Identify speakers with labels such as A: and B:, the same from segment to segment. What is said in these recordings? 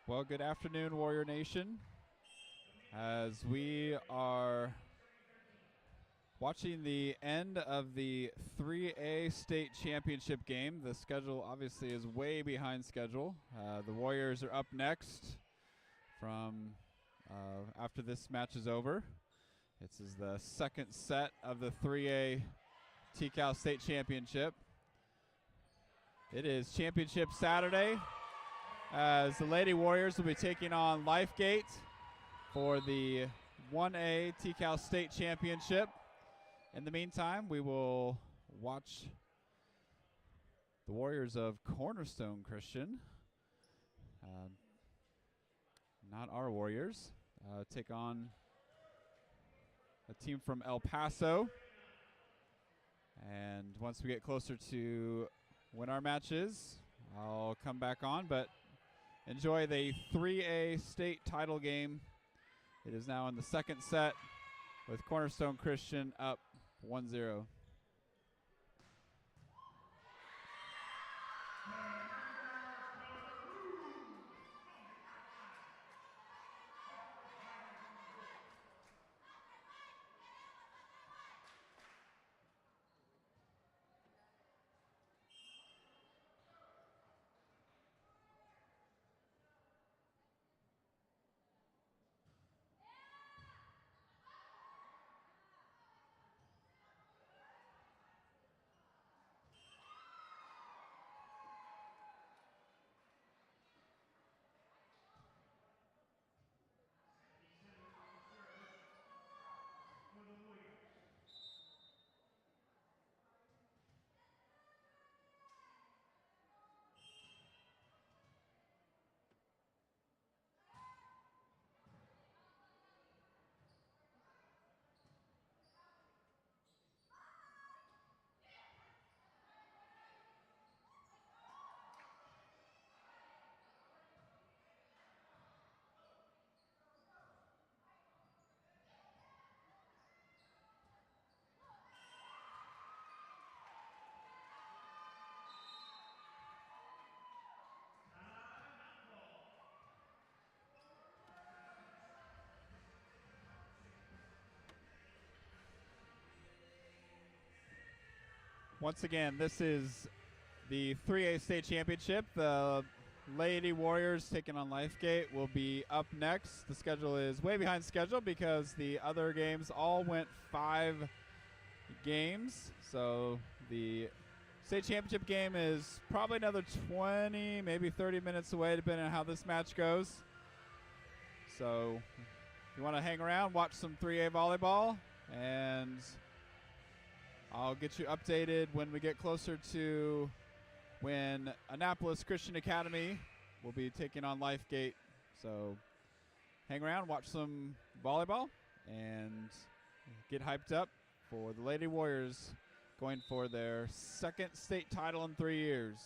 A: Well, good afternoon, Warrior Nation. As we are watching the end of the 3A state championship game, the schedule obviously is way behind schedule. The Warriors are up next from after this match is over. This is the second set of the 3A TCal State Championship. It is Championship Saturday, as the Lady Warriors will be taking on Lifegate for the 1A TCal State Championship. In the meantime, we will watch the Warriors of Cornerstone Christian, not our Warriors, take on a team from El Paso. And once we get closer to when our match is, I'll come back on, but enjoy the 3A state title game. It is now in the second set with Cornerstone Christian up 1-0. Once again, this is the 3A state championship. The Lady Warriors taking on Lifegate will be up next. The schedule is way behind schedule because the other games all went 5 games. So the state championship game is probably another 20, maybe 30 minutes away, depending on how this match goes. So if you want to hang around, watch some 3A volleyball, and I'll get you updated when we get closer to when Annapolis Christian Academy will be taking on Lifegate. So hang around, watch some volleyball, and get hyped up for the Lady Warriors going for their second state title in 3 years.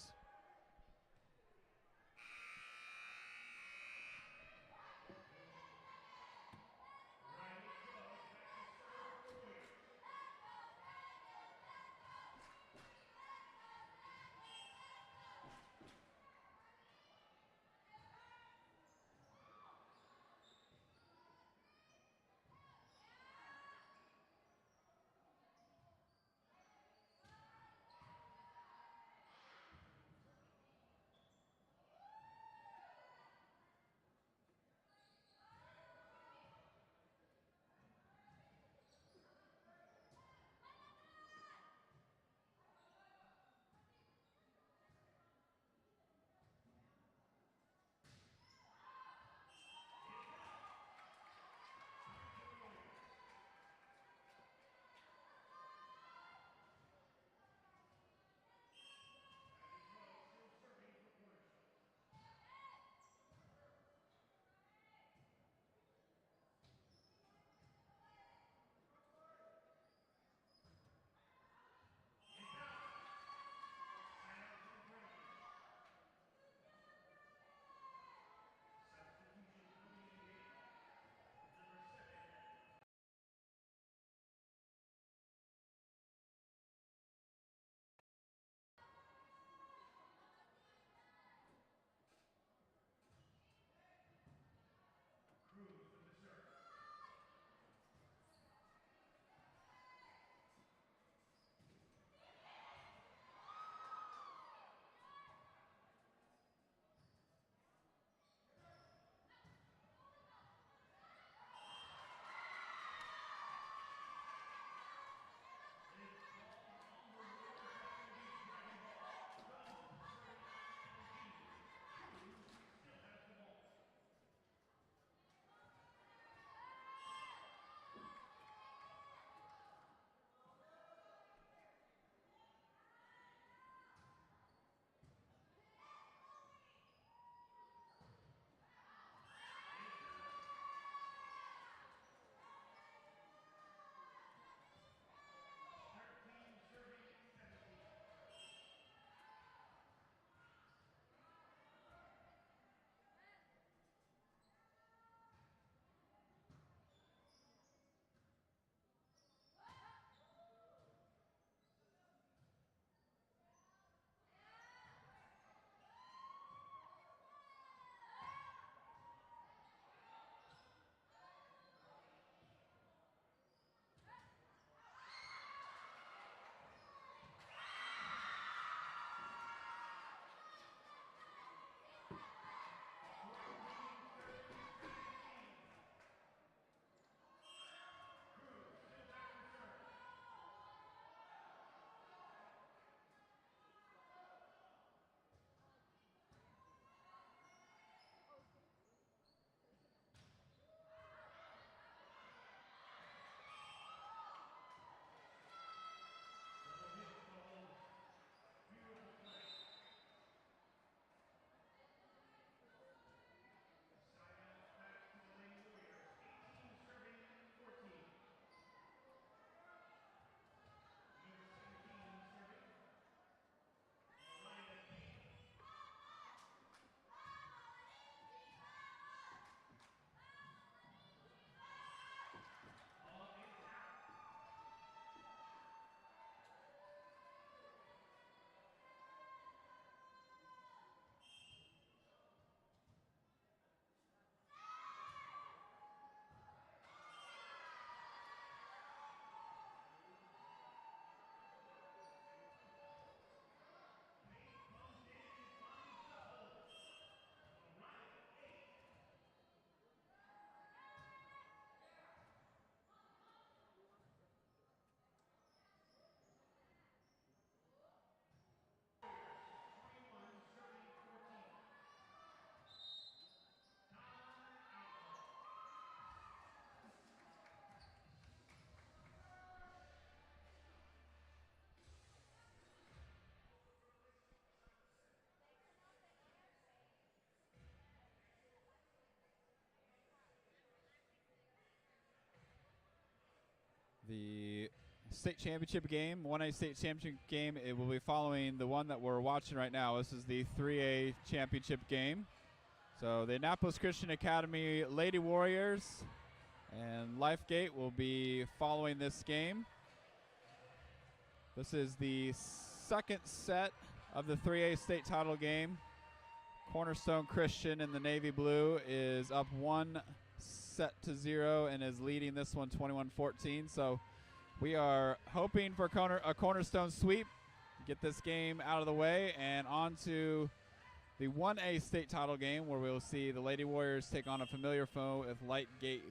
A: the state championship game, 1A state championship game. It will be following the one that we're watching right now. This is the 3A championship game. So the Annapolis Christian Academy Lady Warriors and Lifegate will be following this game. This is the second set of the 3A state title game. Cornerstone Christian in the navy blue is up 1-0 and is leading this one 21-14. So we are hoping for a Cornerstone sweep, get this game out of the way, and on to the 1A state title game where we'll see the Lady Warriors take on a familiar foe with Lightgate.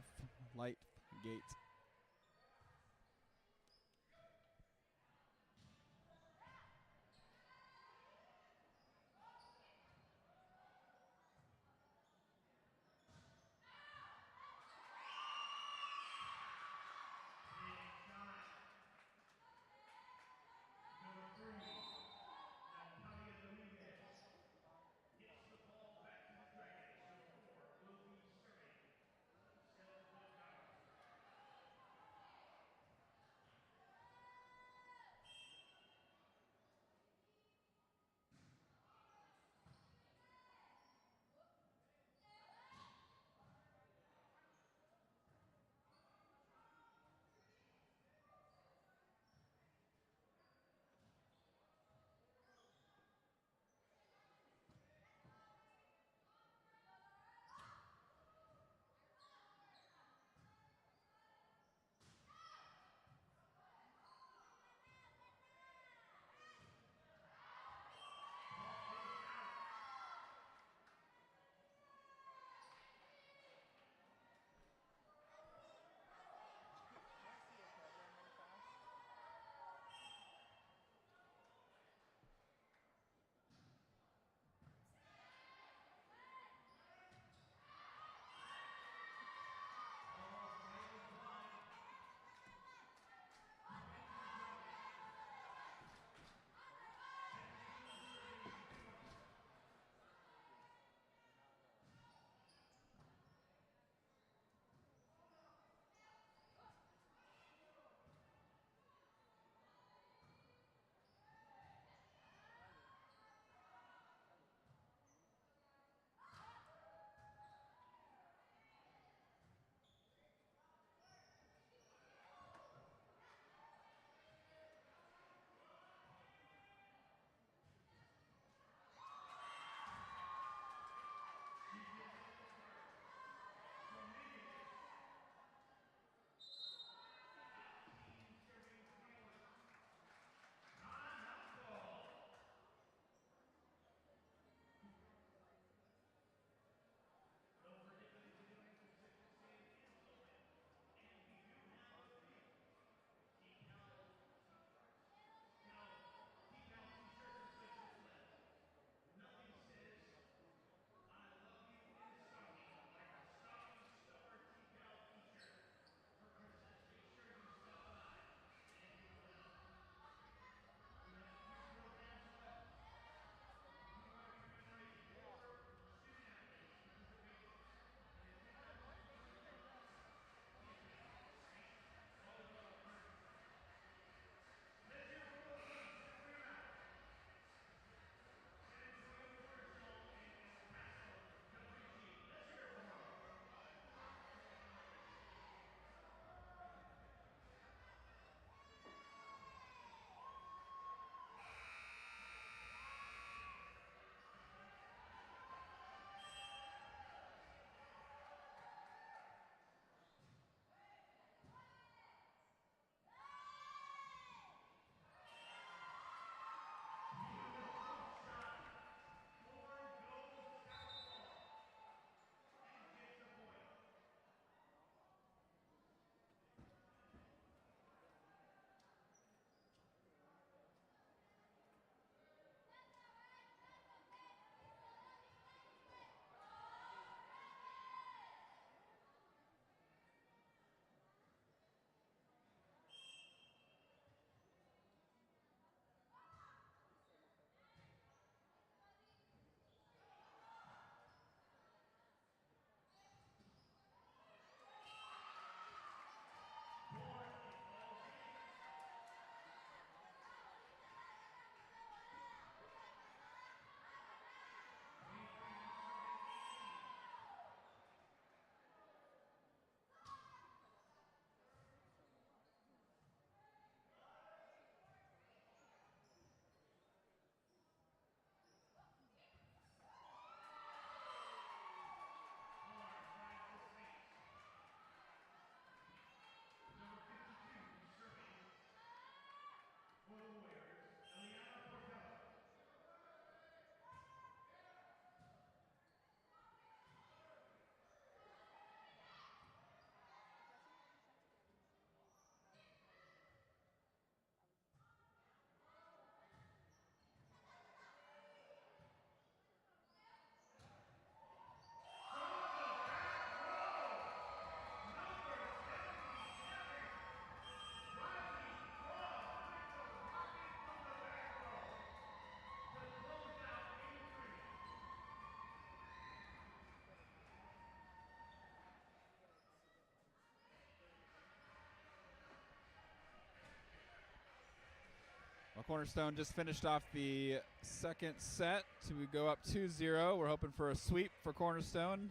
A: Well, Cornerstone just finished off the second set to go up 2-0. We're hoping for a sweep for Cornerstone.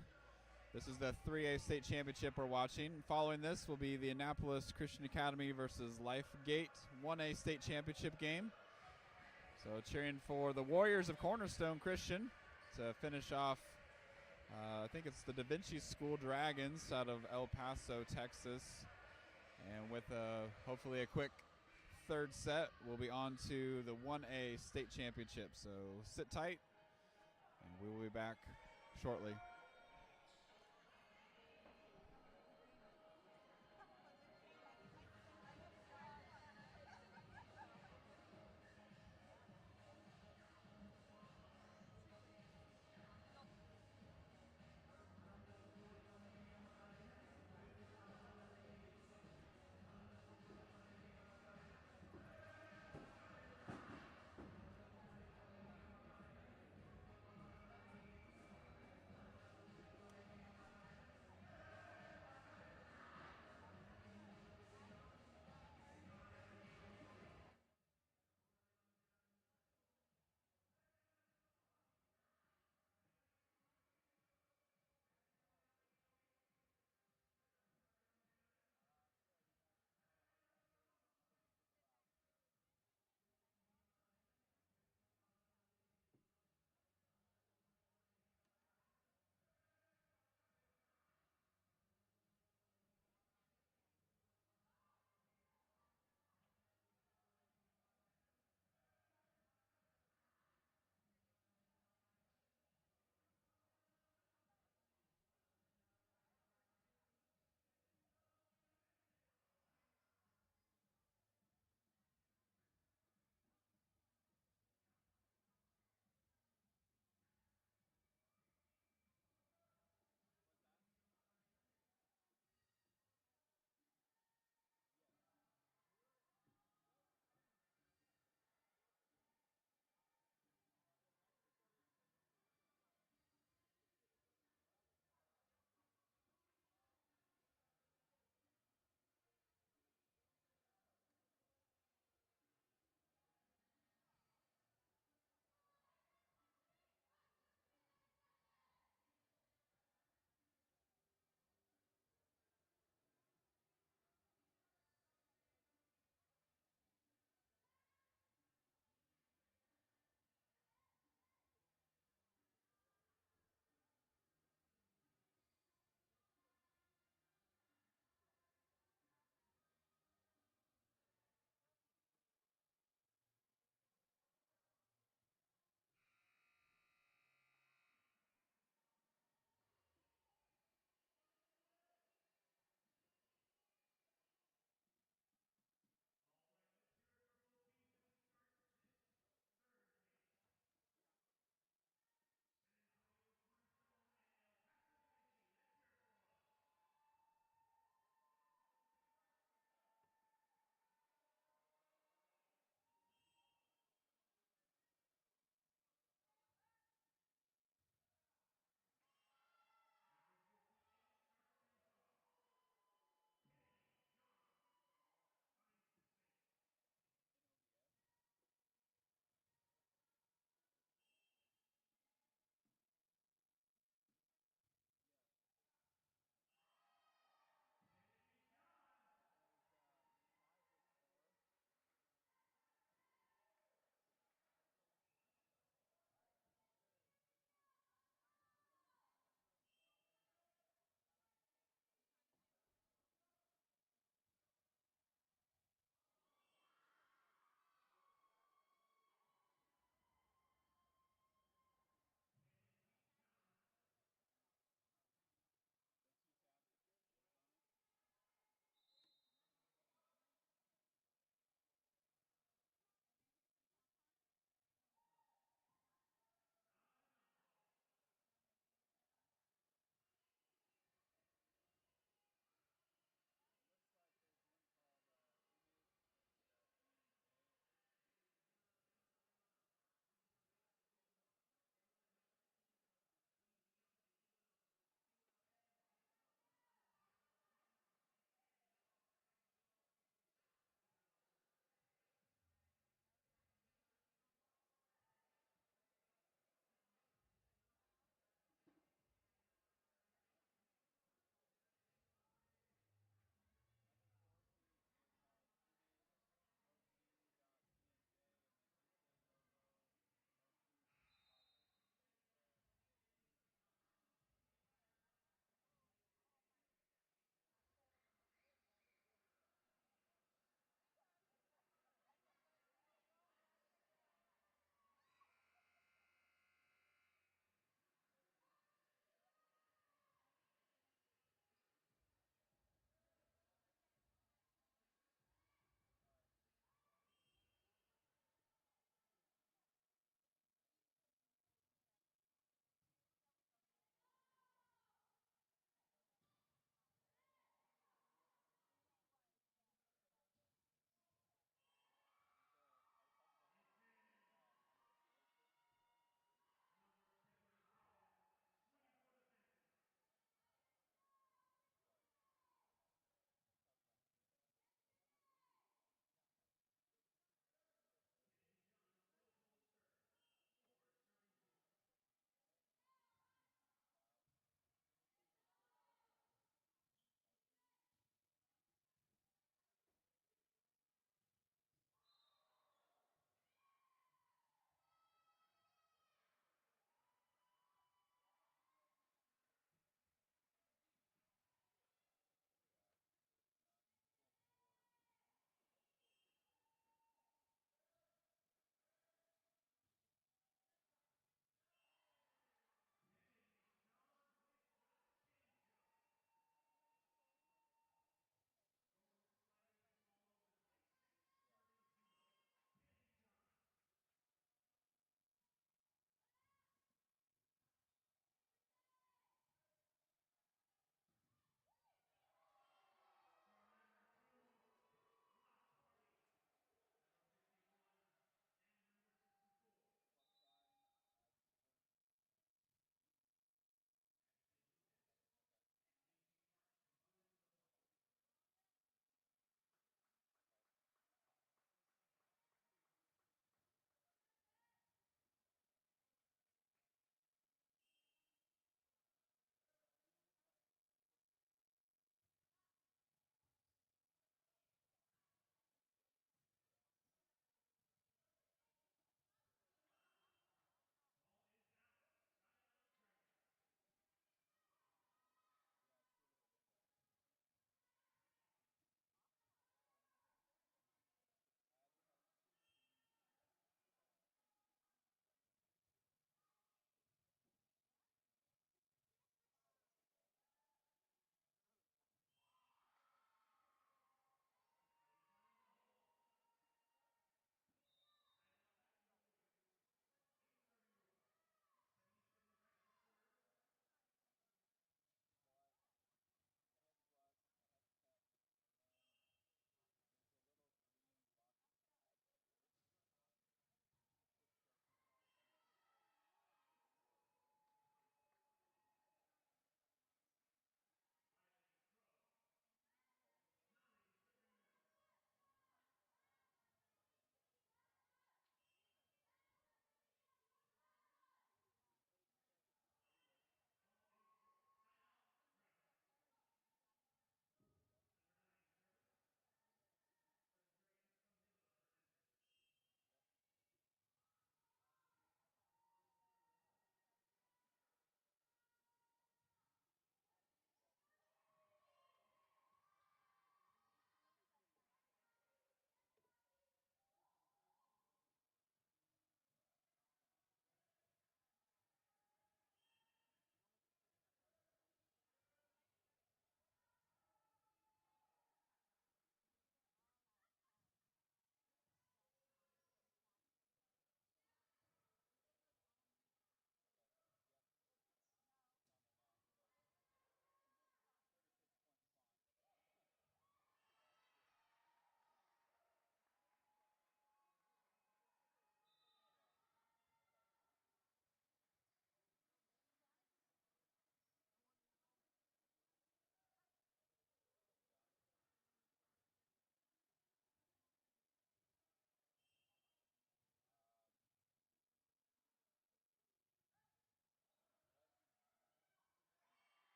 A: This is the 3A state championship we're watching. Following this will be the Annapolis Christian Academy versus Lifegate 1A state championship game. So cheering for the Warriors of Cornerstone Christian to finish off, I think it's the Da Vinci School Dragons out of El Paso, Texas. And with hopefully a quick third set, we'll be on to the 1A state championship. So sit tight, and we will be back shortly.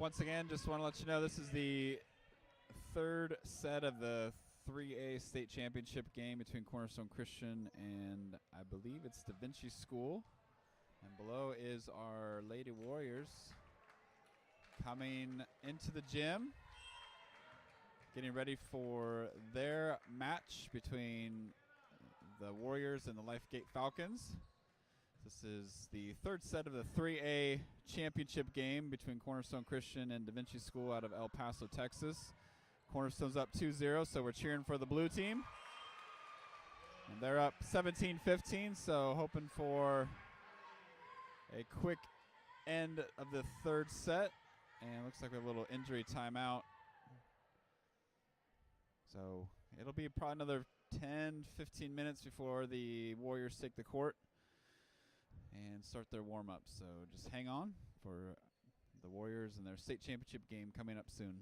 A: Once again, just want to let you know this is the third set of the 3A state championship game between Cornerstone Christian and I believe it's Da Vinci School. And below is our Lady Warriors coming into the gym, getting ready for their match between the Warriors and the Lifegate Falcons. This is the third set of the 3A championship game between Cornerstone Christian and Da Vinci School out of El Paso, Texas. Cornerstone's up 2-0, so we're cheering for the blue team. And they're up 17-15, so hoping for a quick end of the third set. And looks like we have a little injury timeout. So it'll be probably another 10-15 minutes before the Warriors take the court and start their warm-up. So just hang on for the Warriors and their state championship game coming up soon.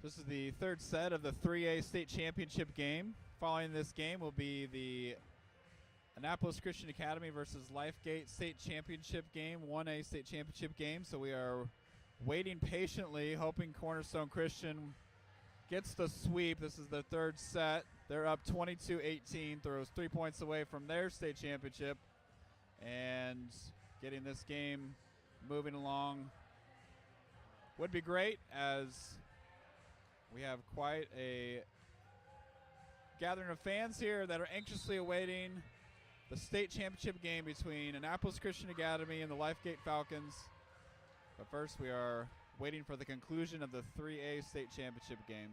A: This is the third set of the 3A state championship game. Following this game will be the Annapolis Christian Academy versus Lifegate state championship game, 1A state championship game. So we are waiting patiently, hoping Cornerstone Christian gets the sweep. This is the third set. They're up 22-18, throws 3 points away from their state championship. and getting this game moving along would be great, as we have quite a gathering of fans here that are anxiously awaiting the state championship game between Annapolis Christian Academy and the Lifegate Falcons. But first, we are waiting for the conclusion of the 3A state championship game.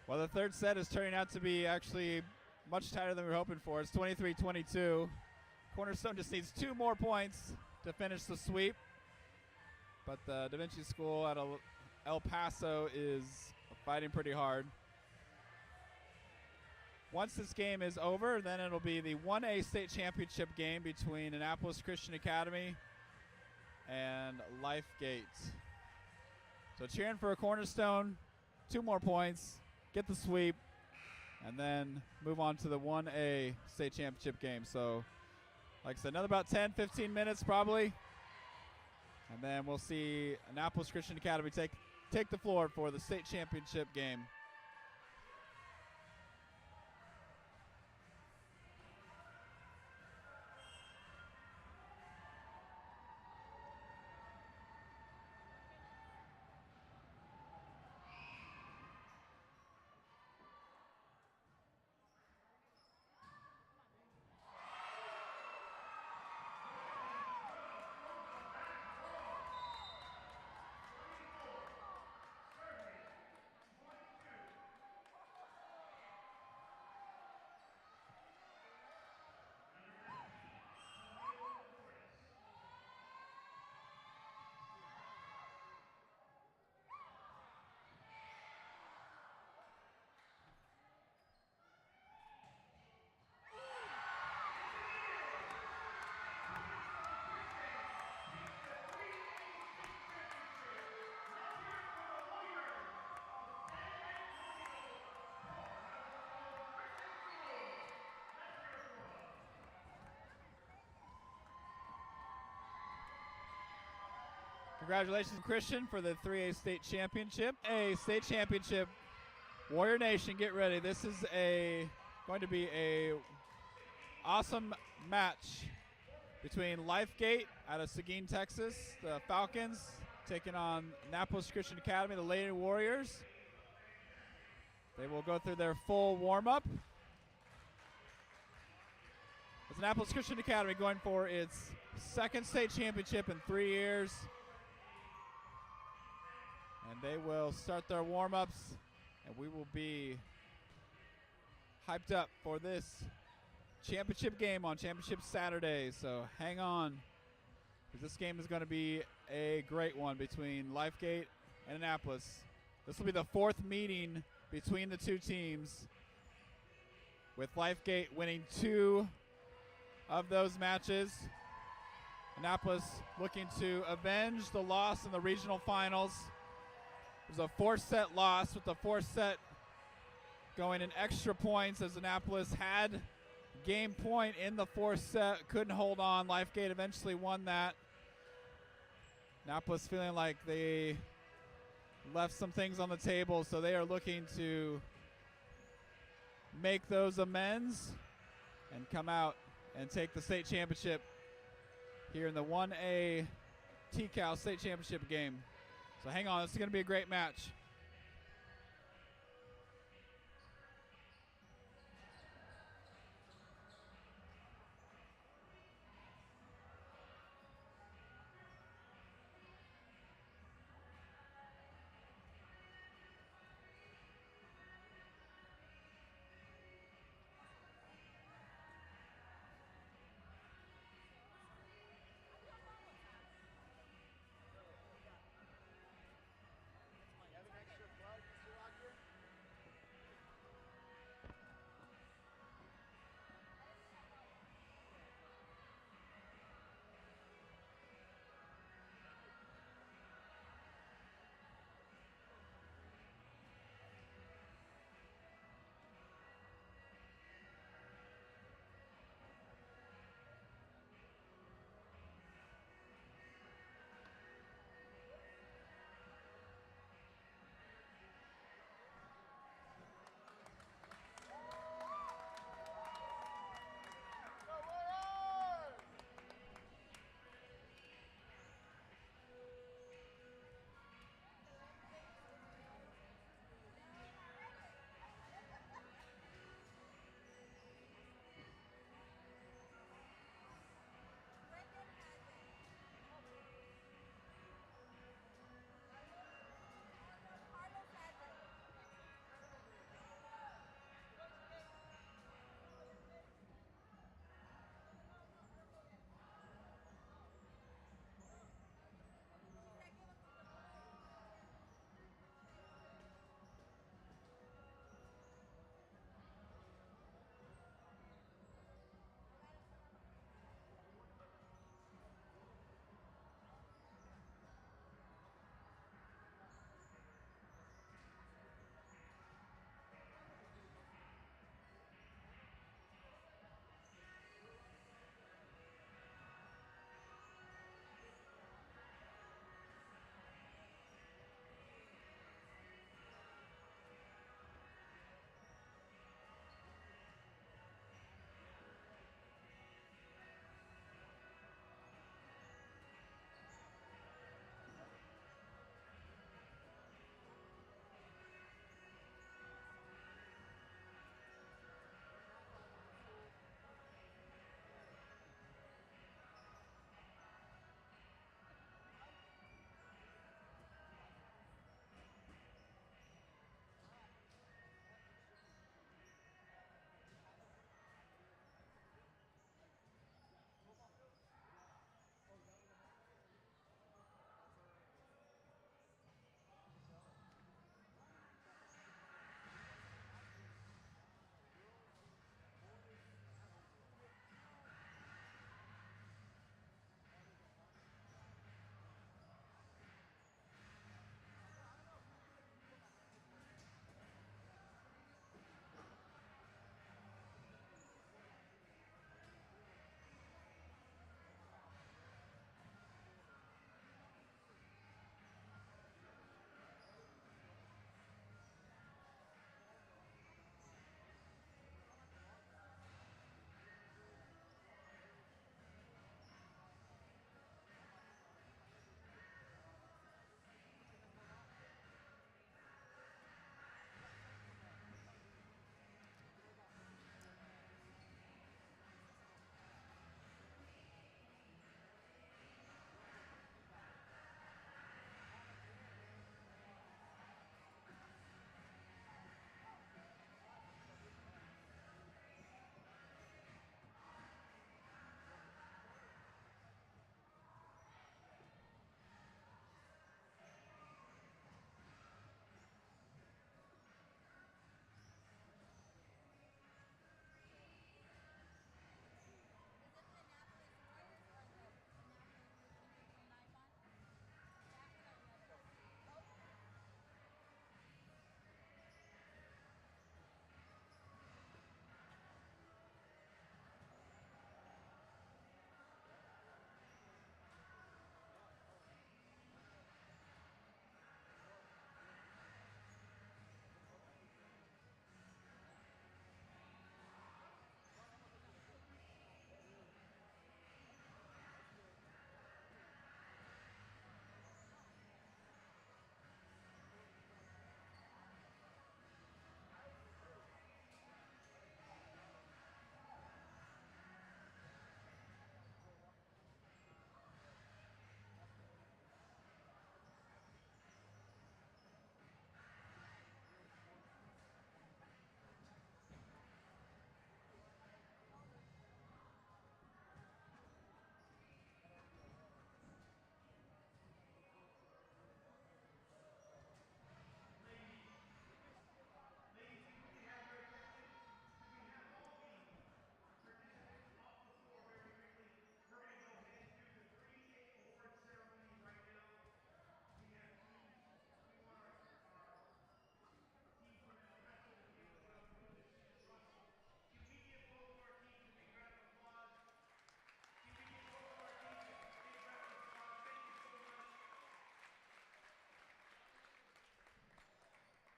A: Well, the third set is turning out to be actually much tighter than we were hoping for. It's 23-22. Cornerstone just needs 2 more points to finish the sweep. But the Da Vinci School at El Paso is fighting pretty hard. Once this game is over, then it'll be the 1A state championship game between Annapolis Christian Academy and Lifegate. So cheering for a Cornerstone, 2 more points, get the sweep, and then move on to the 1A state championship game. So, like I said, another about 10, 15 minutes probably. And then we'll see Annapolis Christian Academy take the floor for the state championship game. Congratulations, Christian, for the 3A state championship. A state championship. Warrior Nation, get ready. This is going to be a awesome match between Lifegate out of Seguin, Texas, the Falcons, taking on Annapolis Christian Academy, the Lady Warriors. They will go through their full warm-up. It's Annapolis Christian Academy going for its second state championship in 3 years. And they will start their warm-ups, and we will be hyped up for this championship game on Championship Saturday. So hang on, because this game is going to be a great one between Lifegate and Annapolis. This will be the 4th meeting between the two teams, with Lifegate winning 2 of those matches. Annapolis looking to avenge the loss in the regional finals. It was a 4-set loss, with the 4th set going in extra points, as Annapolis had game point in the 4th set, couldn't hold on. Lifegate eventually won that. Annapolis feeling like they left some things on the table, so they are looking to make those amends and come out and take the state championship here in the 1A TCAL state championship game. So hang on, this is going to be a great match.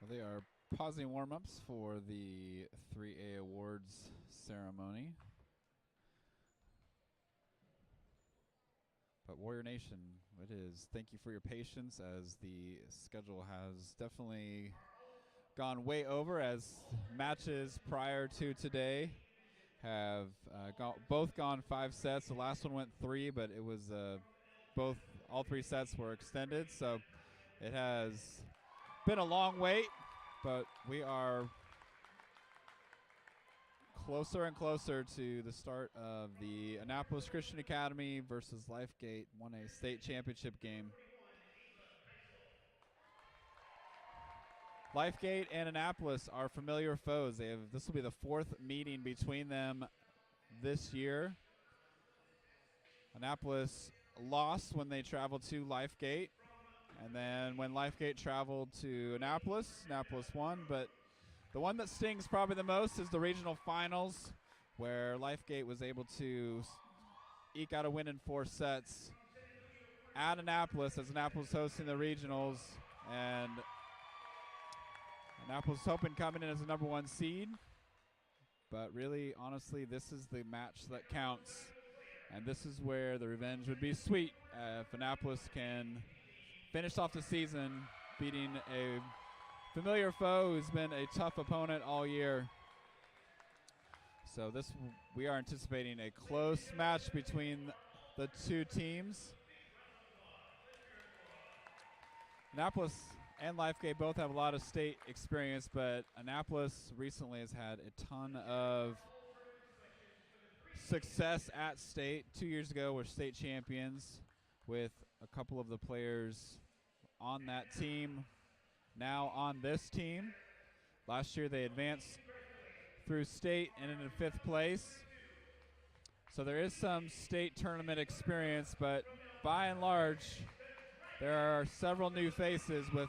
A: They are pausing warm-ups for the 3A awards ceremony. But Warrior Nation, it is. Thank you for your patience, as the schedule has definitely gone way over, as matches prior to today have both gone 5 sets. The last one went 3, but it was all 3 sets were extended, so it has been a long wait, but we are closer and closer to the start of the Annapolis Christian Academy versus Lifegate 1A state championship game. Lifegate and Annapolis are familiar foes. This will be the 4th meeting between them this year. Annapolis lost when they traveled to Lifegate, and then when Lifegate traveled to Annapolis, Annapolis won. But the one that stings probably the most is the regional finals, where Lifegate was able to eke out a win in 4 sets at Annapolis, as Annapolis hosting the regionals, and Annapolis hoping coming in as the number 1 seed. But really, honestly, this is the match that counts, and this is where the revenge would be sweet if Annapolis can finish off the season beating a familiar foe who's been a tough opponent all year. So we are anticipating a close match between the 2 teams. Annapolis and Lifegate both have a lot of state experience, but Annapolis recently has had a ton of success at state. 2 years ago were state champions with a couple of the players on that team now on this team. Last year they advanced through state and ended in 5th place. So there is some state tournament experience, but by and large there are several new faces with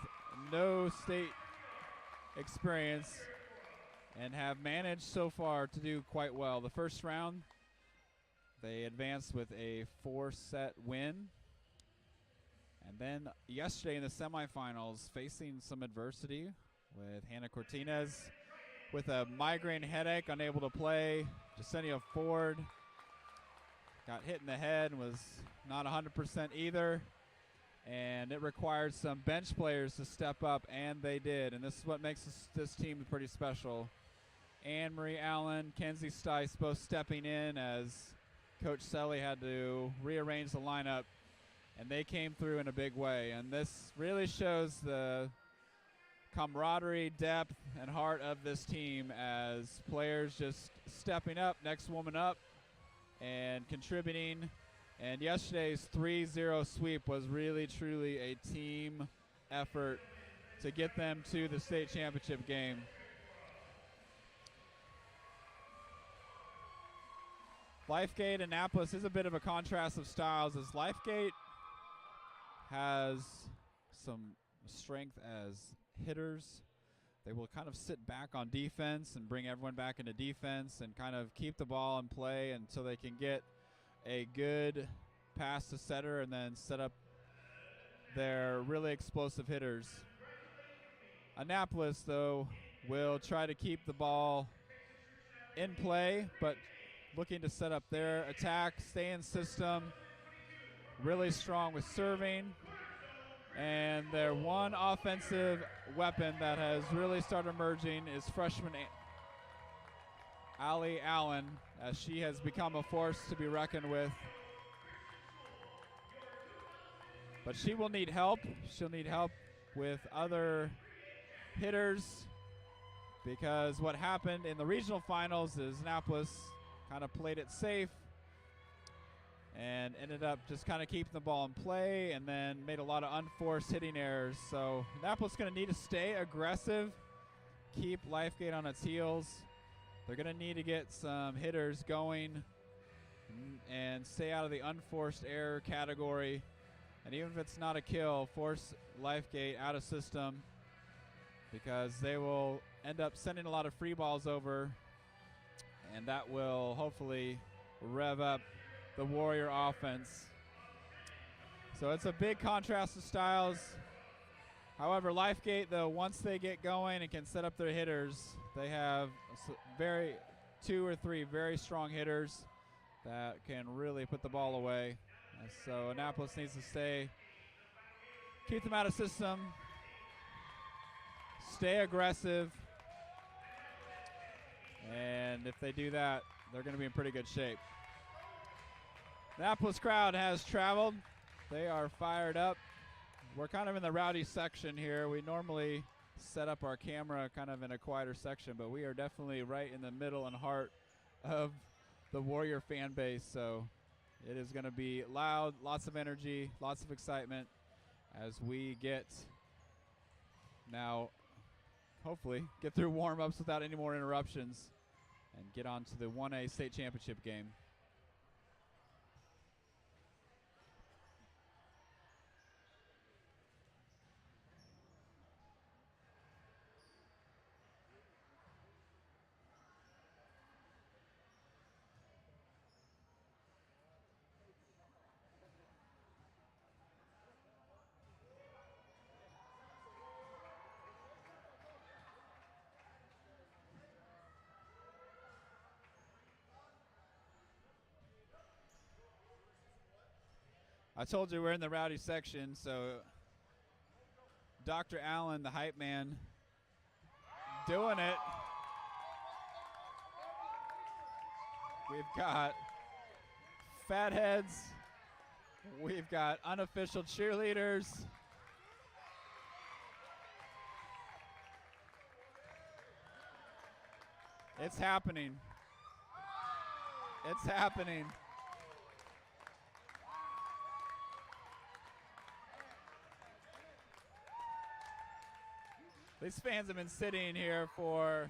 A: no state experience and have managed so far to do quite well. The first round they advanced with a 4-set win, and then yesterday in the semifinals, facing some adversity with Hannah Cortinez with a migraine headache, unable to play. Jasenia Ford got hit in the head and was not 100% either, and it required some bench players to step up, and they did, and this is what makes this team pretty special. Anne-Marie Allen, Kenzie Stice both stepping in as Coach Selly had to rearrange the lineup, and they came through in a big way. And this really shows the camaraderie, depth, and heart of this team, as players just stepping up, next woman up, and contributing. And yesterday's 3-0 sweep was really, truly a team effort to get them to the state championship game. Lifegate Annapolis is a bit of a contrast of styles, as Lifegate has some strength as hitters. They will kind of sit back on defense and bring everyone back into defense and kind of keep the ball in play until they can get a good pass to setter and then set up their really explosive hitters. Annapolis, though, will try to keep the ball in play, but looking to set up their attack, stay in system, really strong with serving. And their one offensive weapon that has really started emerging is freshman Allie Allen, as she has become a force to be reckoned with. But she will need help. She'll need help with other hitters, because what happened in the regional finals is Annapolis kind of played it safe and ended up just kind of keeping the ball in play, and then made a lot of unforced hitting errors. So Annapolis is going to need to stay aggressive, keep Lifegate on its heels. They're going to need to get some hitters going and stay out of the unforced error category. And even if it's not a kill, force Lifegate out of system, because they will end up sending a lot of free balls over, and that will hopefully rev up the Warrior offense. So it's a big contrast of styles. However, Lifegate, though, once they get going and can set up their hitters, they have two or three very strong hitters that can really put the ball away. And so Annapolis needs to keep them out of system, stay aggressive, and if they do that, they're going to be in pretty good shape. The Annapolis crowd has traveled. They are fired up. We're kind of in the rowdy section here. We normally set up our camera kind of in a quieter section, but we are definitely right in the middle and heart of the Warrior fan base. So it is going to be loud, lots of energy, lots of excitement as we hopefully get through warm-ups without any more interruptions and get on to the 1A state championship game. I told you we're in the rowdy section, so Dr. Allen, the hype man, doing it. We've got fatheads. We've got unofficial cheerleaders. It's happening. It's happening. These fans have been sitting here for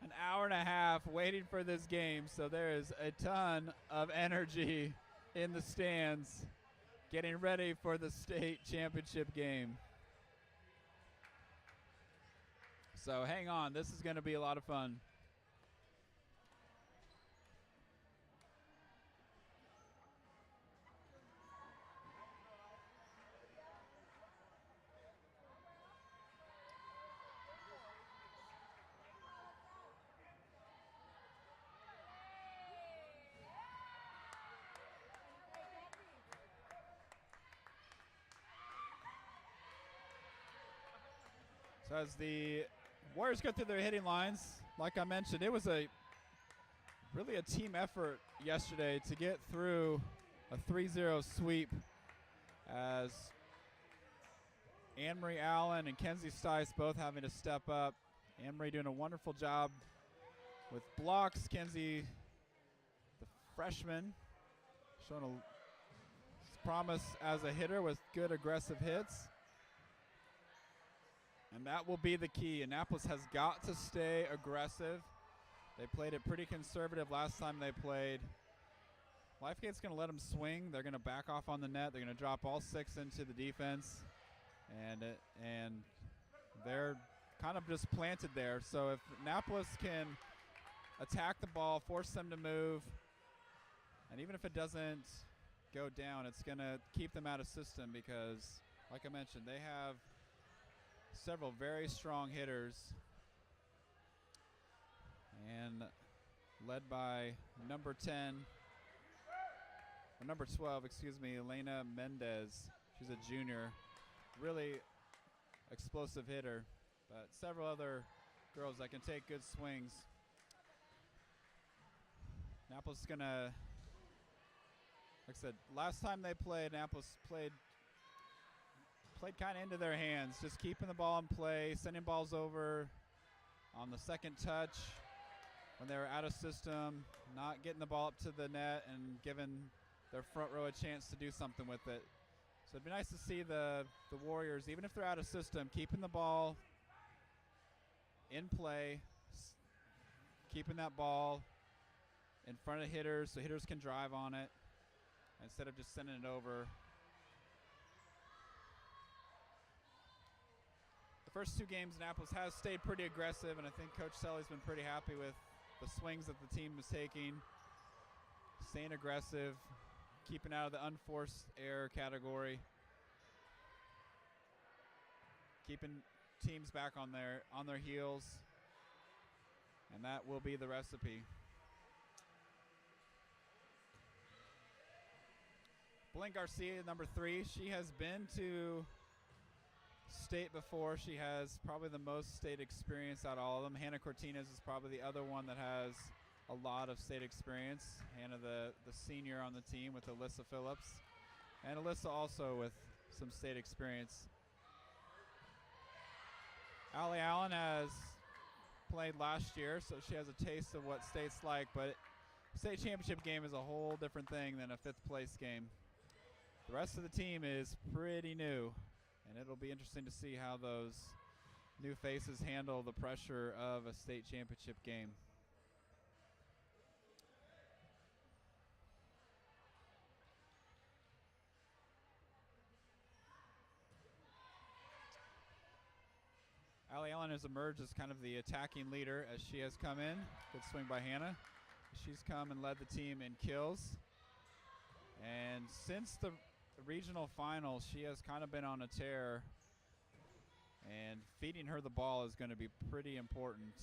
A: an hour and a half waiting for this game, so there is a ton of energy in the stands getting ready for the state championship game. So hang on, this is going to be a lot of fun. So as the Warriors go through their hitting lines, like I mentioned, it was really a team effort yesterday to get through a 3-0 sweep as Anne-Marie Allen and Kenzie Stice both having to step up. Anne-Marie doing a wonderful job with blocks. Kenzie, the freshman, showing a promise as a hitter with good aggressive hits. And that will be the key. Annapolis has got to stay aggressive. They played it pretty conservative last time they played. Lifegate's going to let them swing. They're going to back off on the net. They're going to drop all six into the defense. And they're kind of just planted there. So if Annapolis can attack the ball, force them to move, and even if it doesn't go down, it's going to keep them out of system because, like I mentioned, they have several very strong hitters, and led by number 12, Elena Mendez. She's a junior, really explosive hitter, but several other girls that can take good swings. Annapolis is gonna, like I said, last time they played, Annapolis played kind of into their hands, just keeping the ball in play, sending balls over on the second touch when they were out of system, not getting the ball up to the net and giving their front row a chance to do something with it. So it'd be nice to see the Warriors, even if they're out of system, keeping the ball in play, keeping that ball in front of hitters so hitters can drive on it instead of just sending it over. The first two games, Annapolis has stayed pretty aggressive, and I think Coach Selly's been pretty happy with the swings that the team is taking, staying aggressive, keeping out of the unforced error category. keeping teams back on their heels, and that will be the recipe. Blaine Garcia, number 3, she has been to state before. She has probably the most state experience out of all of them. Hannah Cortines is probably the other one that has a lot of state experience. Hannah, the senior on the team with Alyssa Phillips, and Alyssa also with some state experience. Allie Allen has played last year, so she has a taste of what state's like, but state championship game is a whole different thing than a 5th place game. The rest of the team is pretty new, and it'll be interesting to see how those new faces handle the pressure of a state championship game. Allie Allen has emerged as kind of the attacking leader as she has come in. Good swing by Hannah. She's come and led the team in kills. And since the regional final, she has kind of been on a tear. And feeding her the ball is going to be pretty important,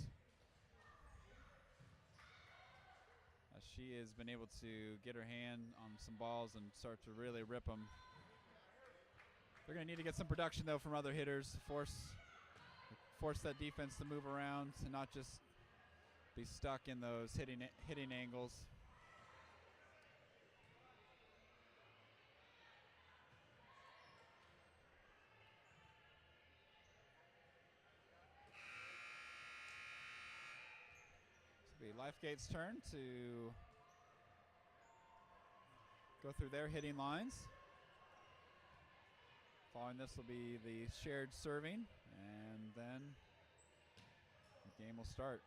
A: as she has been able to get her hand on some balls and start to really rip them. They're going to need to get some production, though, from other hitters. Force that defense to move around and not just be stuck in those hitting angles. This will be Lifegate's turn to go through their hitting lines. Following this will be the shared serving, and then the game will start.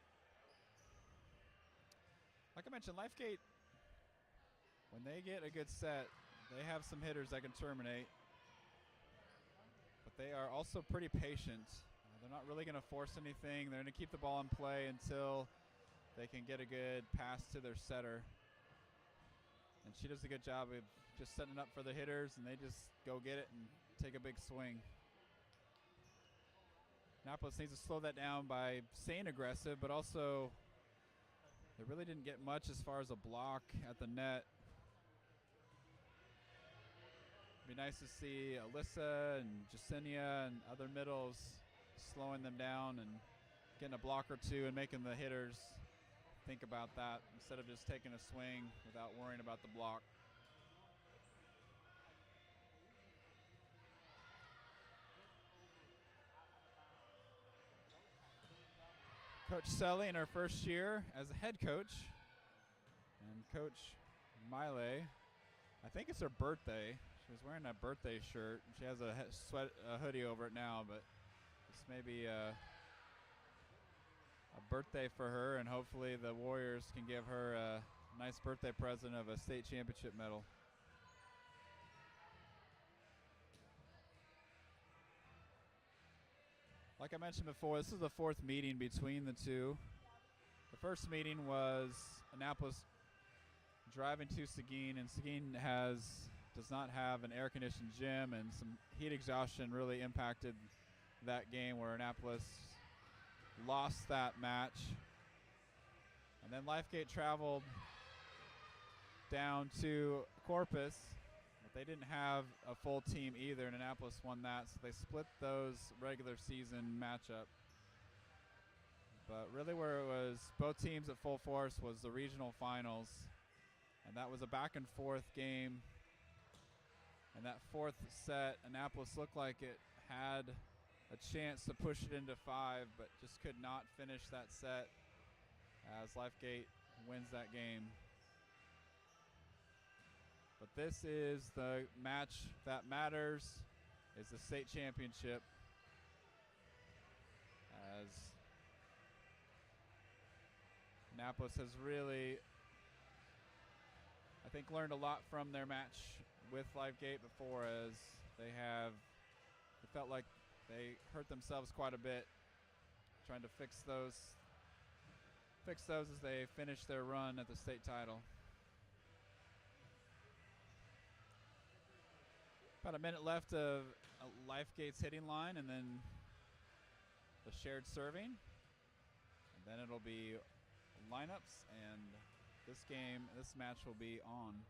A: Like I mentioned, Lifegate, when they get a good set, they have some hitters that can terminate, but they are also pretty patient. They're not really going to force anything. They're going to keep the ball in play until they can get a good pass to their setter. And she does a good job of just setting it up for the hitters, and they just go get it and take a big swing. Annapolis needs to slow that down by staying aggressive, but also they really didn't get much as far as a block at the net. It'd be nice to see Alyssa and Jasenia and other middles slowing them down and getting a block or two and making the hitters think about that instead of just taking a swing without worrying about the block. Coach Selly in her first year as a head coach, and Coach Miley, I think it's her birthday. She was wearing that birthday shirt. She has a hoodie over it now, but this may be a birthday for her, and hopefully the Warriors can give her a nice birthday present of a state championship medal. Like I mentioned before, this is the 4th meeting between the two. The first meeting was Annapolis driving to Seguin, and Seguin does not have an air-conditioned gym, and some heat exhaustion really impacted that game where Annapolis lost that match. And then Lifegate traveled down to Corpus, but they didn't have a full team either, and Annapolis won that, so they split those regular season matchup. But really where it was both teams at full force was the regional finals, and that was a back and forth game. And that 4th set, Annapolis looked like it had a chance to push it into 5, but just could not finish that set as Lifegate wins that game. But this is the match that matters, is the state championship, as Annapolis has really, I think, learned a lot from their match with Lifegate before, as it felt like they hurt themselves quite a bit trying to fix those as they finish their run at the state title. About a minute left of Lifegate's hitting line, and then the shared serving. And then it'll be lineups, and this match will be on.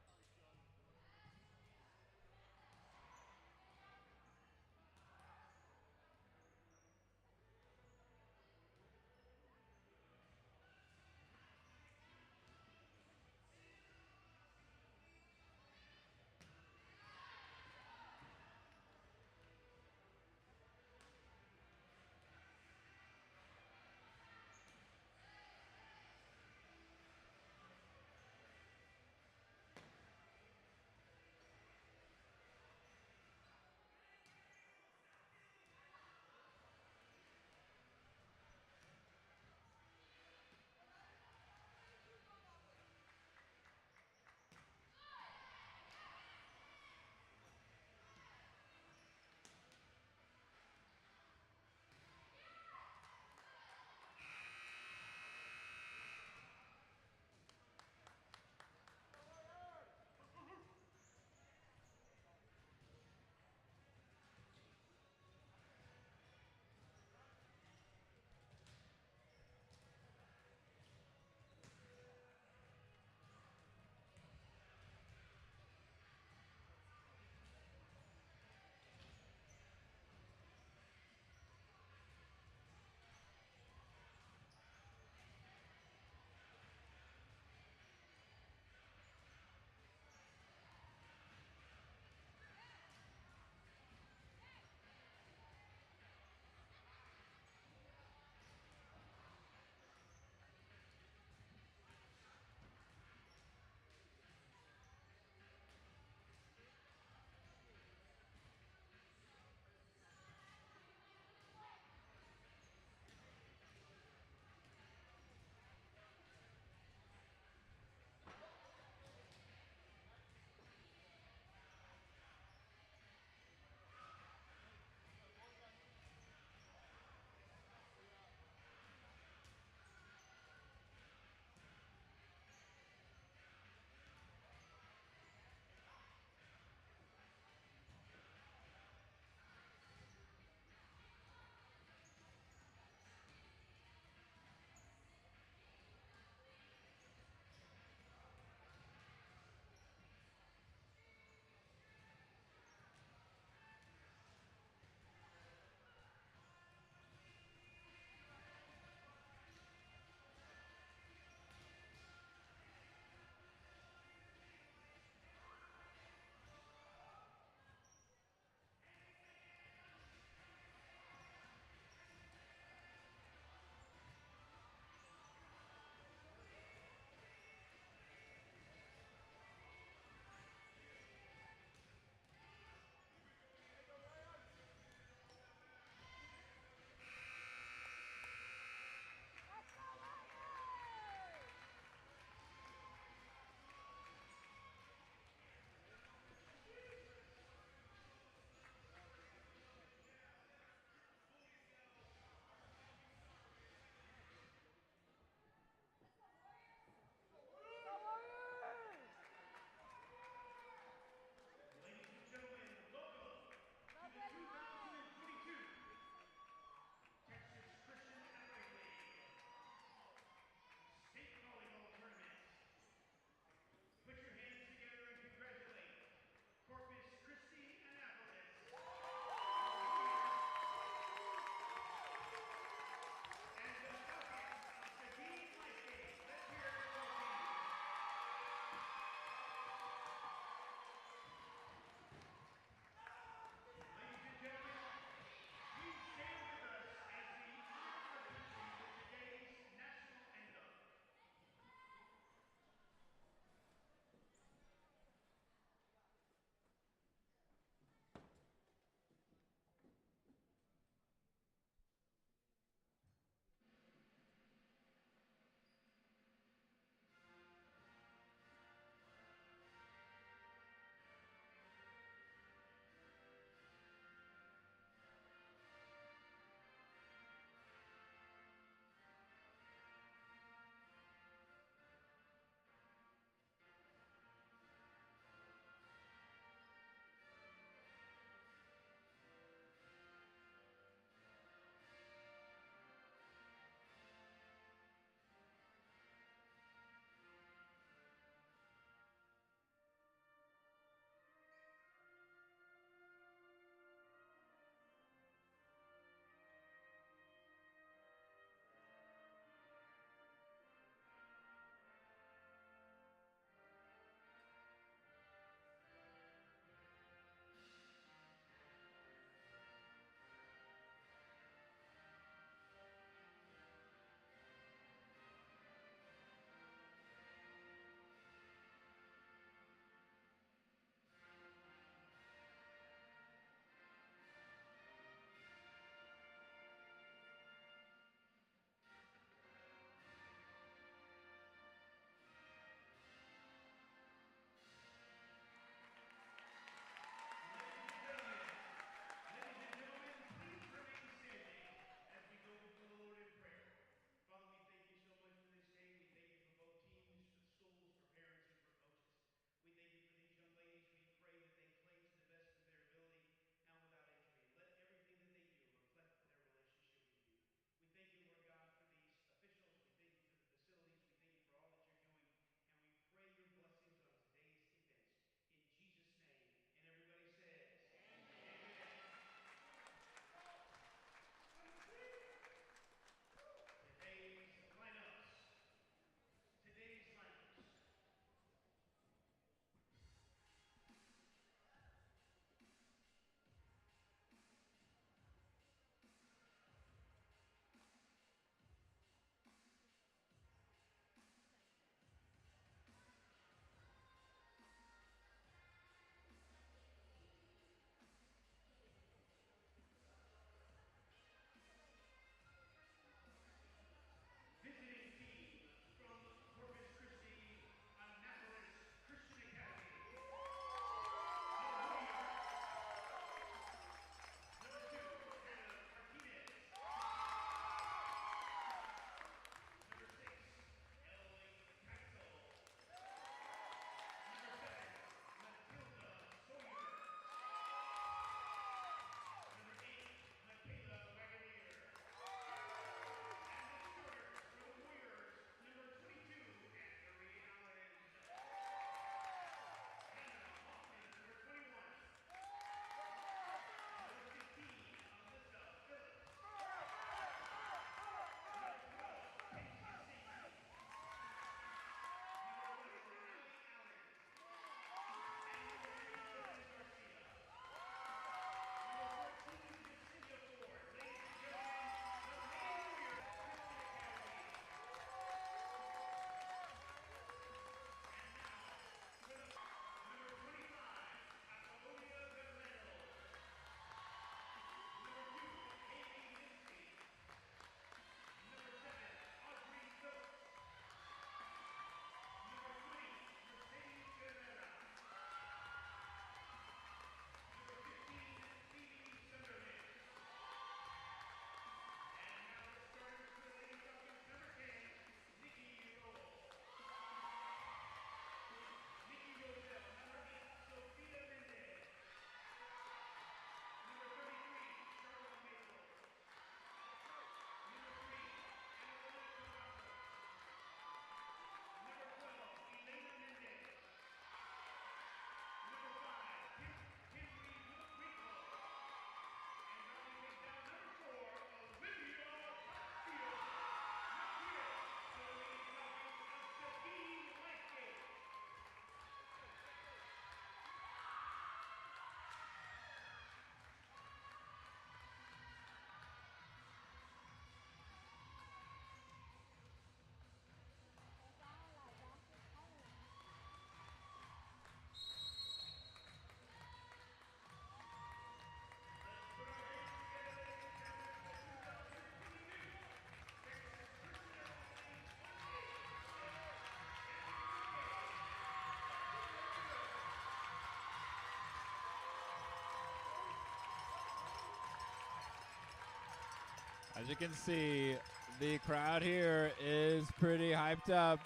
A: As you can see, the crowd here is pretty hyped up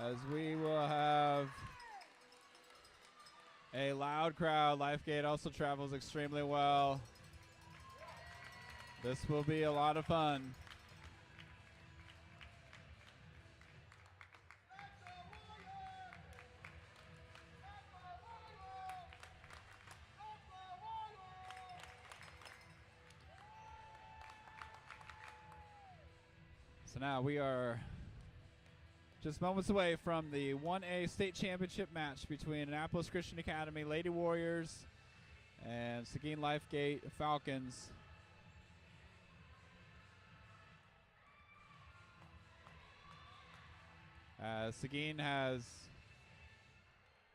A: as we will have a loud crowd. Lifegate also travels extremely well. This will be a lot of fun. So now we are just moments away from the 1A state championship match between Annapolis Christian Academy Lady Warriors and Seguin Lifegate Falcons. Seguin has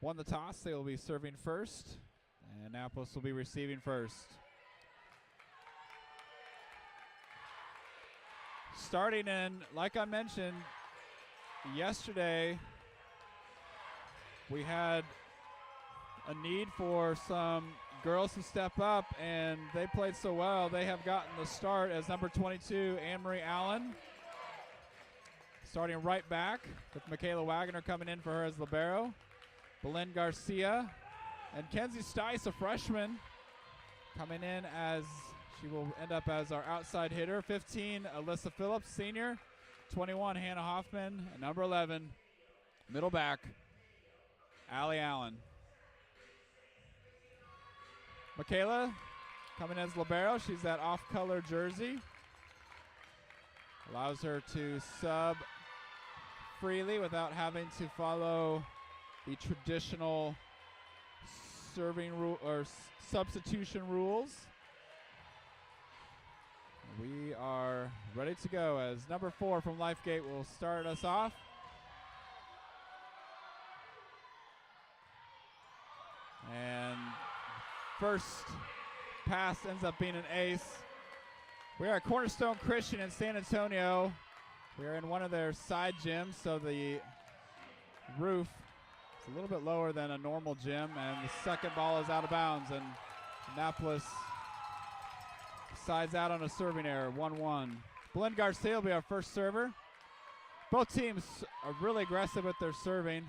A: won the toss. They will be serving first, and Annapolis will be receiving first. Starting in, like I mentioned, yesterday we had a need for some girls to step up, and they played so well. They have gotten the start as number 22, Anne-Marie Allen, starting right back with Michaela Wagner coming in for her as libero. Belen Garcia and Kenzie Stice, a freshman, coming in as she will end up as our outside hitter. 15, Alyssa Phillips, senior. 21, Hannah Hoffman. And number 11, middle back, Allie Allen. Michaela coming as libero. She's that off-color jersey. Allows her to sub freely without having to follow the traditional serving rule or substitution rules. We are ready to go as number 4 from Lifegate will start us off. And first pass ends up being an ace. We are at Cornerstone Christian in San Antonio. We are in one of their side gyms, so the roof is a little bit lower than a normal gym, and the second ball is out of bounds, and Annapolis sides out on a serving error, 1-1. Belen Garcia will be our first server. Both teams are really aggressive with their serving,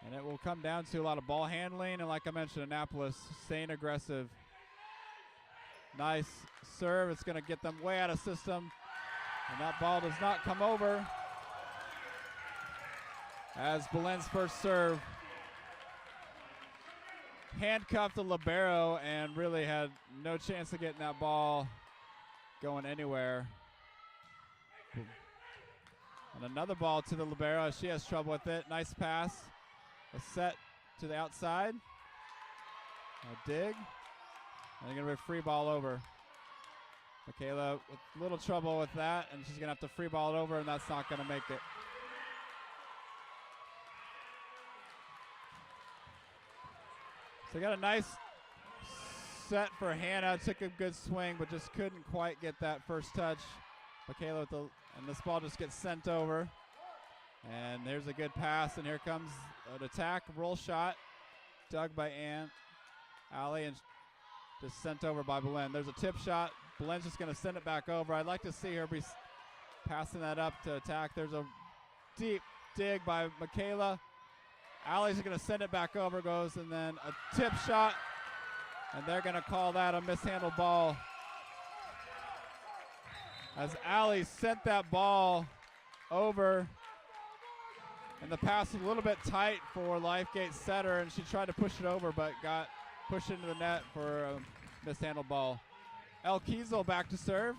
A: and it will come down to a lot of ball handling, and like I mentioned, Annapolis staying aggressive. Nice serve. It's going to get them way out of system, and that ball does not come over as Belen's first serve handcuffed the libero and really had no chance of getting that ball going anywhere. And another ball to the libero. She has trouble with it. Nice pass. A set to the outside. A dig. And they're going to be a free ball over. Michaela with a little trouble with that, and she's going to have to free ball it over, and that's not going to make it. So we got a nice set for Hannah. Took a good swing, but just couldn't quite get that first touch. Michaela with and this ball just gets sent over. And there's a good pass, and here comes an attack, roll shot, dug by Allie, and just sent over by Belen. There's a tip shot. Belen's just going to send it back over. I'd like to see her be passing that up to attack. There's a deep dig by Michaela. Allie's going to send it back over, goes, and then a tip shot, and they're going to call that a mishandled ball. As Allie sent that ball over, and the pass was a little bit tight for Lifegate setter, and she tried to push it over, but got pushed into the net for a mishandled ball. El Kiesel back to serve.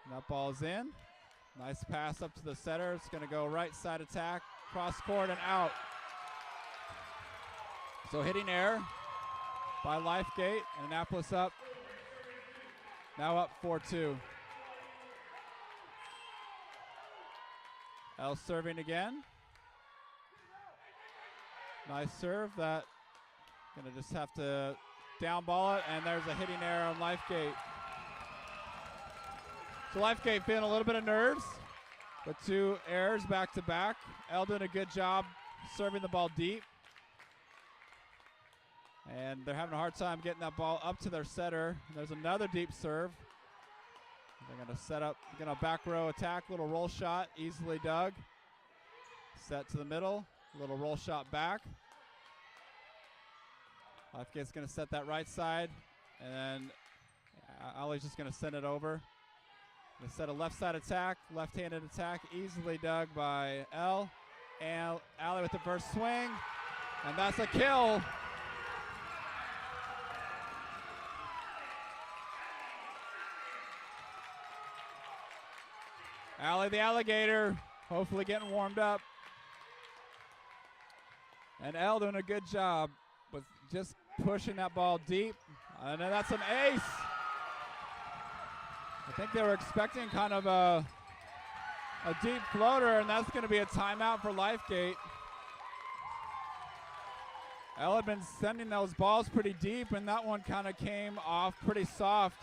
A: And that ball is in. Nice pass up to the setter. It's going to go right side attack. Cross court and out. So hitting error by Lifegate, and Annapolis up. Now up 4-2. El serving again. Nice serve. That gonna just have to down ball it, and there's a hitting error on Lifegate. So Lifegate feeling a little bit of nerves with 2 errors back to back. El doing a good job serving the ball deep. And they're having a hard time getting that ball up to their setter. And there's another deep serve. They're going to set up, going to back row attack, little roll shot, easily dug. Set to the middle, little roll shot back. Lifegate's going to set that right side, and then Ali's just going to send it over. They set a left side attack, left-handed attack, easily dug by L. And Ali with the first swing, and that's a kill. Ali the alligator, hopefully getting warmed up. And L doing a good job with just pushing that ball deep. And then that's an ace. I think they were expecting kind of a deep floater, and that's going to be a timeout for Lifegate. Elle had been sending those balls pretty deep, and that one kind of came off pretty soft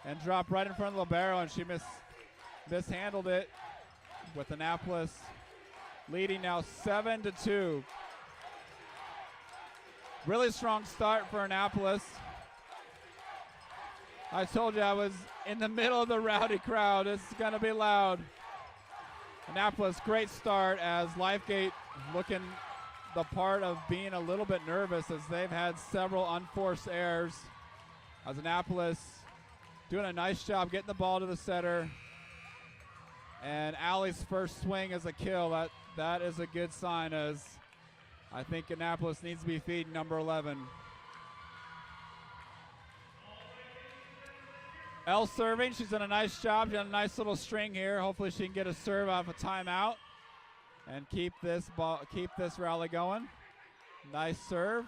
A: and dropped right in front of the libero, and she mishandled it, with Annapolis leading now 7-2. Really strong start for Annapolis. I told you I was in the middle of the rowdy crowd. It's going to be loud. Annapolis, great start as Lifegate looking the part of being a little bit nervous as they've had several unforced errors. As Annapolis doing a nice job getting the ball to the setter. And Allie's first swing is a kill. That is a good sign, as I think Annapolis needs to be feeding number 11. Elle serving, she's done a nice job, done a nice little string here. Hopefully she can get a serve off a timeout and keep this rally going. Nice serve,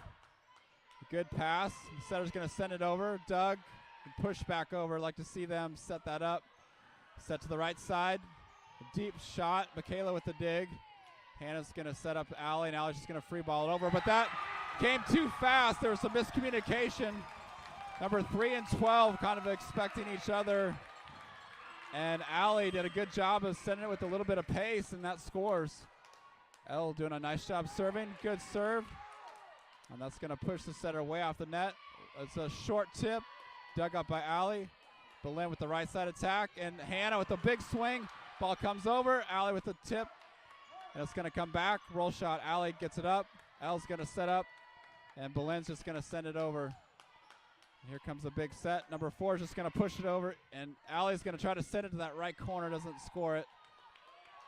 A: good pass. The setter's gonna send it over. Doug, push back over. Like to see them set that up. Set to the right side, a deep shot. Michaela with the dig. Hannah's gonna set up Allie, and Allie's just gonna free ball it over, but that came too fast. There was some miscommunication. Number 3 and 12 kind of expecting each other. And Allie did a good job of sending it with a little bit of pace, and that scores. Elle doing a nice job serving. Good serve. And that's going to push the setter way off the net. It's a short tip. Dug up by Allie. Boleyn with the right side attack. And Hannah with a big swing. Ball comes over. Allie with the tip. And it's going to come back. Roll shot. Allie gets it up. Elle's going to set up. And Boleyn's just going to send it over. Here comes a big set. Number 4 is just going to push it over, and Allie's going to try to send it to that right corner, doesn't score it.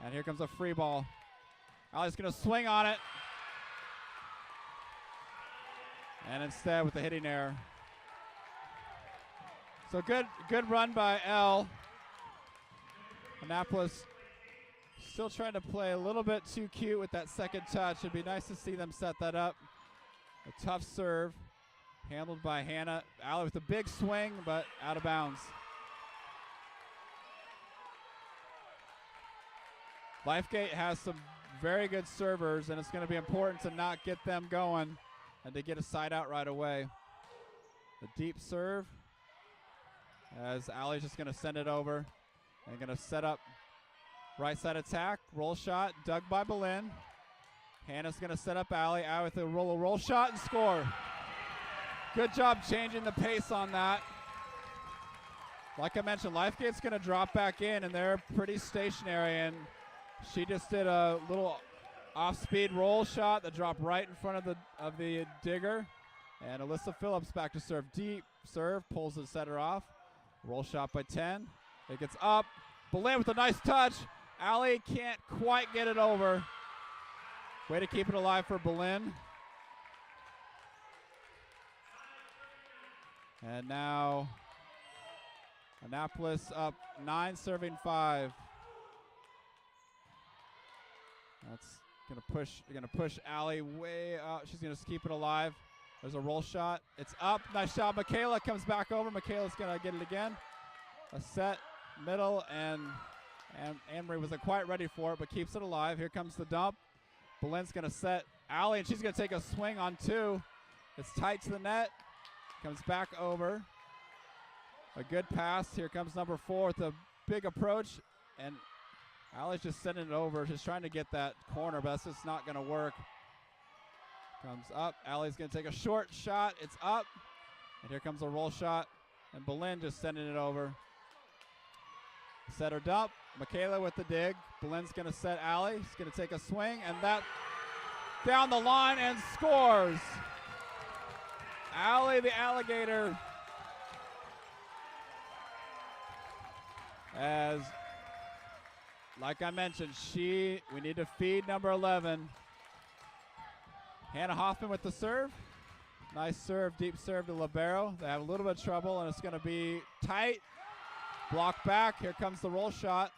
A: And here comes a free ball. Allie's going to swing on it. And instead with the hitting error. So good run by Elle. Annapolis still trying to play a little bit too cute with that second touch. It'd be nice to see them set that up. A tough serve. Handled by Hannah. Allie with a big swing, but out of bounds. Lifegate has some very good servers, and it's going to be important to not get them going and to get a side out right away. The deep serve, as Allie's just going to send it over and going to set up right side attack. Roll shot, dug by Boleyn. Hannah's going to set up Allie. Allie with a roll shot and score. Good job changing the pace on that. Like I mentioned, Lifegate's going to drop back in, and they're pretty stationary, and she just did a little off-speed roll shot that dropped right in front of the digger. And Alyssa Phillips back to serve. Deep serve, pulls the setter off. Roll shot by 10. It gets up. Boleyn with a nice touch. Allie can't quite get it over. Way to keep it alive for Boleyn. And now Annapolis up 9, serving 5. That's gonna push Allie way out. She's gonna keep it alive. There's a roll shot. It's up. Nice job. Michaela comes back over. Michaela's gonna get it again. A set middle, and Anne-Marie wasn't quite ready for it, but keeps it alive. Here comes the dump. Boleyn's gonna set Allie, and she's gonna take a swing on 2. It's tight to the net. Comes back over. A good pass. Here comes number 4 with a big approach. And Allie's just sending it over. Just trying to get that corner, but that's just not going to work. Comes up. Allie's going to take a short shot. It's up. And here comes a roll shot. And Boleyn just sending it over. Set her dump. Michaela with the dig. Belin's going to set Allie. She's going to take a swing, and that down the line and scores. Allie the Alligator. As, like I mentioned, we need to feed number 11. Hannah Hoffman with the serve. Nice serve, deep serve to libero. They have a little bit of trouble, and it's going to be tight. Block back. Here comes the roll shot.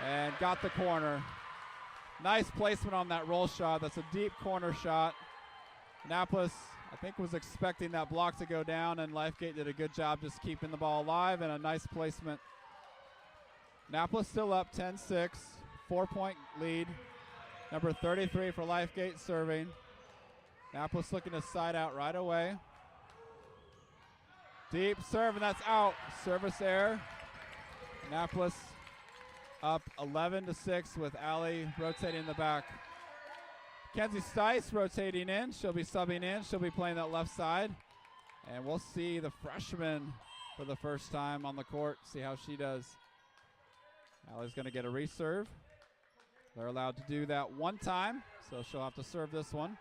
A: And got the corner. Nice placement on that roll shot. That's a deep corner shot. Annapolis, I think, was expecting that block to go down, and Lifegate did a good job just keeping the ball alive, and a nice placement. Annapolis still up 10-6. 4-point lead. Number 33 for Lifegate serving. Annapolis looking to side out right away. Deep serve, and that's out. Service error. Annapolis up 11-6 with Allie rotating in the back. Kenzie Stice rotating in. She'll be subbing in. She'll be playing that left side. And we'll see the freshman for the first time on the court, see how she does. Allie's going to get a reserve. They're allowed to do that one time, so she'll have to serve this one.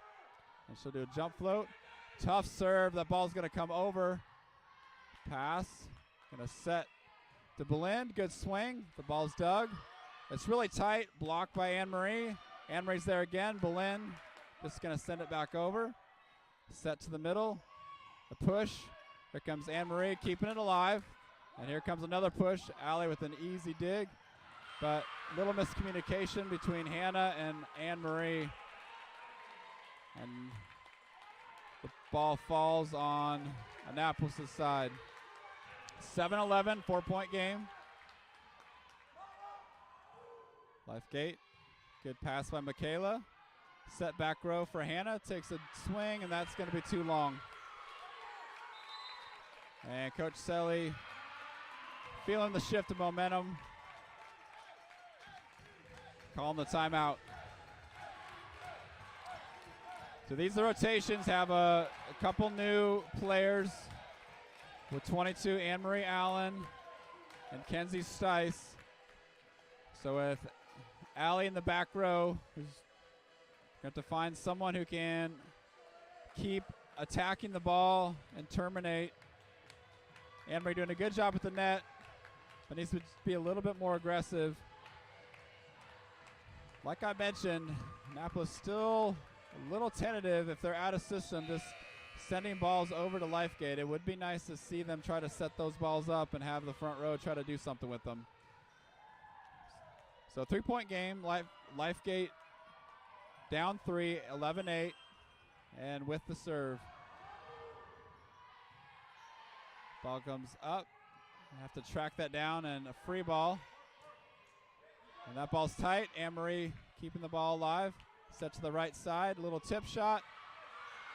A: And she'll do a jump float. Tough serve. That ball's going to come over. Pass. Going to set to Belin. Good swing. The ball's dug. It's really tight. Blocked by Anne-Marie. Anne-Marie's there again. Belin just going to send it back over. Set to the middle. The push. Here comes Anne-Marie keeping it alive. And here comes another push. Allie with an easy dig. But little miscommunication between Hannah and Anne-Marie. And the ball falls on Annapolis' side. 7-11, 4-point game. Lifegate. Good pass by Michaela. Set back row for Hannah. Takes a swing, and that's going to be too long. And Coach Selly feeling the shift of momentum. Calling the timeout. So these rotations have a couple new players with 22, Anne-Marie Allen and Kenzie Stice. So with Allie in the back row, who's going to have to find someone who can keep attacking the ball and terminate. Anne-Marie doing a good job at the net, but needs to be a little bit more aggressive. Like I mentioned, Annapolis still a little tentative if they're out of system, just sending balls over to Lifegate. It would be nice to see them try to set those balls up and have the front row try to do something with them. So 3-point game, Lifegate down 3, 11-8, and with the serve. Ball comes up. Have to track that down, and a free ball. And that ball's tight. Anne-Marie keeping the ball alive. Set to the right side. Little tip shot.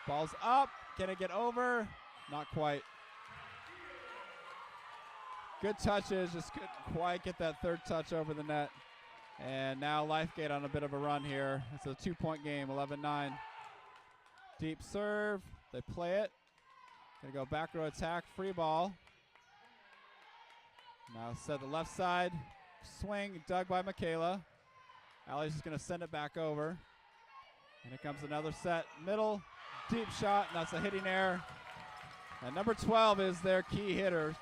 A: Ball's up. Can it get over? Not quite. Good touches. Just couldn't quite get that third touch over the net. And now Lifegate on a bit of a run here. It's a 2-point game, 11-9. Deep serve. They play it. Gonna go back row attack. Free ball. Now set the left side. Swing dug by Michaela. Allie's just going to send it back over. And here comes another set. Middle, deep shot, and that's a hitting error. And number 12 is their key hitter.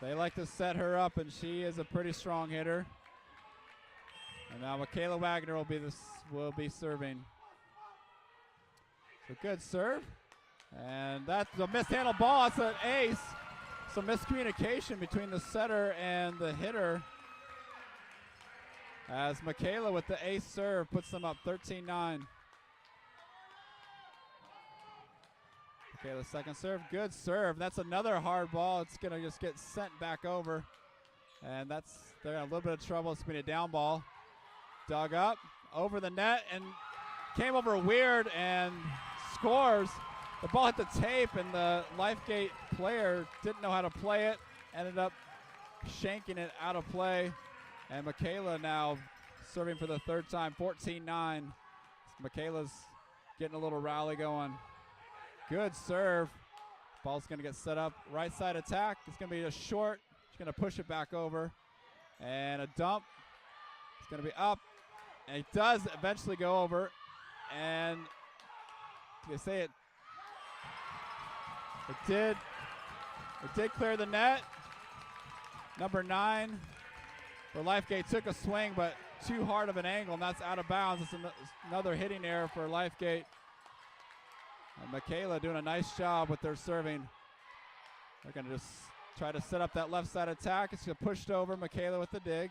A: They like to set her up, and she is a pretty strong hitter. And now Michaela Wagner will be serving. So good serve. And that's a mishandled ball. That's an ace. Some miscommunication between the setter and the hitter, as Michaela with the ace serve puts them up 13-9. Michaela's second serve, good serve. That's another hard ball. It's going to just get sent back over. And they're in a little bit of trouble. It's going to be a down ball. Dug up, over the net, and came over weird and scores. The ball hit the tape, and the Lifegate player didn't know how to play it. Ended up shanking it out of play. And Michaela now serving for the third time, 14-9. Michaela's getting a little rally going. Good serve. Ball's going to get set up. Right side attack. It's going to be a short. She's going to push it back over. And a dump. It's going to be up. And it does eventually go over. And they say it. It did clear the net. Number 9 for Lifegate took a swing, but too hard of an angle, and that's out of bounds. It's another hitting error for Lifegate. And Michaela doing a nice job with their serving. They're going to just try to set up that left side attack. It's going to push it over. Michaela with the dig.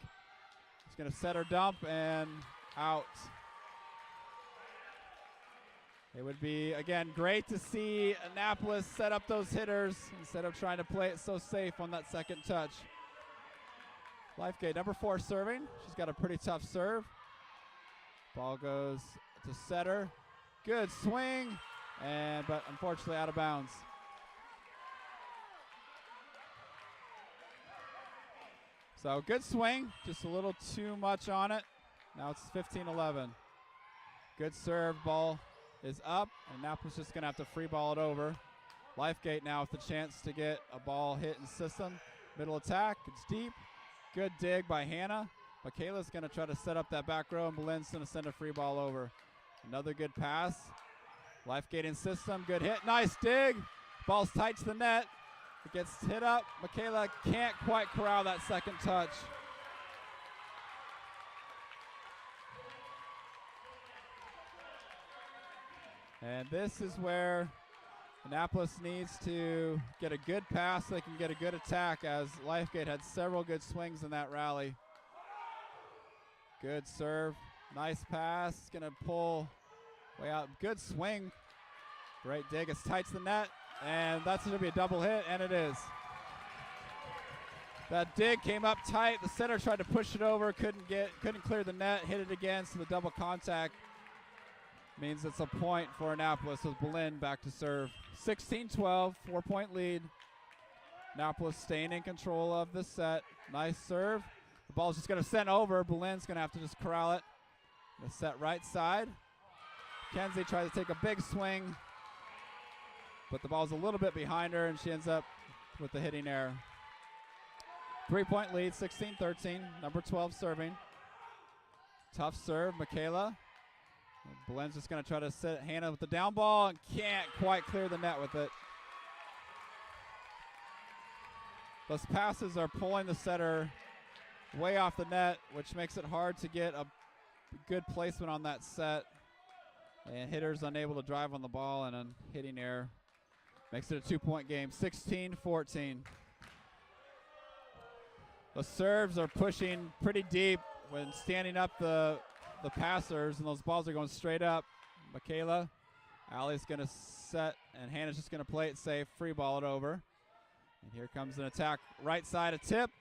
A: She's going to set her dump and out. It would be, again, great to see Annapolis set up those hitters instead of trying to play it so safe on that second touch. Lifegate, number 4 serving. She's got a pretty tough serve. Ball goes to setter. Good swing, but unfortunately out of bounds. So good swing, just a little too much on it. Now it's 15-11. Good serve, ball is up, and Annapolis just going to have to free ball it over. Lifegate now with the chance to get a ball hit in system. Middle attack, it's deep. Good dig by Hannah. Michaela's going to try to set up that back row, and Boleyn's going to send a free ball over. Another good pass. Lifegate in system, good hit, nice dig. Ball's tight to the net. It gets hit up. Michaela can't quite corral that second touch. And this is where Annapolis needs to get a good pass so they can get a good attack, as Lifegate had several good swings in that rally. Good serve, nice pass, gonna pull way out, good swing. Great dig, it's tight to the net, and that's gonna be a double hit, and it is. That dig came up tight, the center tried to push it over, couldn't clear the net, hit it again, so the double contact means it's a point for Annapolis with Boleyn back to serve. 16-12, 4-point lead. Annapolis staying in control of the set. Nice serve. The ball's just going to send over. Boleyn's going to have to just corral it. The set right side. Kenzie tries to take a big swing, but the ball's a little bit behind her, and she ends up with the hitting error. 3-point lead, 16-13. Number 12 serving. Tough serve, Michaela. Boleyn's just going to try to set Hannah with the down ball and can't quite clear the net with it. Those passes are pulling the setter way off the net, which makes it hard to get a good placement on that set. And hitters unable to drive on the ball, and a hitting error makes it a 2-point game, 16-14. The serves are pushing pretty deep when standing up the passers, and those balls are going straight up. Michaela, Allie's going to set, and Hannah's just going to play it safe, free ball it over. And here comes an attack, right side, a tip,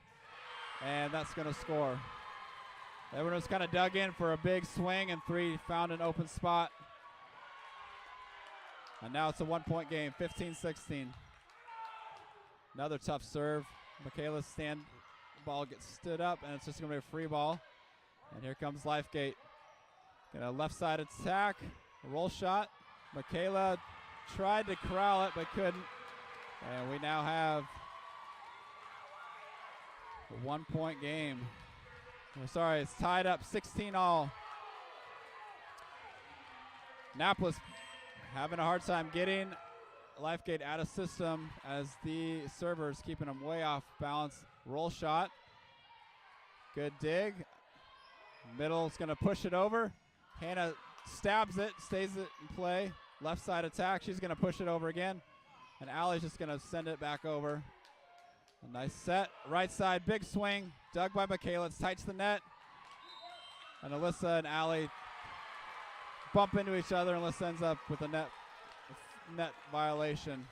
A: and that's going to score. Everyone was kind of dug in for a big swing, and 3 found an open spot. And now it's a 1-point game, 15-16. Another tough serve. Michaela's ball gets stood up, and it's just going to be a free ball. And here comes Lifegate. Got a left side attack, a roll shot. Michaela tried to corral it but couldn't. And we now have a 1-point game. Sorry, it's tied up 16-all. Annapolis having a hard time getting Lifegate out of system as the server's keeping them way off balance. Roll shot. Good dig. Middle's going to push it over. Hannah stabs it, stays it in play. Left side attack. She's going to push it over again. And Allie's just going to send it back over. A nice set. Right side, big swing. Dug by Michaela. It's tight to the net. And Alyssa and Allie bump into each other. Alyssa ends up with a net violation.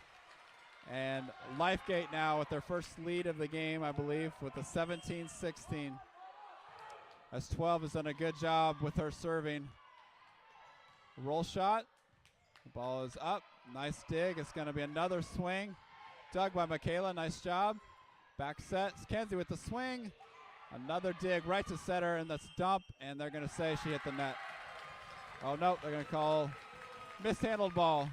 A: And Lifegate now with their first lead of the game, I believe, with a 17-16. As 12 has done a good job with her serving. Roll shot. The ball is up. Nice dig. It's going to be another swing. Dug by Michaela. Nice job. Back set. Kenzie with the swing. Another dig right to center, and that's dump, and they're going to say she hit the net. Oh, no. They're going to call mishandled ball.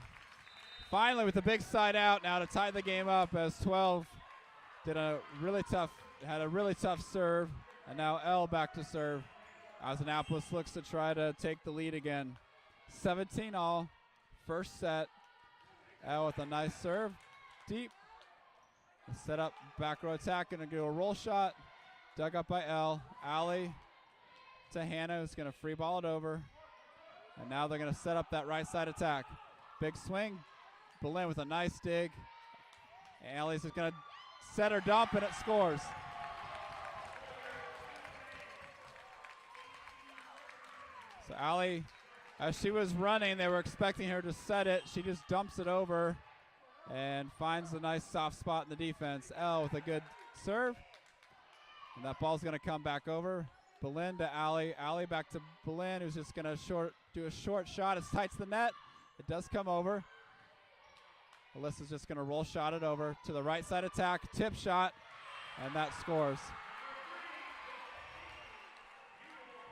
A: Finally with the big side out now to tie the game up, as 12 did a really tough had a really tough serve, and now Elle back to serve as Annapolis looks to try to take the lead again. 17 all, first set. Elle with a nice serve, deep. Set up back row attack, gonna do a roll shot. Dug up by Elle. Allie to Hannah, who's gonna free ball it over. And now they're gonna set up that right side attack. Big swing. Boleyn with a nice dig. Allie's just gonna set her dump and it scores. So Allie, as she was running, they were expecting her to set it. She just dumps it over and finds a nice soft spot in the defense. Elle with a good serve. And that ball's gonna come back over. Boleyn to Allie. Allie back to Boleyn, who's just gonna do a short shot. It's tight to the net. It does come over. Alyssa's just gonna roll shot it over to the right side attack. Tip shot, and that scores.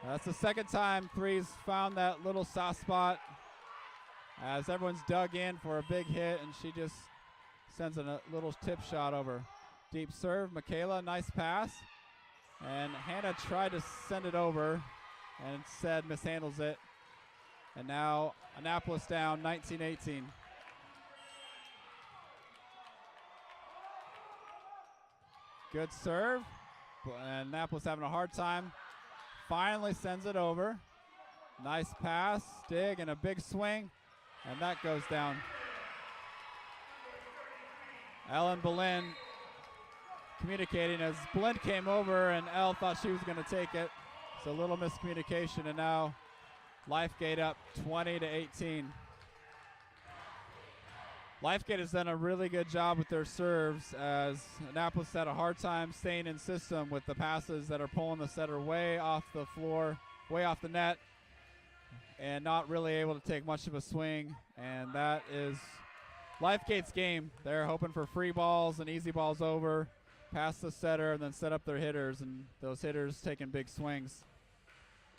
A: That's the second time Three's found that little soft spot as everyone's dug in for a big hit, and she just sends a little tip shot over. Deep serve, Michaela, nice pass. And Hannah tried to send it over and instead mishandles it. And now Annapolis down 19-18. Good serve. And Annapolis having a hard time. Finally sends it over. Nice pass, dig, and a big swing. And that goes down. Ellen Boleyn communicating as Boleyn came over and Elle thought she was going to take it. So a little miscommunication, and now Lifegate up 20-18. Lifegate has done a really good job with their serves as Annapolis had a hard time staying in system with the passes that are pulling the setter way off the floor, way off the net, and not really able to take much of a swing. And that is Lifegate's game. They're hoping for free balls and easy balls over, pass the setter, and then set up their hitters, and those hitters taking big swings.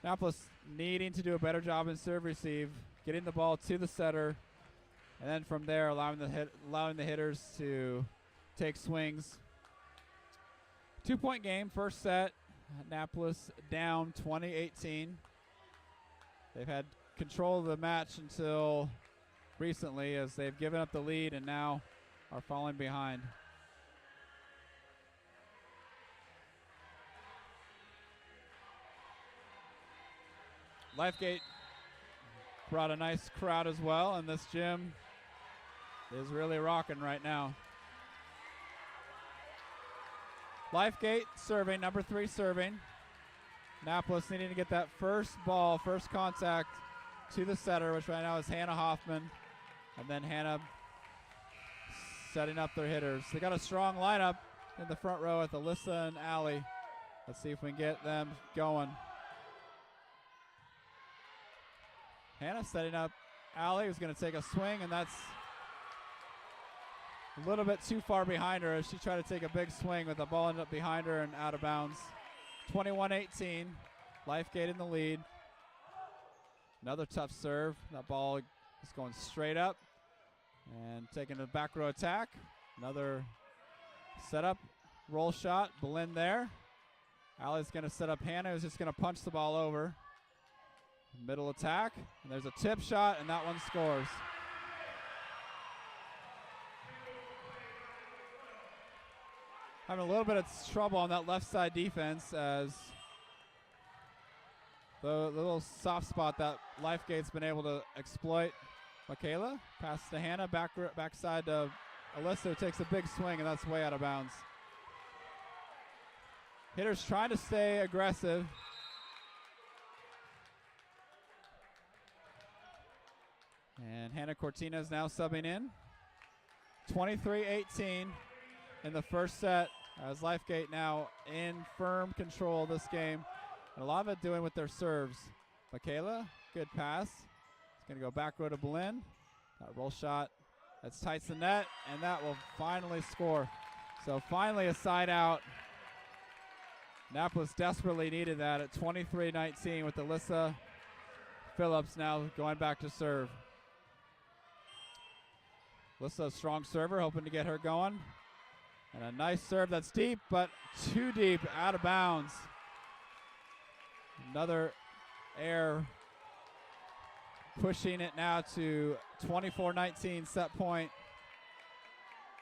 A: Annapolis needing to do a better job in serve receive, getting the ball to the setter, and then from there allowing the hitters to take swings. 2-point game, first set. Annapolis down 20-18. They've had control of the match until recently as they've given up the lead and now are falling behind. Lifegate brought a nice crowd as well, and this gym is really rocking right now. Lifegate serving, number 3 serving. Annapolis needing to get that first ball, first contact to the setter, which right now is Hannah Hoffman. And then Hannah setting up their hitters. They got a strong lineup in the front row with Alyssa and Allie. Let's see if we can get them going. Hannah setting up Allie, who's going to take a swing, and that's a little bit too far behind her as she tried to take a big swing, but the ball ended up behind her and out of bounds. 21-18, Lifegate in the lead. Another tough serve. That ball is going straight up and taking a back row attack. Another setup, roll shot, Boleyn there. Allie's going to set up Hannah, who's just going to punch the ball over. Middle attack, and there's a tip shot, and that one scores. Having a little bit of trouble on that left side defense as the little soft spot that Lifegate's been able to exploit. Michaela, pass to Hannah, backside to Alyssa, who takes a big swing, and that's way out of bounds. Hitters trying to stay aggressive. And Hannah Cortina now subbing in. 23-18 in the first set as Lifegate now in firm control of this game. And a lot of it doing with their serves. Michaela, good pass. It's going to go back row to Boleyn. That roll shot, that's tight to the net, and that will finally score. So finally a side out. Annapolis desperately needed that at 23-19 with Alyssa Phillips now going back to serve. Alyssa, a strong server, hoping to get her going. And a nice serve that's deep, but too deep, out of bounds. Another error, pushing it now to 24-19 set point.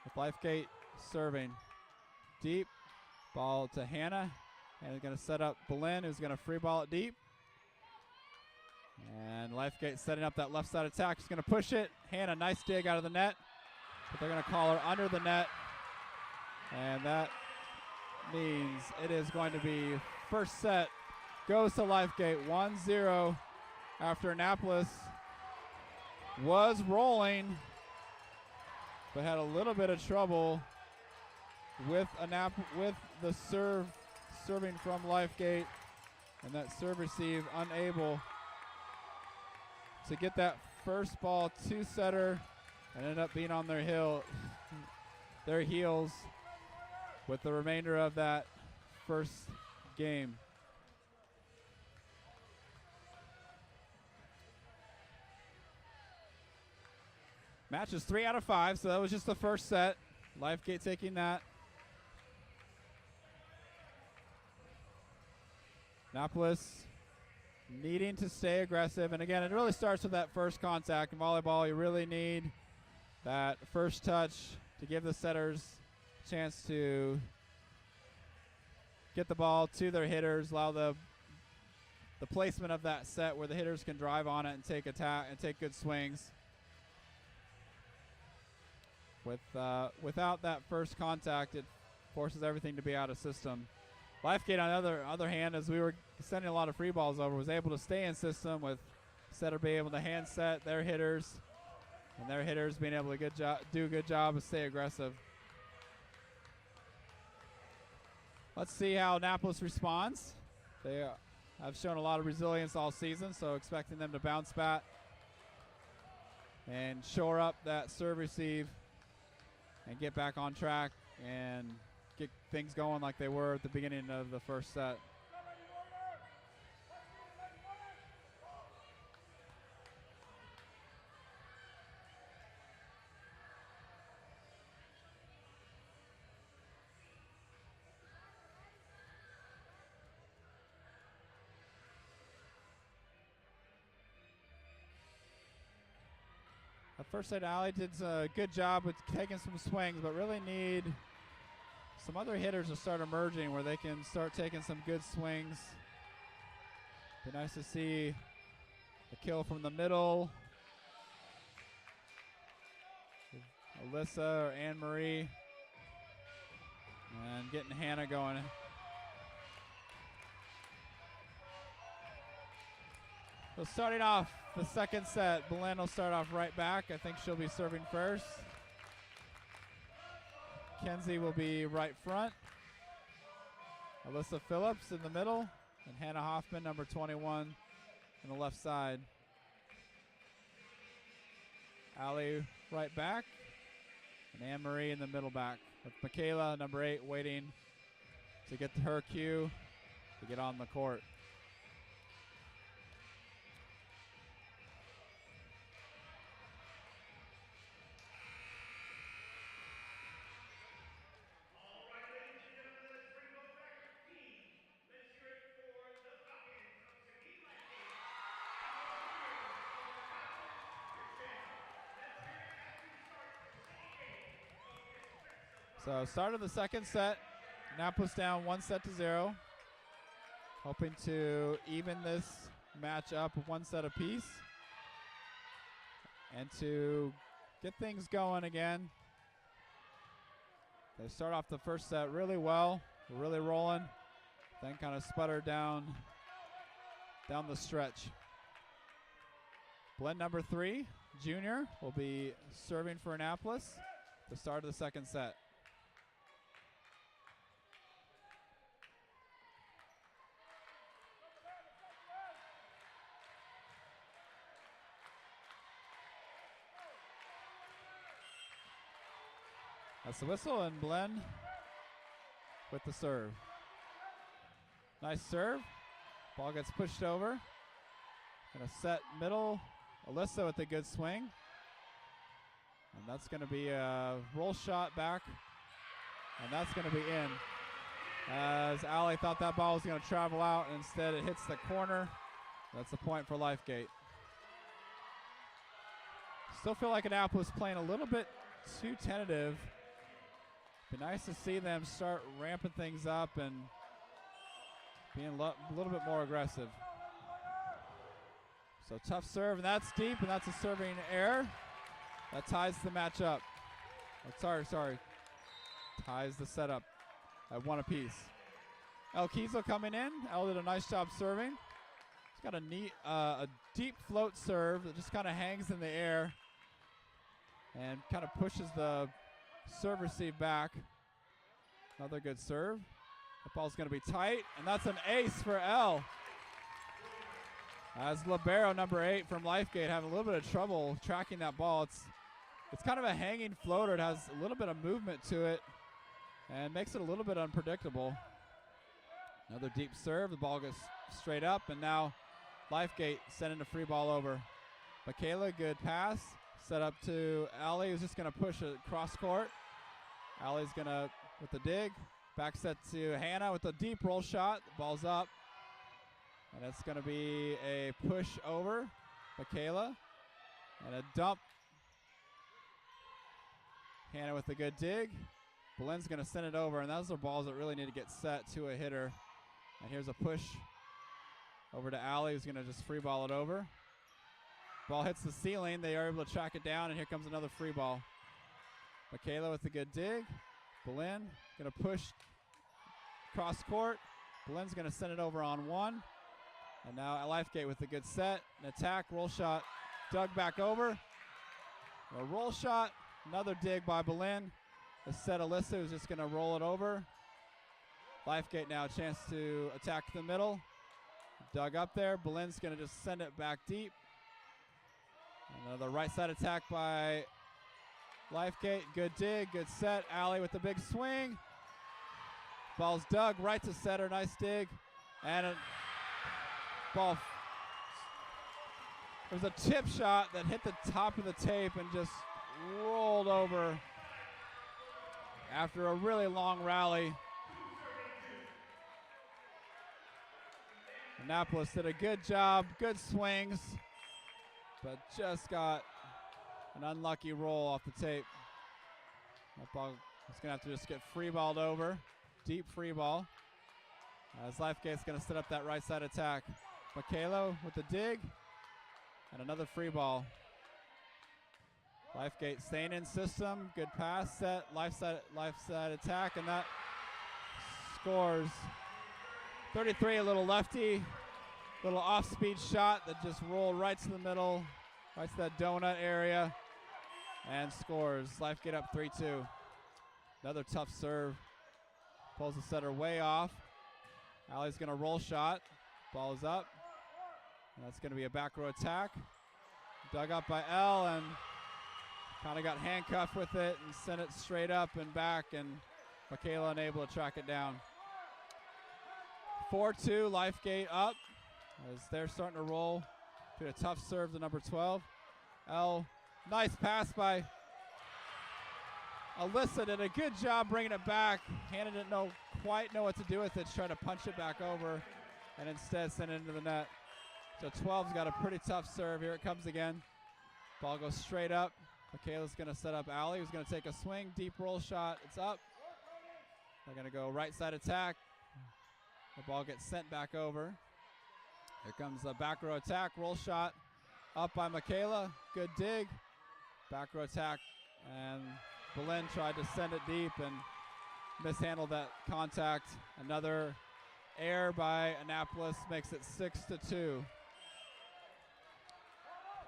A: With Lifegate serving. Deep, ball to Hannah. Hannah's going to set up Belen, who's going to free ball it deep. And Lifegate setting up that left side attack. She's going to push it. Hannah, nice dig out of the net. But they're going to call her under the net. And that means it is going to be first set goes to Lifegate 1-0 after Annapolis was rolling but had a little bit of trouble with the serving from Lifegate, and that serve receive unable to get that first ball to setter and end up being on their heels with the remainder of that first game. Match is 3 out of 5, so that was just the first set. Lifegate taking that. Annapolis needing to stay aggressive. And again, it really starts with that first contact. In volleyball, you really need that first touch to give the setters a chance to get the ball to their hitters, allow the placement of that set where the hitters can drive on it and take good swings. Without that first contact, it forces everything to be out of system. Lifegate, on the other hand, as we were sending a lot of free balls over, was able to stay in system with setter being able to hand set their hitters, and their hitters being able to do a good job and stay aggressive. Let's see how Annapolis responds. They have shown a lot of resilience all season, so expecting them to bounce back and shore up that serve receive and get back on track and get things going like they were at the beginning of the first set. At first set, Allie did a good job with taking some swings, but really need some other hitters to start emerging where they can start taking some good swings. Be nice to see a kill from the middle. Alyssa or Anne-Marie. And getting Hannah going. So starting off the second set, Belen will start off right back. I think she'll be serving first. Kenzie will be right front. Alyssa Phillips in the middle. And Hannah Hoffman, number 21, on the left side. Allie right back. And Anne-Marie in the middle back. With Michaela, number 8, waiting to get to her cue to get on the court. So start of the second set. Annapolis down 1-0. Hoping to even this match up 1 set apiece. And to get things going again. They start off the first set really well. Really rolling. Then kind of sputter down the stretch. Blend number 3, Junior, will be serving for Annapolis at the start of the second set. That's the whistle, and Blen with the serve. Nice serve. Ball gets pushed over. Gonna set middle. Alyssa with a good swing. And that's gonna be a roll shot back And that's going to be in. As Allie thought that ball was going to travel out, and instead it hits the corner. That's the point for Lifegate. Still feel like Annapolis playing a little bit too tentative. Be nice to see them start ramping things up and being a little bit more aggressive. So tough serve, and that's deep, and that's a serving error. That ties the match up. Oh, sorry. Ties the setup at 1 apiece. El Kiesel coming in. El did a nice job serving. He's got a deep float serve that just kind of hangs in the air and kind of pushes the serve receive back. Another good serve. The ball's going to be tight, and that's an ace for El. As libero number 8 from Lifegate having a little bit of trouble tracking that ball. It's kind of a hanging floater. It has a little bit of movement to it and makes it a little bit unpredictable. Another deep serve. The ball goes straight up, and now Lifegate sending a free ball over. Michaela, good pass. Set up to Allie, who's just going to push it cross court. Allie's going to, with the dig. Back set to Hannah with a deep roll shot. The ball's up. And it's going to be a push over. Michaela. And a dump. Hannah with a good dig. Belen's going to send it over, and those are balls that really need to get set to a hitter. And here's a push over to Allie, who's going to just free ball it over. Ball hits the ceiling. They are able to track it down, and here comes another free ball. Michaela with a good dig. Belen going to push cross court. Belen's going to send it over on 1. And now Lifegate with a good set. An attack, roll shot, dug back over. A roll shot, another dig by Belen. A set Alyssa who's just going to roll it over. Lifegate now a chance to attack the middle. Dug up there. Belen's going to just send it back deep. Another right side attack by Lifegate. Good dig, good set. Allie with the big swing. Ball's dug right to setter. Nice dig. And a ball. There's a tip shot that hit the top of the tape and just rolled over after a really long rally. Annapolis did a good job, good swings, but just got an unlucky roll off the tape. That ball is going to have to just get free balled over. Deep free ball. As Lifegate's going to set up that right side attack. Michaela with the dig. And another free ball. Lifegate staying in system. Good pass set. Life side attack. And that scores. 33, a little lefty. Little off-speed shot that just rolled right to the middle. Right to that donut area. And scores. Lifegate up 3-2. Another tough serve. Pulls the setter way off. Allie's going to roll shot. Ball is up. And that's going to be a back row attack. Dug up by Elle and kind of got handcuffed with it and sent it straight up and back, and Michaela unable to track it down. 4-2, Lifegate up as they're starting to roll. A tough serve to number 12. Elle, nice pass by Alyssa, did a good job bringing it back. Hannah didn't quite know what to do with it. She tried to punch it back over and instead sent it into the net. So 12's got a pretty tough serve. Here it comes again. Ball goes straight up. Michaela's going to set up Allie, who's going to take a swing. Deep roll shot. It's up. They're going to go right side attack. The ball gets sent back over. Here comes the back row attack. Roll shot. Up by Michaela. Good dig. Back row attack. And Belen tried to send it deep and mishandled that contact. Another error by Annapolis makes it 6-2.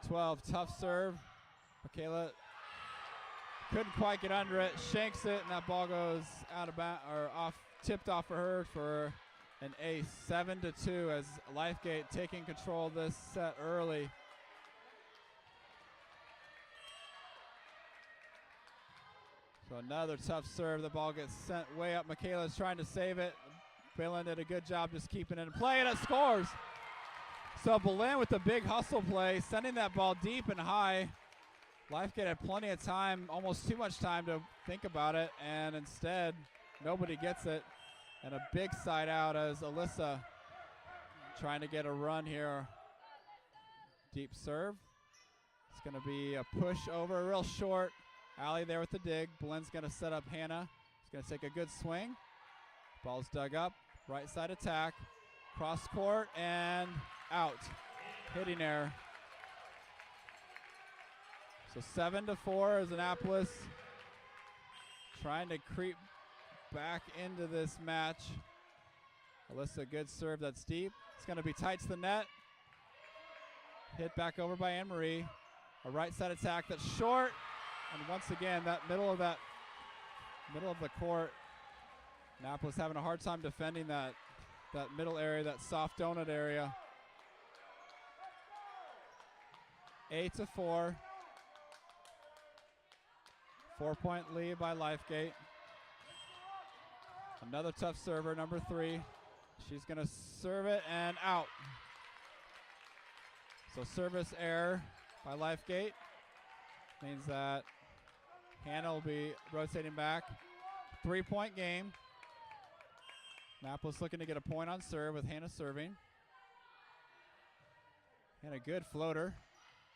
A: 12, tough serve. Michaela couldn't quite get under it, shanks it, and that ball goes out of bounds or off, tipped off for her for an ace. 7-2 as Lifegate taking control of this set early. So another tough serve. The ball gets sent way up. Michaela's trying to save it. Belen did a good job just keeping it in play, and it scores. So Belen with the big hustle play, sending that ball deep and high. Lifegate had plenty of time, almost too much time to think about it, and instead Nobody gets it. And a big side out as Alyssa trying to get a run here. Deep serve. It's going to be a push over, real short. Allie there with the dig. Belen's going to set up Hannah. She's going to take a good swing. Ball's dug up. Right side attack. Cross court and out. Hitting error. So 7-4 as Annapolis trying to creep back into this match. Alyssa, good serve that's deep. It's going to be tight to the net. Hit back over by Anne-Marie. A right side attack that's short. And once again, that middle of the court, Annapolis having a hard time defending that middle area, that soft donut area. 8-4. 4-point lead by Lifegate. Another tough server, number 3. She's going to serve it and out. So service error by Lifegate means that Hannah will be rotating back. 3-point game. Annapolis looking to get a point on serve with Hannah serving. And a good floater,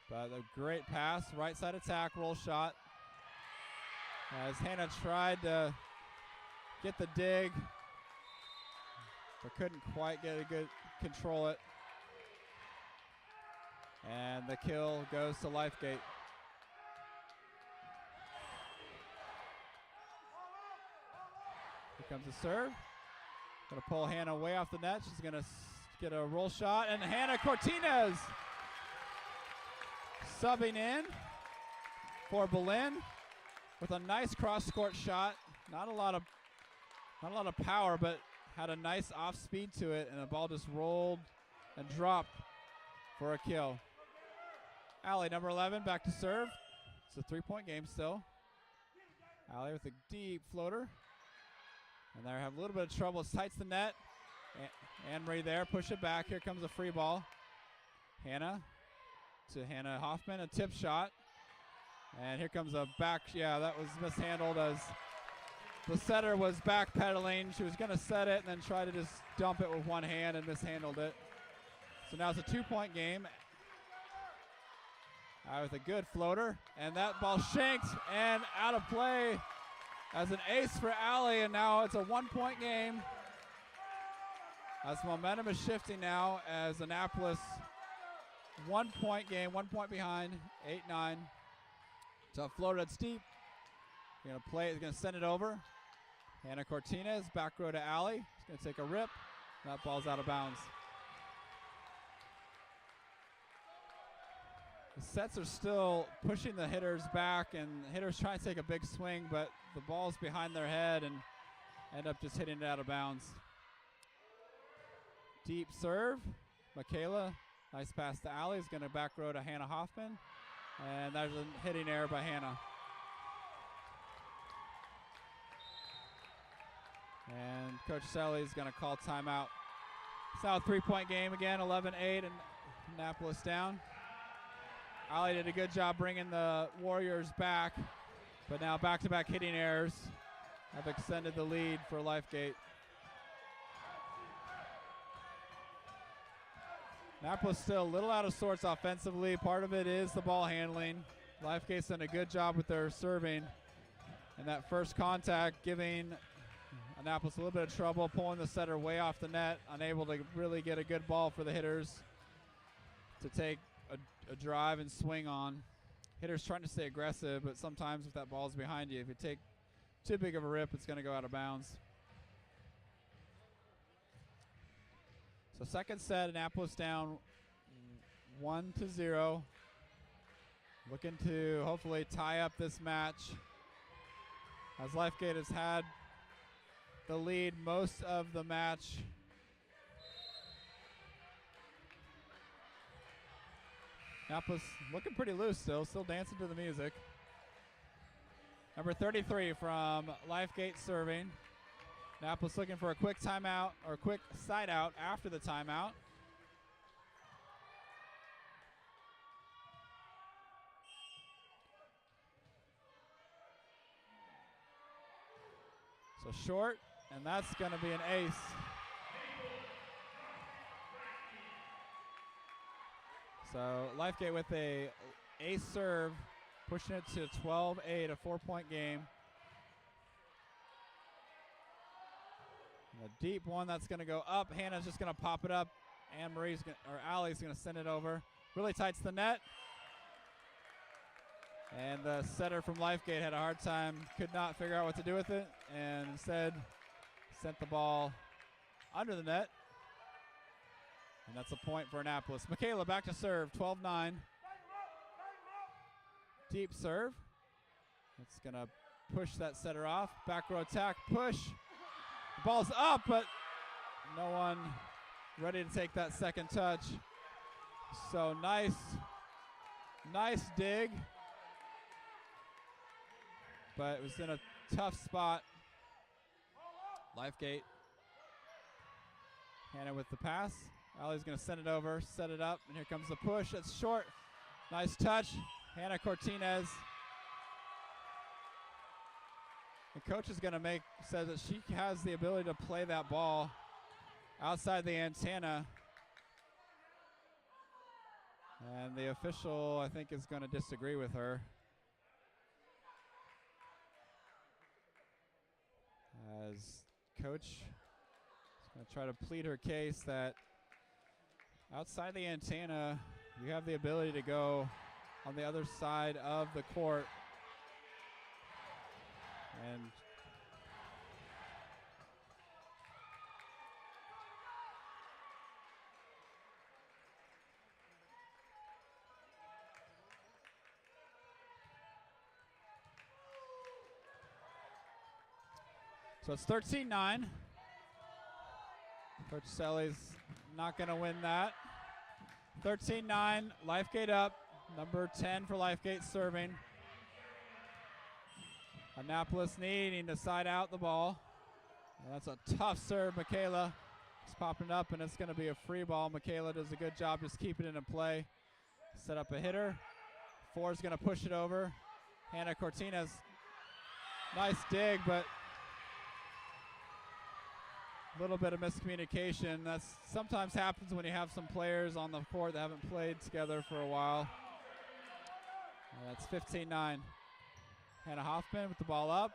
A: but a great pass. Right side attack, roll shot. As Hannah tried to get the dig, but couldn't quite get a good control it. And the kill goes to Lifegate. Here comes the serve. Gonna pull Hannah way off the net. She's gonna get a roll shot, and Hannah Cortinez subbing in for Belen with a nice cross-court shot. Not a lot of power, but had a nice off speed to it, and the ball just rolled and dropped for a kill. Allie, number 11, back to serve. It's a 3-point game still. Allie with a deep floater. And they have a little bit of trouble. It's tight to the net. Anne-Marie there, push it back. Here comes a free ball. Hannah to Hannah Hoffman, a tip shot. And here comes a back. Yeah, that was mishandled as the setter was backpedaling. She was going to set it and then try to just dump it with one hand and mishandled it. So now it's a 2-point game. With a good floater. And that ball shanked and out of play as an ace for Allie. And now it's a 1-point game. As momentum is shifting now as Annapolis 1-point game, 1 point behind, 8-9. Tough floater that's deep. You're going to play it, going to send it over. Hannah Cortinez, back row to Allie. She's going to take a rip. That ball's out of bounds. The sets are still pushing the hitters back, and the hitters trying to take a big swing, but the ball's behind their head and end up just hitting it out of bounds. Deep serve. Michaela, nice pass to Allie. Is going to back row to Hannah Hoffman. And there's a hitting error by Hannah. And Coach Selly is going to call timeout. It's now a 3-point game again, 11-8, and Annapolis down. Allie did a good job bringing the Warriors back, but now back-to-back hitting errors have extended the lead for Lifegate. Annapolis still a little out of sorts offensively. Part of it is the ball handling. Lifegate's done a good job with their serving. And that first contact giving Annapolis a little bit of trouble, pulling the setter way off the net, unable to really get a good ball for the hitters to take a drive and swing on. Hitters trying to stay aggressive, but sometimes if that ball's behind you, if you take too big of a rip, it's going to go out of bounds. So second set, Annapolis down 1-0. Looking to hopefully tie up this match, as Lifegate has had the lead most of the match. Annapolis looking pretty loose still dancing to the music. Number 33 from Lifegate serving. Annapolis looking for a quick timeout or quick side out after the timeout. So short, and that's going to be an ace. So Lifegate with a ace serve, pushing it to 12-8, a 4-point game. And a deep one that's going to go up. Hannah's just going to pop it up. Allie's going to send it over. Really tight to the net. And the setter from Lifegate had a hard time, could not figure out what to do with it, and instead sent the ball under the net. And that's a point for Annapolis. Michaela back to serve, 12-9. Deep serve. It's going to push that setter off. Back row attack, push. The ball's up, but no one ready to take that second touch. So nice dig. But it was in a tough spot. Lifegate. Hannah with the pass. Allie's going to send it over, set it up, and here comes the push. It's short. Nice touch. Hannah Cortinez. The coach is going to says that she has the ability to play that ball outside the antenna. And the official, I think, is going to disagree with her. As coach is going to try to plead her case that outside the antenna, you have the ability to go on the other side of the court. And so it's 13-9. Coach Selly's not going to win that. 13-9, Lifegate up. Number 10 for Lifegate serving. Annapolis needing to side out the ball. And that's a tough serve. Michaela is popping up, and it's going to be a free ball. Michaela does a good job just keeping it in play. Set up a hitter. Four's going to push it over. Hannah Cortinez. Nice dig, but a little bit of miscommunication. That sometimes happens when you have some players on the court that haven't played together for a while. That's 15-9. Hannah Hoffman with the ball up.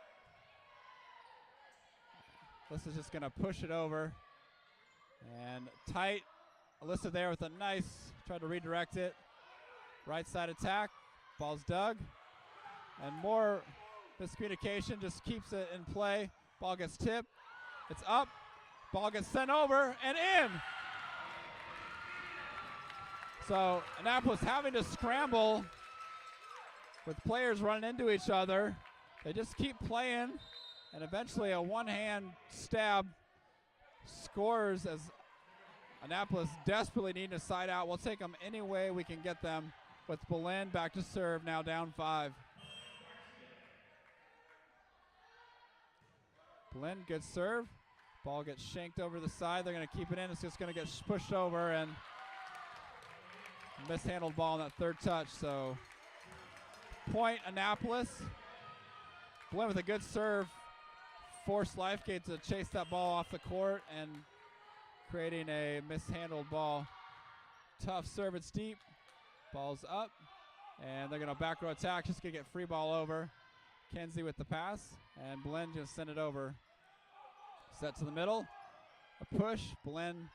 A: Alyssa's just going to push it over. And tight. Alyssa there with a nice, tried to redirect it. Right side attack. Ball's dug. And more miscommunication, just keeps it in play. Ball gets tipped. It's up. Ball gets sent over and in. So Annapolis having to scramble with players running into each other. They just keep playing, and eventually a one-hand stab scores as Annapolis desperately need to side out. We'll take them any way we can get them, with Belen back to serve, now down 5. Belen, good serve. Ball gets shanked over the side. They're going to keep it in. It's just going to get pushed over, and mishandled ball on that third touch. So point Annapolis. Belen with a good serve. Forced Lifegate to chase that ball off the court and creating a mishandled ball. Tough serve. It's deep. Ball's up. And they're going to back row attack. Just going to get free ball over. Kenzie with the pass. And Belen just send it over. Set to the middle. A push. Belen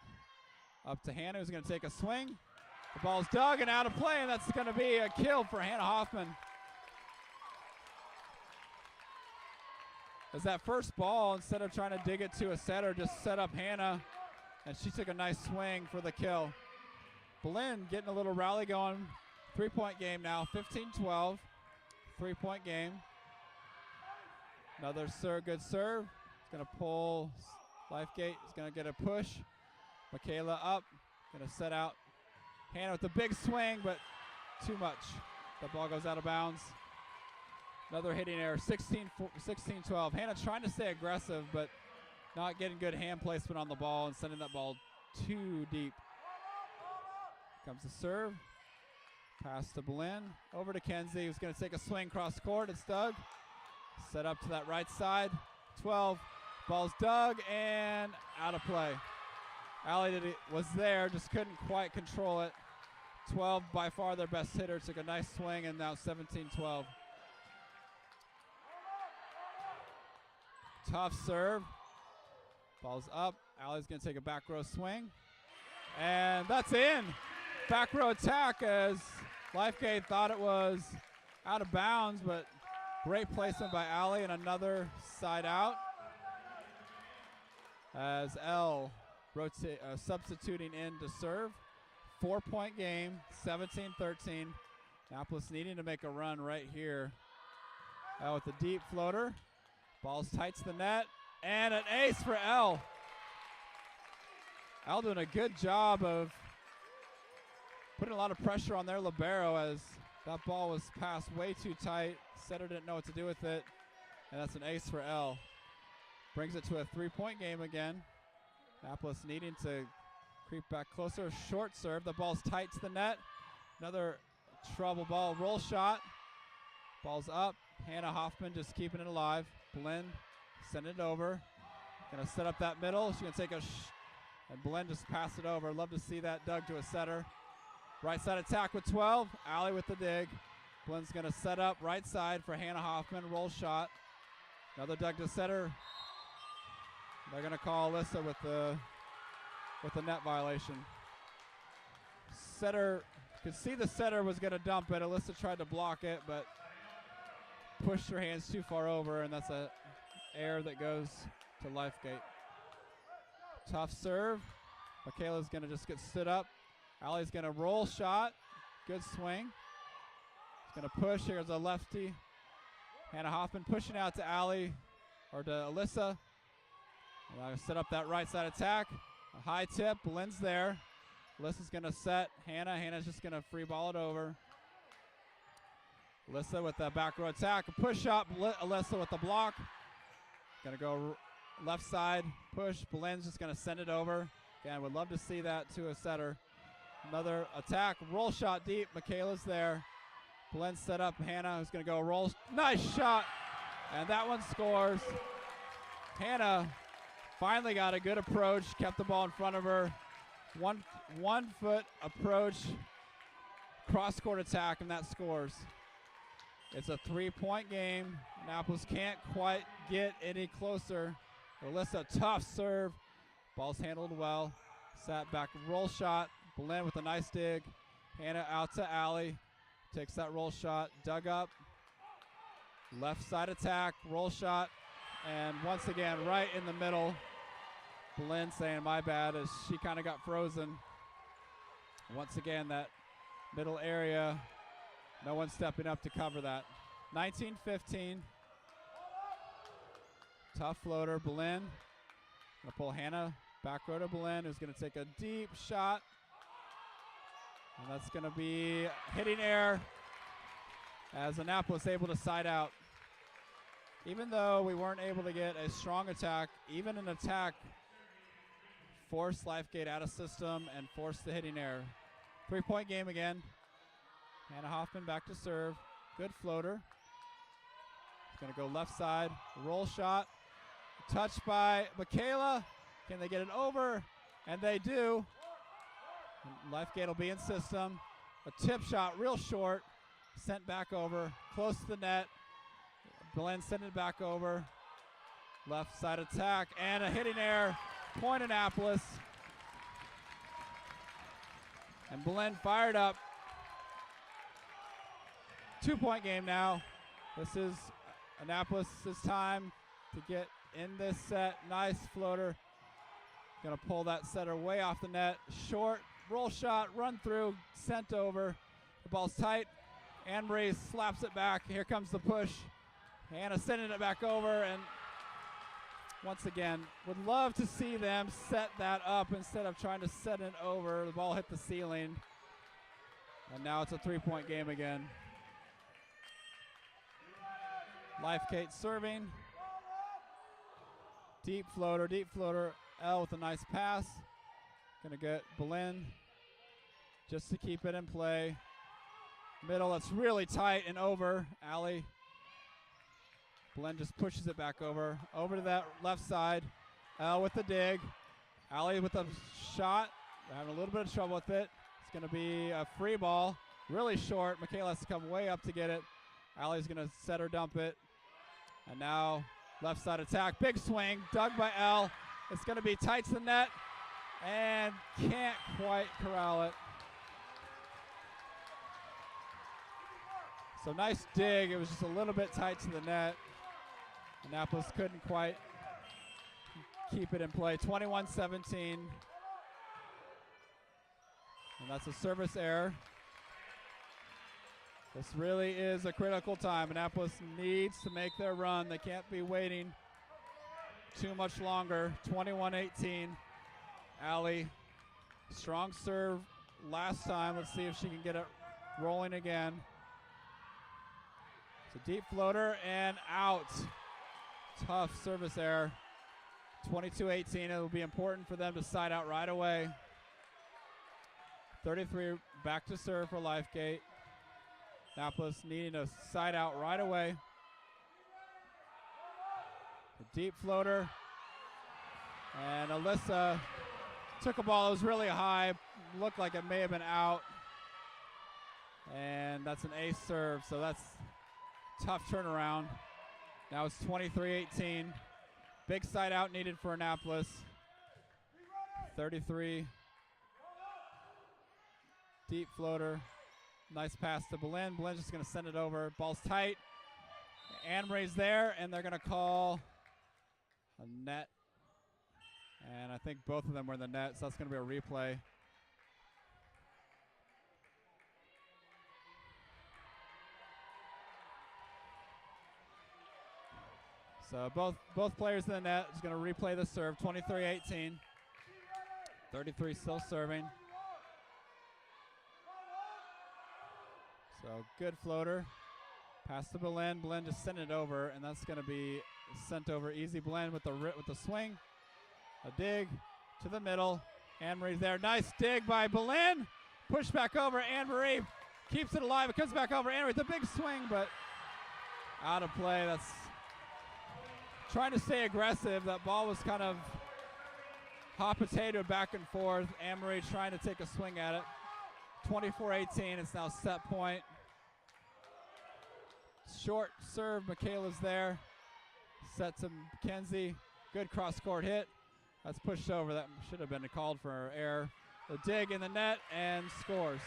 A: up to Hannah, who's going to take a swing. The ball's dug and out of play, and that's going to be a kill for Hannah Hoffman. As that first ball, instead of trying to dig it to a setter, just set up Hannah, and she took a nice swing for the kill. Belen getting a little rally going. 3-point game now, 15-12. 3-point game. Another good serve. It's going to pull Lifegate. Is going to get a push. Michaela up. Going to set out Hannah with a big swing, but too much. The ball goes out of bounds. Another hitting error, 16-12. Hannah trying to stay aggressive, but not getting good hand placement on the ball and sending that ball too deep. Comes the serve. Pass to Belen. Over to Kenzie, who's going to take a swing cross court. It's dug. Set up to that right side. 12. Ball's dug and out of play. Allie was there, just couldn't quite control it. 12, by far their best hitter, took a nice swing, and now 17-12. Tough serve. Ball's up. Allie's going to take a back row swing. And that's in. Back row attack as Lifegate thought it was out of bounds, but great placement by Allie and another side out. As L substituting in to serve. 4-point game, 17-13. Annapolis needing to make a run right here. L with the deep floater. Ball's tight to the net. And an ace for L. L doing a good job of putting a lot of pressure on their libero as that ball was passed way too tight. Setter didn't know what to do with it. And that's an ace for L. Brings it to a 3-point game again. Annapolis needing to creep back closer. Short serve. The ball's tight to the net. Another trouble ball. Roll shot. Ball's up. Hannah Hoffman just keeping it alive. Blinn send it over. Gonna set up that middle. She's gonna take a and Blinn just pass it over. Love to see that dug to a setter. Right side attack with 12. Allie with the dig. Blinn's gonna set up right side for Hannah Hoffman. Roll shot. Another dug to setter. They're gonna call Alyssa with the net violation. Setter, could see the setter was gonna dump it. Alyssa tried to block it, but pushed her hands too far over, and that's a error that goes to Lifegate. Tough serve. Michaela's gonna just get stood up. Allie's gonna roll shot. Good swing. She's gonna push. Here's a lefty. Hannah Hoffman pushing out to Allie, or to Alyssa. Set up that right side attack. A high tip. Blinn's there. Alyssa's gonna set Hannah. Hannah's just gonna free ball it over. Alyssa with the back row attack. A push up. Alyssa with the block. Gonna go left side push. Blinn's just gonna send it over. Again, would love to see that to a setter. Another attack. Roll shot deep. Michaela's there. Blinn set up Hannah, who's gonna go roll. Nice shot. And that one scores. Hannah finally got a good approach. Kept the ball in front of her. One foot approach. Cross court attack, and that scores. It's a 3-point game. Annapolis can't quite get any closer. Alyssa, tough serve. Ball's handled well. Sat back, roll shot. Blinn with a nice dig. Hannah out to Allie. Takes that roll shot. Dug up. Left side attack. Roll shot. And once again, right in the middle. Blinn saying my bad as she kind of got frozen. Once again, that middle area. No one stepping up to cover that. 19-15. Tough floater. Blinn. Gonna pull Hannah back row to Blinn, who's gonna take a deep shot. And that's gonna be hitting air as Annapolis able to side out. Even though we weren't able to get a strong attack, even an attack forced Lifegate out of system and forced the hitting air. 3-point game again. Hannah Hoffman back to serve. Good floater. It's gonna go left side. Roll shot. Touched by Michaela. Can they get it over? And they do. And Lifegate will be in system. A tip shot, real short. Sent back over. Close to the net. Blinn sent it back over. Left side attack. And a hitting air. Point Annapolis. And Blinn fired up. 2-point game now. This is Annapolis' time to get in this set. Nice floater. Gonna pull that setter way off the net. Short, roll shot, run through, sent over. The ball's tight. Anne-Marie slaps it back. Here comes the push. Hannah sending it back over, and once again, would love to see them set that up instead of trying to set it over. The ball hit the ceiling. And now it's a 3-point game again. Lifegate serving. Deep floater. L with a nice pass. Gonna get Blinn just to keep it in play. Middle, that's really tight and over. Allie Belen just pushes it back over to that left side. Elle with the dig. Allie with the shot. They're having a little bit of trouble with it. It's going to be a free ball. Really short. Michaela has to come way up to get it. Allie's going to set her dump it. And now left side attack. Big swing. Dug by Elle. It's going to be tight to the net. And can't quite corral it. So nice dig. It was just a little bit tight to the net. Annapolis couldn't quite keep it in play. 21-17. And that's a service error. This really is a critical time. Annapolis needs to make their run. They can't be waiting too much longer. 21-18. Allie, strong serve last time. Let's see if she can get it rolling again. It's a deep floater and out. Tough service error. 22-18. It will be important for them to side out right away. 33 back to serve for Lifegate. Annapolis needing to side out right away. A deep floater. And Alyssa took a ball that was really high. Looked like it may have been out. And that's an ace serve, so that's tough turnaround. Now it's 23-18. Big side out needed for Annapolis. 33. Deep floater. Nice pass to Belen. Belen's just going to send it over. Ball's tight. Anne-Marie's there, and they're going to call a net. And I think both of them were in the net, so that's going to be a replay. So both players in the net is going to replay the serve. 23-18. 33 still serving. So good floater. Pass to Belen. Belen just sent it over, and that's going to be sent over easy. Belen with the swing. A dig to the middle. Anne-Marie's there. Nice dig by Belen. Push back over. Anne-Marie keeps it alive. It comes back over. Anne-Marie with a big swing, but out of play. That's trying to stay aggressive. That ball was kind of hot potato back and forth. Anne-Marie trying to take a swing at it. 24-18. It's now set point. Short serve. Michaela's there. Set to Mackenzie. Good cross-court hit. That's pushed over. That should have been called for an error. The dig in the net and scores.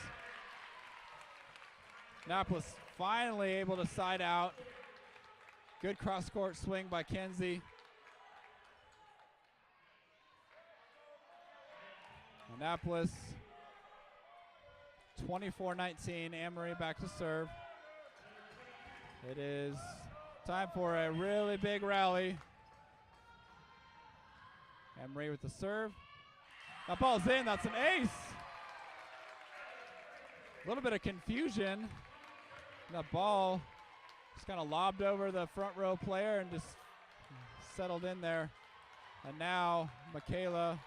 A: Annapolis finally able to side out. Good cross-court swing by Kenzie. Annapolis 24-19. Anne-Marie back to serve. It is time for a really big rally. Anne-Marie with the serve. That ball's in. That's an ace. A little bit of confusion. That ball just kind of lobbed over the front row player and just settled in there. And now Michaela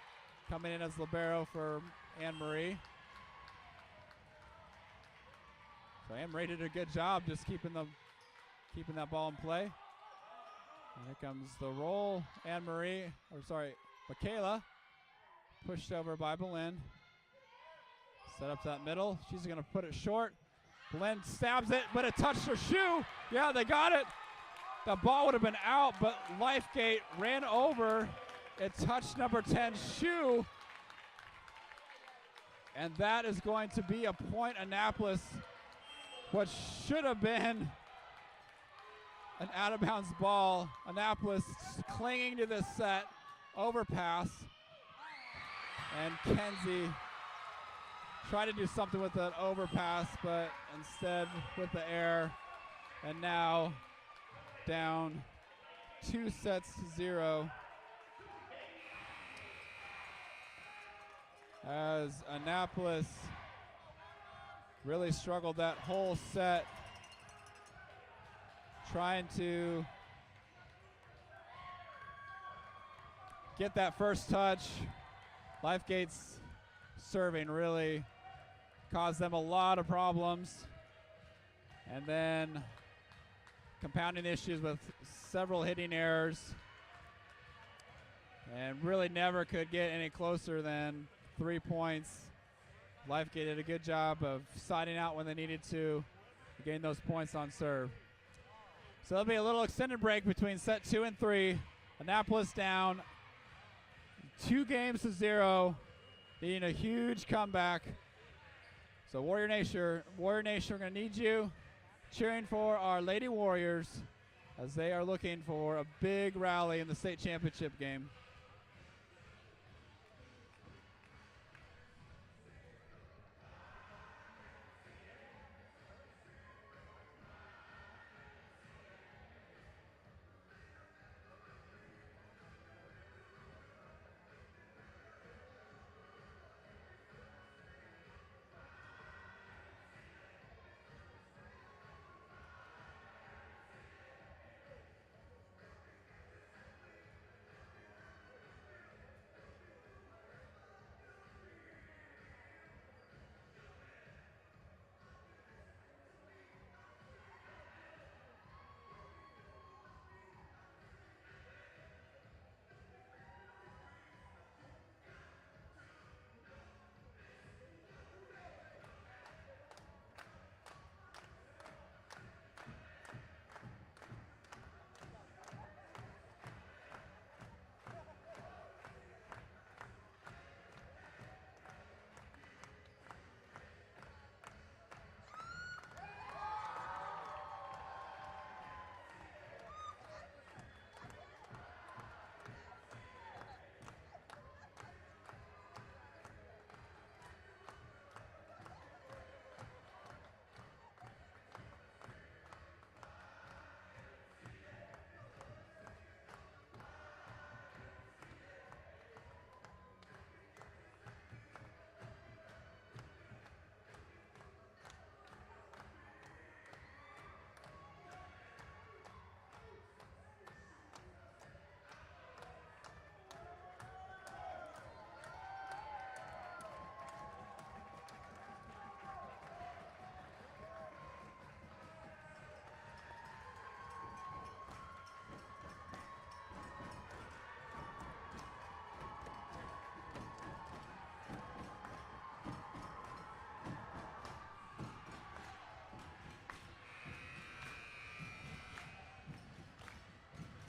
A: coming in as libero for Anne-Marie. So Anne-Marie did a good job just keeping that ball in play. And here comes the roll. Michaela pushed over by Belen. Set up that middle. She's going to put it short. Belen stabs it, but it touched her shoe. Yeah, they got it. The ball would have been out, but Lifegate ran over. It touched number 10's shoe. And that is going to be a point. Annapolis, what should have been an out-of-bounds ball. Annapolis clinging to this set. Overpass. And Kenzie tried to do something with that overpass, but instead with the error. And now down 2-0. As Annapolis really struggled that whole set, trying to get that first touch. Lifegate's serving really caused them a lot of problems. And then compounding issues with several hitting errors, and really never could get any closer than 3 points. Lifegate did a good job of siding out when they needed to gain those points on serve. So there'll be a little extended break between set 2 and 3. Annapolis down 2-0, being a huge comeback. So Warrior Nation, we're going to need you cheering for our Lady Warriors as they are looking for a big rally in the state championship game.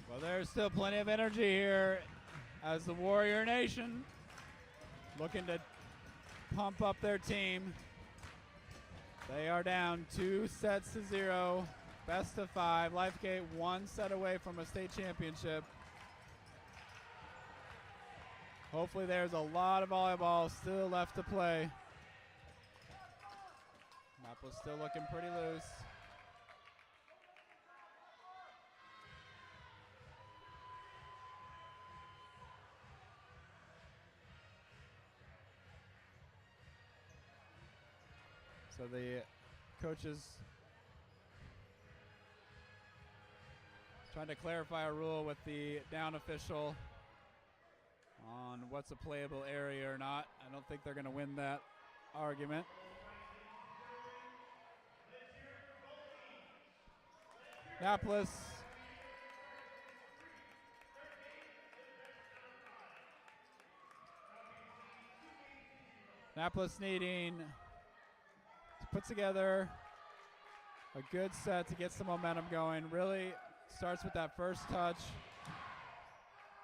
A: Well, there's still plenty of energy here as the Warrior Nation looking to pump up their team. They are down 2-0, best of 5. Lifegate 1 set away from a state championship. Hopefully there's a lot of volleyball still left to play. Annapolis still looking pretty loose. So the coaches trying to clarify a rule with the down official on what's a playable area or not. I don't think they're going to win that argument. Annapolis needing to put together a good set to get some momentum going. Really starts with that first touch,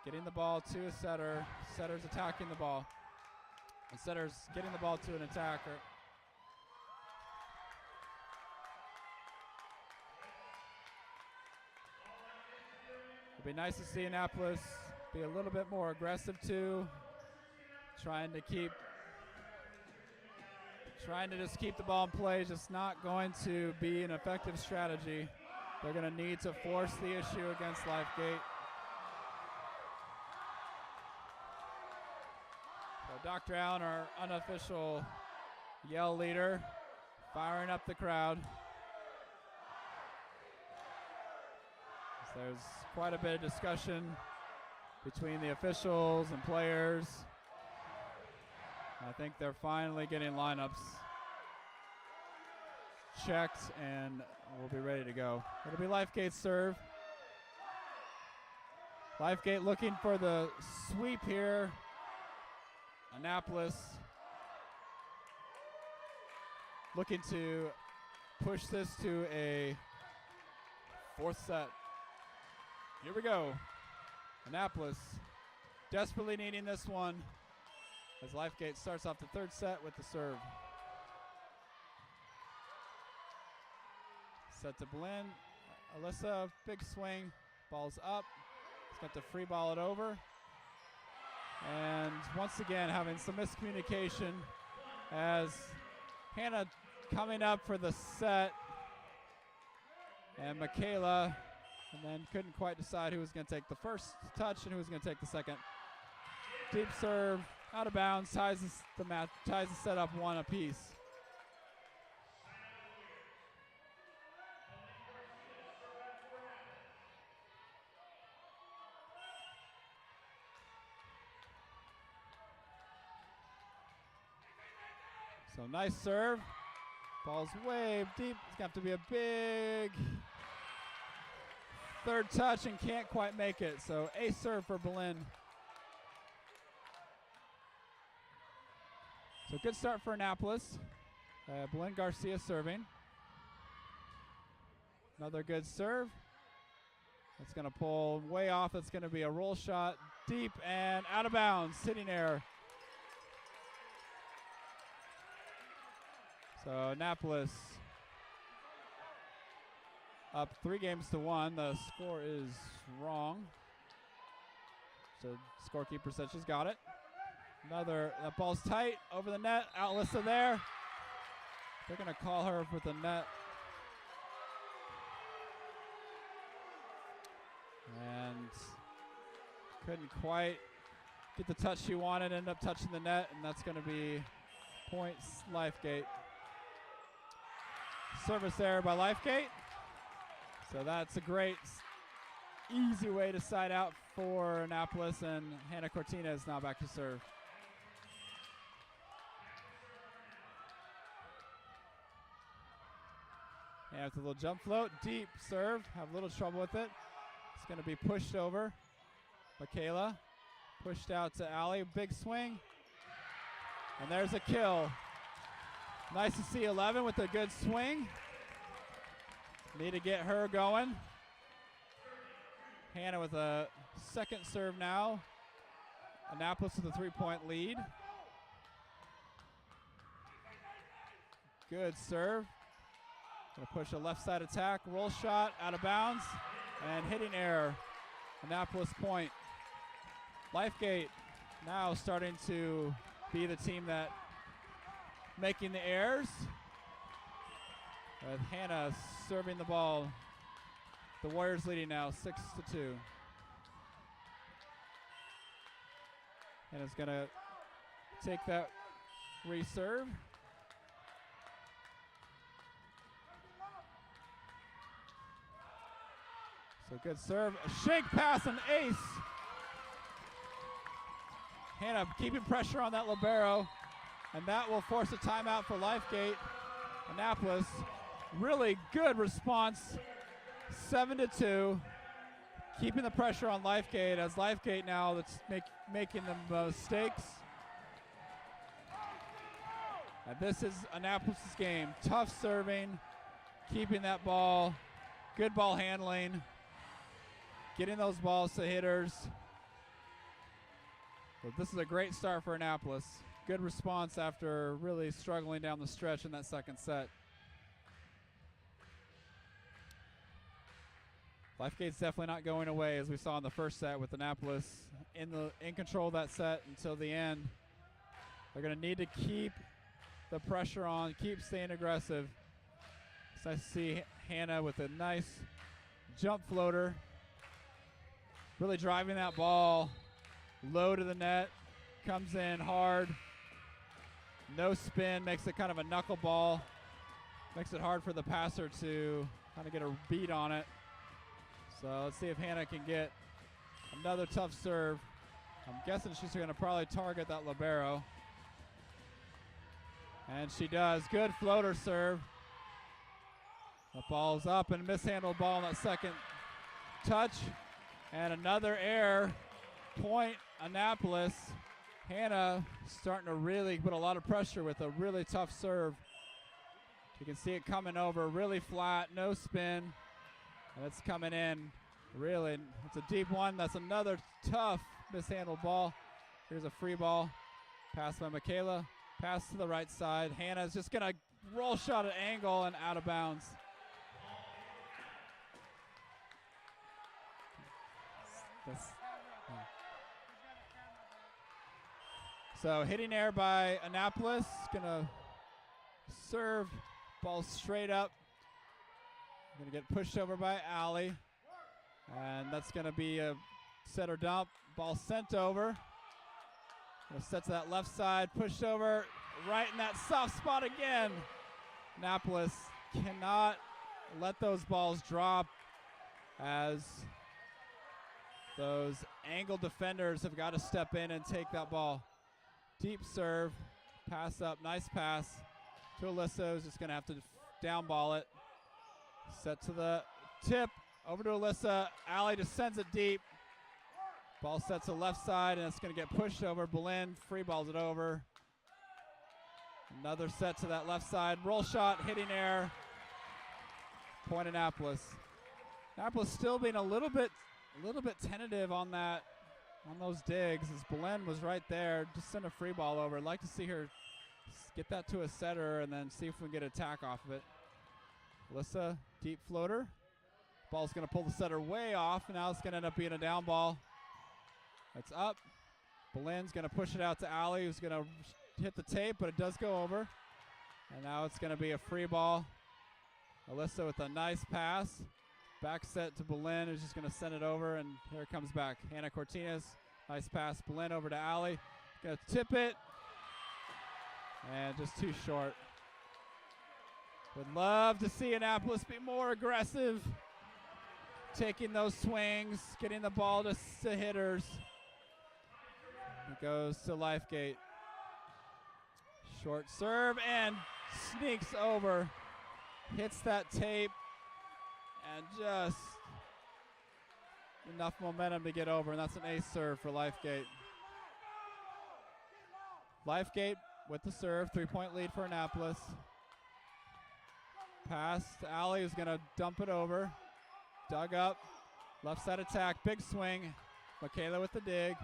A: getting the ball to a setter, setters attacking the ball, and setters getting the ball to an attacker. It'd be nice to see Annapolis be a little bit more aggressive too, trying to just keep the ball in play. Just not going to be an effective strategy. They're going to need to force the issue against Lifegate. So Dr. Allen, our unofficial yell leader, firing up the crowd. So there's quite a bit of discussion between the officials and players. I think they're finally getting lineups checked, and we'll be ready to go. It'll be Lifegate's serve. Lifegate looking for the sweep here. Annapolis looking to push this to a fourth set. Here we go. Annapolis desperately needing this one as Lifegate starts off the third set with the serve. Set to Boleyn. Alyssa, big swing. Ball's up. He's got to free ball it over. And once again, having some miscommunication as Hannah coming up for the set. And Michaela, and then couldn't quite decide who was going to take the first touch and who was going to take the second. Deep serve, out of bounds, ties the set up one apiece. So nice serve. Ball's way deep. It's got to be a big third touch and can't quite make it. So ace serve for Boleyn. So good start for Annapolis. Boleyn Garcia serving. Another good serve. It's going to pull way off. It's going to be a roll shot deep and out of bounds. Sitting error. So Annapolis up 3-1. The score is wrong. So scorekeeper said she's got it. That ball's tight over the net. Alyssa there. They're going to call her for the net. And couldn't quite get the touch she wanted. Ended up touching the net, and that's going to be points Lifegate. Service error by Lifegate. So that's a great, easy way to side out for Annapolis, and Hannah Cortina now back to serve. And with a little jump float, deep serve, have a little trouble with it. It's going to be pushed over. Michaela pushed out to Allie, big swing. And there's a kill. Nice to see 11 with a good swing. Need to get her going. Hannah with a second serve now. Annapolis with a 3-point lead. Good serve. Gonna push a left side attack, roll shot, out of bounds, and hitting error. Annapolis point. Lifegate now starting to be the team that making the errors. With Hannah serving the ball. The Warriors leading now 6-2. Hannah's gonna take that reserve. So good serve, a shank pass, an ace. Hannah keeping pressure on that libero, and that will force a timeout for Lifegate. Annapolis, really good response, 7-2. Keeping the pressure on Lifegate as Lifegate now that's making the mistakes. And this is Annapolis' game. Tough serving, keeping that ball, good ball handling, getting those balls to hitters. So this is a great start for Annapolis. Good response after really struggling down the stretch in that second set. Lifegate's definitely not going away, as we saw in the first set with Annapolis in control of that set until the end. They're going to need to keep the pressure on, keep staying aggressive. It's nice to see Hannah with a nice jump floater, really driving that ball low to the net, comes in hard, no spin, makes it kind of a knuckleball, makes it hard for the passer to kind of get a beat on it. So let's see if Hannah can get another tough serve. I'm guessing she's going to probably target that libero. And she does. Good floater serve. The ball's up and mishandled ball on that second touch. And another error. Point Annapolis. Hannah starting to really put a lot of pressure with a really tough serve. You can see it coming over really flat, no spin. And it's coming in really. It's a deep one. That's another tough mishandled ball. Here's a free ball. Pass by Michaela. Pass to the right side. Hannah's just going to roll shot at angle and out of bounds. So hitting air by Annapolis. Going to serve. Ball straight up. Going to get pushed over by Allie. And that's going to be a set or dump. Ball sent over. Going to set to that left side. Pushed over. Right in that soft spot again. Annapolis cannot let those balls drop as those angle defenders have got to step in and take that ball. Deep serve. Pass up. Nice pass to Alyssa, who's just going to have to down ball it. Set to the tip. Over to Alyssa. Allie just sends it deep. Ball sets to left side, and it's going to get pushed over. Boleyn free balls it over. Another set to that left side. Roll shot, hitting air. Point Annapolis. Annapolis still being a little bit tentative on that, on those digs, as Boleyn was right there. Just send a free ball over. I'd like to see her get that to a setter and then see if we can get an attack off of it. Alyssa, deep floater. Ball's going to pull the setter way off, and now it's going to end up being a down ball. It's up. Boleyn's going to push it out to Allie, who's going to hit the tape, but it does go over. And now it's going to be a free ball. Alyssa with a nice pass. Back set to Boleyn, who's just going to send it over, and here it comes back. Hannah Cortines, nice pass. Boleyn over to Allie. Going to tip it. And just too short. Would love to see Annapolis be more aggressive. Taking those swings, getting the ball to hitters. It goes to Lifegate. Short serve and sneaks over. Hits that tape and just enough momentum to get over, and that's an ace serve for Lifegate. Lifegate with the serve, 3-point lead for Annapolis. Pass to Allie, who's going to dump it over. Dug up, left side attack, big swing. Michaela with the dig.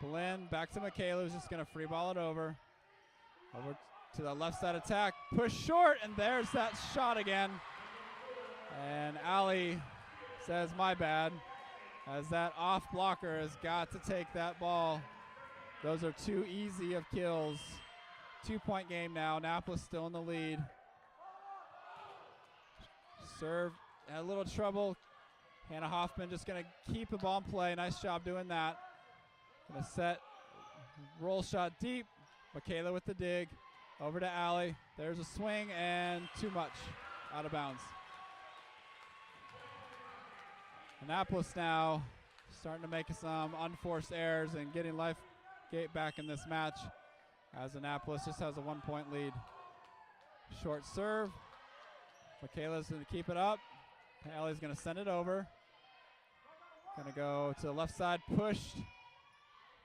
A: Boleyn back to Michaela, who's just going to free ball it over. Over to the left side attack, push short, and there's that shot again. And Allie says, my bad, as that off blocker has got to take that ball. Those are too easy of kills. 2-point game now, Annapolis still in the lead. Serve, had a little trouble. Hannah Hoffman just going to keep the ball in play. Nice job doing that. Going to set, roll shot deep. Michaela with the dig. Over to Allie. There's a swing and too much. Out of bounds. Annapolis now starting to make some unforced errors and getting Lifegate back in this match, as Annapolis just has a 1-point lead. Short serve. Michaela's going to keep it up. Allie's going to send it over. Going to go to the left side, pushed.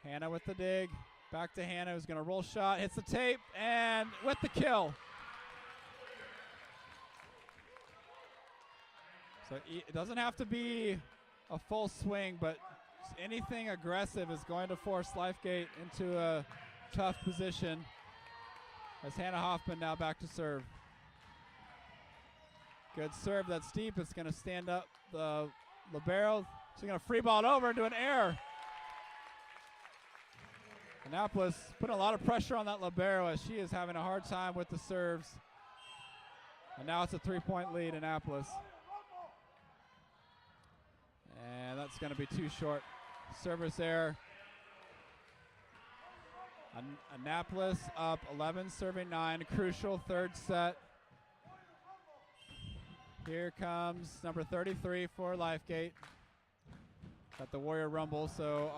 A: Hannah with the dig. Back to Hannah, who's going to roll shot. Hits the tape, and with the kill. So it doesn't have to be a full swing, but anything aggressive is going to force Lifegate into a tough position, as Hannah Hoffman now back to serve. Good serve that's deep. It's going to stand up the libero. She's going to free ball it over into an error. Annapolis putting a lot of pressure on that libero, as she is having a hard time with the serves. And now it's a 3-point lead, Annapolis. And that's going to be too short. Service error. Annapolis up 11, serving 9. Crucial third set. Here comes number 33 for Lifegate. Got the Warrior Rumble, so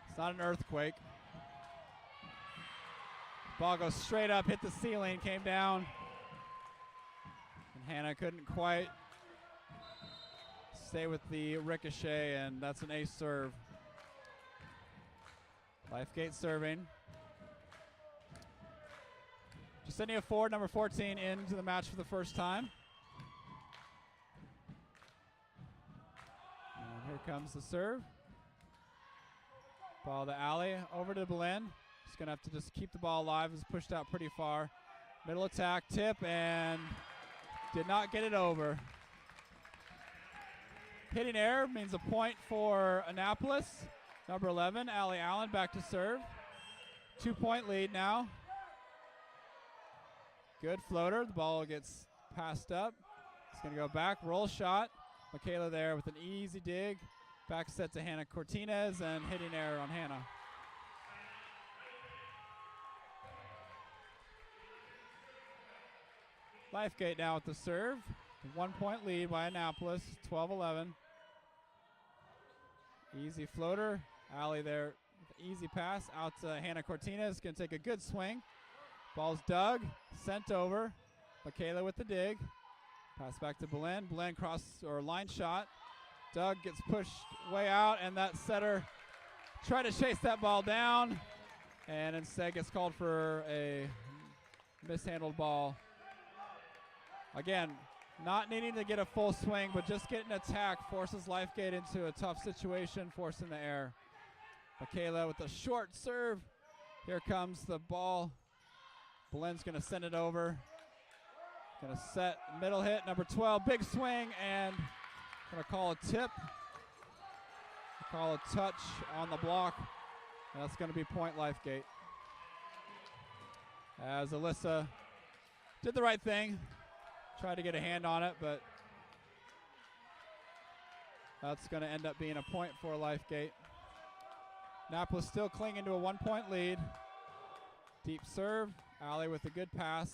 A: it's not an earthquake. Ball goes straight up, hit the ceiling, came down. And Hannah couldn't quite stay with the ricochet, and that's an ace serve. Lifegate serving. Jasenia Ford, number 14, into the match for the first time. And here comes the serve. Ball to alley, over to Belen. Just gonna have to just keep the ball alive. It's pushed out pretty far. Middle attack, tip, and did not get it over. Hitting error means a point for Annapolis. Number 11, Allie Allen, back to serve. 2-point lead now. Good floater. The ball gets passed up. It's going to go back. Roll shot. Michaela there with an easy dig. Back set to Hannah Cortinez, and hitting error on Hannah. Lifegate now with the serve. 1-point lead by Annapolis, 12-11. Easy floater. Allie there with an easy pass out to Hannah Cortinez. Going to take a good swing. Ball's dug, sent over. Michaela with the dig. Pass back to Belen. Belen cross or line shot. Doug gets pushed way out, and that setter tried to chase that ball down, and instead gets called for a mishandled ball. Again, not needing to get a full swing, but just getting an attack forces Lifegate into a tough situation, forcing the error. Michaela with a short serve. Here comes the ball. Belen's going to send it over. Going to set middle hit, number 12, big swing, and going to call a tip. Call a touch on the block, and that's going to be point Lifegate. As Alyssa did the right thing, tried to get a hand on it, but that's going to end up being a point for Lifegate. Annapolis still clinging to a 1-point lead. Deep serve, Allie with a good pass.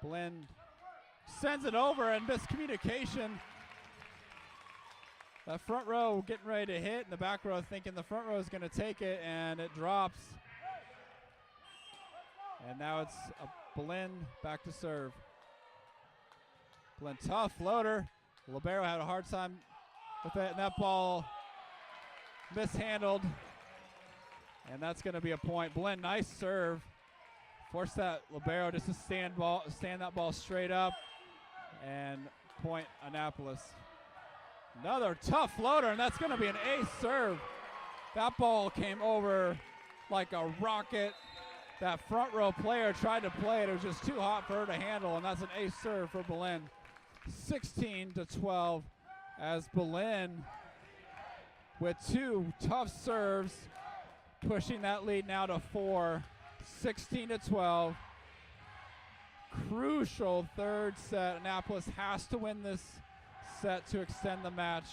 A: Belen sends it over, and miscommunication. That front row getting ready to hit, and the back row thinking the front row is going to take it, and it drops. And now it's a Belen back to serve. Belen, tough floater. Libero had a hard time with that, and that ball mishandled. And that's going to be a point. Belen, nice serve. Forced that Libero just to stand that ball straight up, and point Annapolis. Another tough floater, and that's going to be an ace serve. That ball came over like a rocket. That front row player tried to play it. It was just too hot for her to handle, and that's an ace serve for Belen. 16-12 as Belen with two tough serves, pushing that lead now to 4. 16-12. Crucial third set. Annapolis has to win this set to extend the match.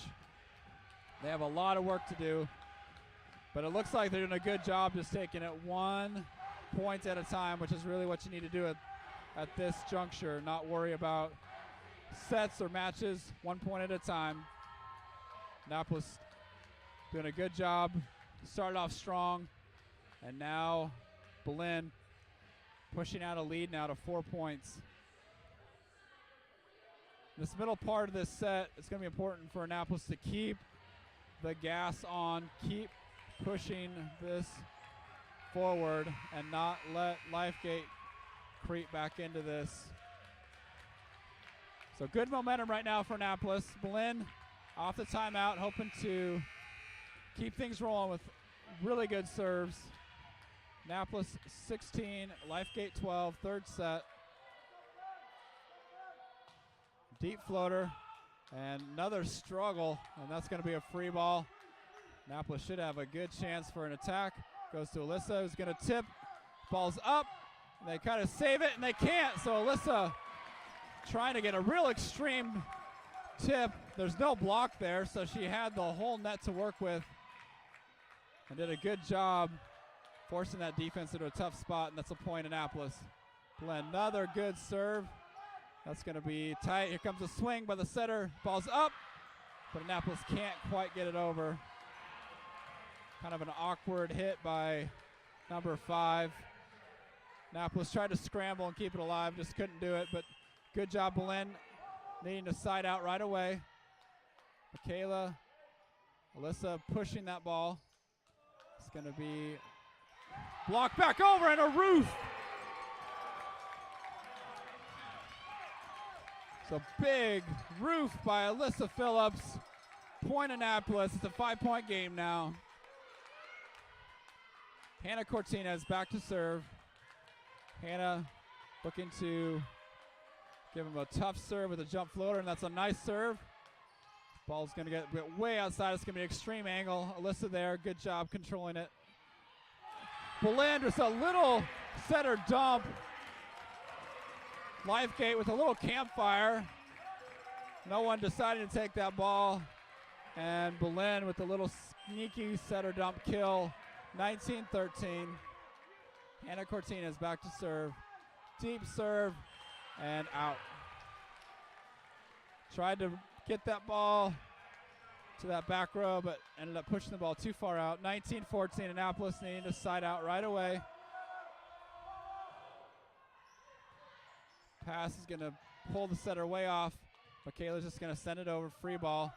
A: They have a lot of work to do, but it looks like they're doing a good job just taking it 1 point at a time, which is really what you need to do at this juncture. Not worry about sets or matches, 1 point at a time. Annapolis doing a good job. Started off strong, and now Belen pushing out a lead now to 4 points. This middle part of this set, it's going to be important for Annapolis to keep the gas on, keep pushing this forward, and not let Lifegate creep back into this. So good momentum right now for Annapolis. Belen off the timeout, hoping to keep things rolling with really good serves. Annapolis 16, Lifegate 12, third set. Deep floater, and another struggle, and that's going to be a free ball. Annapolis should have a good chance for an attack. Goes to Alyssa, who's going to tip. Ball's up. They kind of save it, and they can't. So Alyssa trying to get a real extreme tip. There's no block there, so she had the whole net to work with and did a good job forcing that defense into a tough spot, and that's a point Annapolis. Belen, another good serve. That's going to be tight. Here comes a swing by the setter. Ball's up, but Annapolis can't quite get it over. Kind of an awkward hit by number 5. Annapolis tried to scramble and keep it alive, just couldn't do it, but good job, Belen. needing to side out right away. Michaela, Alyssa pushing that ball. It's going to be blocked back over and a roof. So big roof by Alyssa Phillips. Point Annapolis. It's a 5-point game now. Hannah Cortinez back to serve. Hannah looking to give him a tough serve with a jump floater, and that's a nice serve. Ball's going to get way outside. It's going to be an extreme angle. Alyssa there. Good job controlling it. Boleyn just a little setter dump. Lifegate with a little campfire. No one deciding to take that ball. And Boleyn with a little sneaky setter dump kill. 19-13. Hannah Cortinez back to serve. Deep serve and out. Tried to get that ball to that back row, but ended up pushing the ball too far out. 19-14, Annapolis needing to side out right away. Pass is going to pull the setter way off. Michaela's just going to send it over, free ball.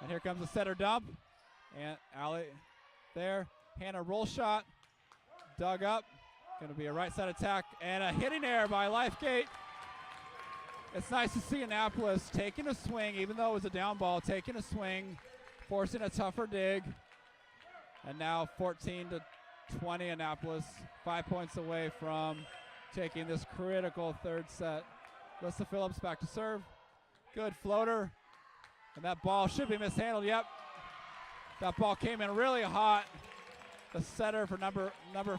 A: And here comes the setter dump. And Allie there. Hannah roll shot. Dug up. Going to be a right side attack. And a hitting error by Lifegate. It's nice to see Annapolis taking a swing, even though it was a down ball, taking a swing, forcing a tougher dig. And now 14-20 Annapolis, 5 points away from taking this critical third set. Alyssa Phillips back to serve. Good floater. And that ball should be mishandled. Yep. That ball came in really hot. The setter for number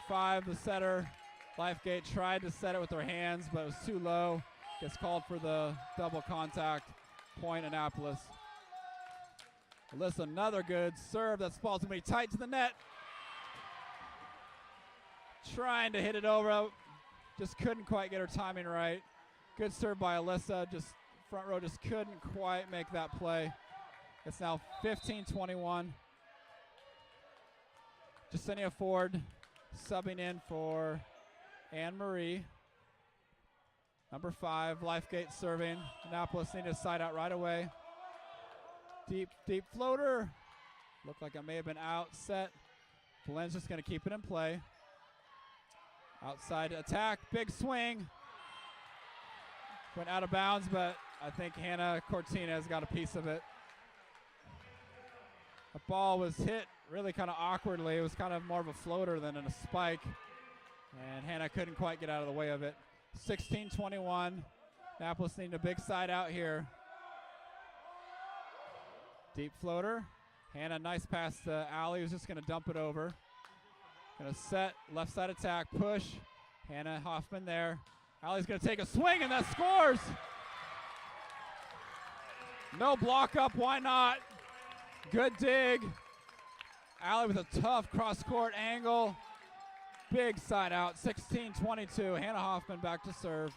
A: 5, the setter, Lifegate, tried to set it with her hands, but it was too low. Gets called for the double contact. Point Annapolis. Alyssa, another good serve. That ball's going to be tight to the net. Trying to hit it over. Just couldn't quite get her timing right. Good serve by Alyssa. Just front row just couldn't quite make that play. It's now 15-21. Jasenia Ford subbing in for Anne Marie. Number 5, Lifegate serving. Annapolis needed to side out right away. Deep floater. Looked like it may have been out, set. Boleyn's just going to keep it in play. Outside attack, big swing. Went out of bounds, but I think Hannah Cortinez got a piece of it. The ball was hit really kind of awkwardly. It was kind of more of a floater than a spike. And Hannah couldn't quite get out of the way of it. 16-21. Annapolis needing a big side out here. Deep floater. Hannah, nice pass to Allie, who's just going to dump it over. Going to set, left side attack, push. Hannah Hoffman there. Allie's going to take a swing, and that scores. No block up, why not? Good dig. Allie with a tough cross-court angle. Big side out, 16-22. Hannah Hoffman back to serve.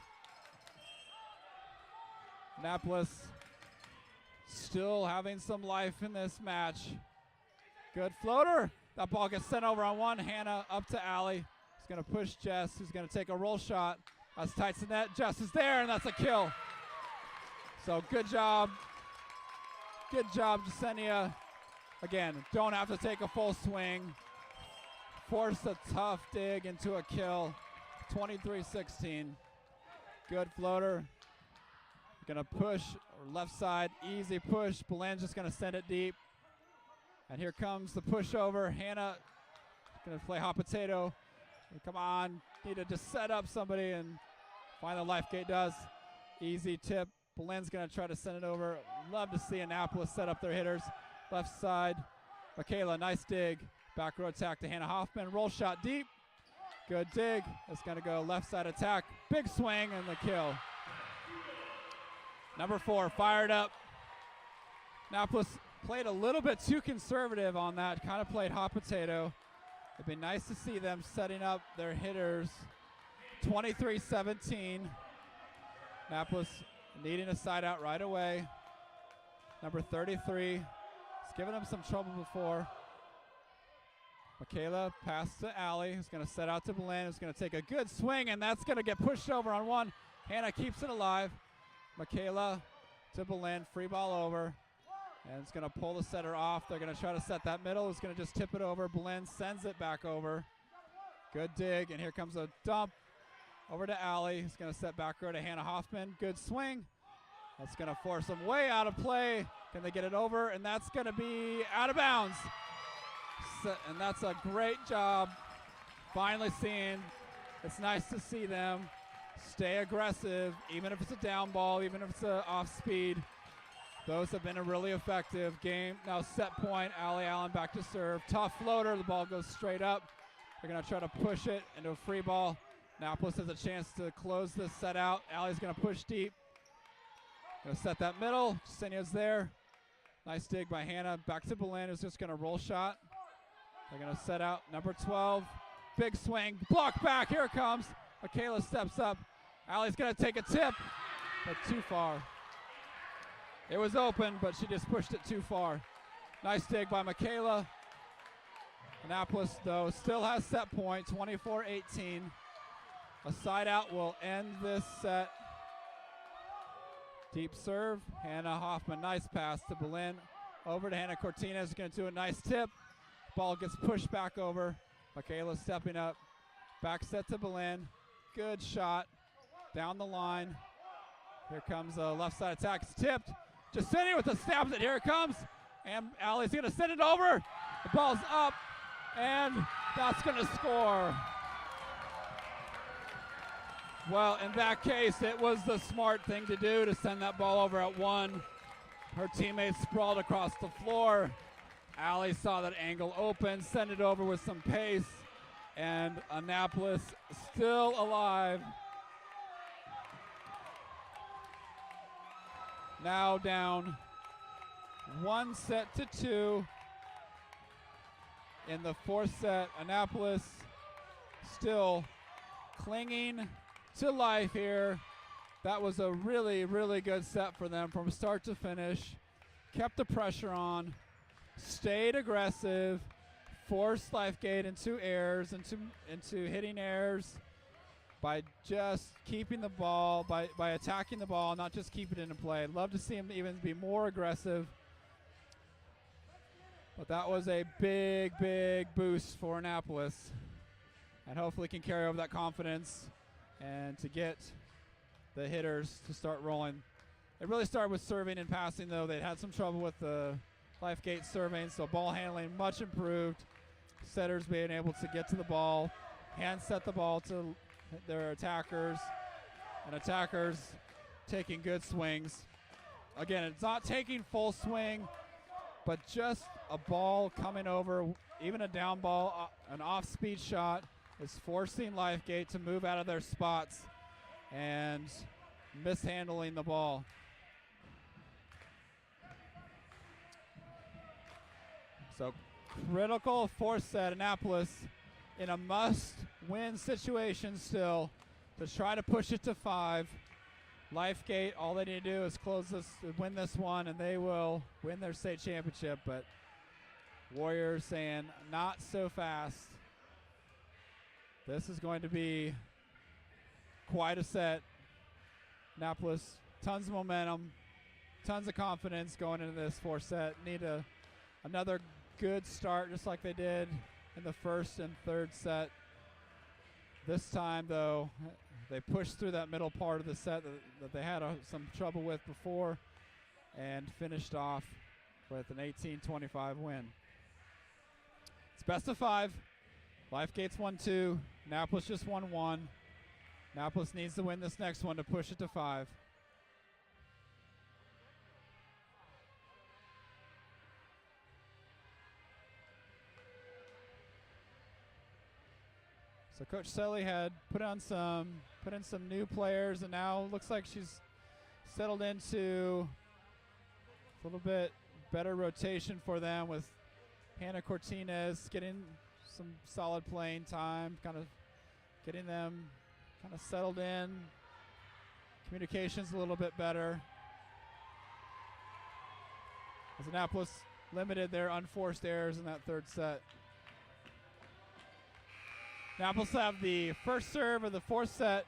A: Annapolis still having some life in this match. Good floater. That ball gets sent over on one. Hannah up to Allie. He's going to push Jess, who's going to take a roll shot. That's tight to net. Jess is there, and that's a kill. So good job. Good job, Jasenia. Again, don't have to take a full swing. Force a tough dig into a kill. 23-16. Good floater. Gonna push left side, easy push. Boleyn's just gonna send it deep. And here comes the pushover. Hannah gonna play hot potato. Come on, need to just set up somebody, and finally Lifegate does. Easy tip. Boleyn's gonna try to send it over. Love to see Annapolis set up their hitters. Left side. Michaela, nice dig. Back row attack to Hannah Hoffman. Roll shot deep. Good dig. It's going to go left side attack. Big swing and the kill. Number 4 fired up. Annapolis played a little bit too conservative on that. Kind of played hot potato. It'd be nice to see them setting up their hitters. 23-17. Annapolis needing a side out right away. Number 33. It's given them some trouble before. Michaela pass to Allie, who's going to set out to Boleyn, who's going to take a good swing, and that's going to get pushed over on one. Hannah keeps it alive. Michaela to Belen, free ball over. And it's going to pull the setter off. They're going to try to set that middle. It's going to just tip it over. Belen sends it back over. Good dig, and here comes a dump over to Allie. He's going to set back row to Hannah Hoffman. Good swing. That's going to force them way out of play. Can they get it over? And that's going to be out of bounds. And that's a great job. Finally seeing, it's nice to see them stay aggressive, even if it's a down ball, even if it's a off speed. Those have been a really effective game. Now set point, Allie Allen back to serve. Tough floater, the ball goes straight up. They're going to try to push it into a free ball. Annapolis has a chance to close this set out. Allie's going to push deep. Going to set that middle. Senya's there. Nice dig by Hannah. Back to Belen, who's just going to roll shot. They're going to set out number 12. Big swing. Block back. Here it comes. Michaela steps up. Allie's going to take a tip, but too far. It was open, but she just pushed it too far. Nice dig by Michaela. Annapolis, though, still has set point, 24-18. A side out will end this set. Deep serve. Hannah Hoffman, nice pass to Belen. Over to Hannah Cortinez, going to do a nice tip. Ball gets pushed back over. Michaela stepping up. Back set to Belen. Good shot. Down the line. Here comes a left side attack. It's tipped. Jasini with the stabs it. Here it comes. And Allie's going to send it over. The ball's up. And that's going to score. Well, in that case, it was the smart thing to do to send that ball over at one. Her teammates sprawled across the floor. Allie saw that angle open, sent it over with some pace, and Annapolis still alive. Now down 1-2 in the fourth set. Annapolis still clinging to life here. That was a really, really good set for them from start to finish. Kept the pressure on, stayed aggressive, forced Lifegate into errors, into hitting errors by just keeping the ball, by attacking the ball, not just keep it into play. I'd love to see them even be more aggressive. But that was a big, big boost for Annapolis. And hopefully can carry over that confidence and to get the hitters to start rolling. It really started with serving and passing, though. They had some trouble with the Lifegate serving, so ball handling much improved. Setters being able to get to the ball, hand set the ball to their attackers, and attackers taking good swings. Again, it's not taking full swing, but just a ball coming over, even a down ball, an off-speed shot is forcing Lifegate to move out of their spots and mishandling the ball. So critical fourth set, Annapolis in a must-win situation still to try to push it to 5. Lifegate, all they need to do is close this, win this one, and they will win their state championship. But Warriors saying, not so fast. This is going to be quite a set. Annapolis, tons of momentum, tons of confidence going into this fourth set. Need another good start, just like they did in the first and third set. This time, though, they pushed through that middle part of the set that they had some trouble with before and finished off with an 18-25 win. It's best of 5. Lifegate's 1-2. Annapolis just 1-1. Annapolis needs to win this next one to push it to 5. So Coach Selly had put in some new players, and now looks like she's settled into a little bit better rotation for them with Hannah Cortinez getting some solid playing time, kind of getting them kind of settled in. Communication's a little bit better. As Annapolis limited their unforced errors in that third set. Annapolis have the first serve of the fourth set.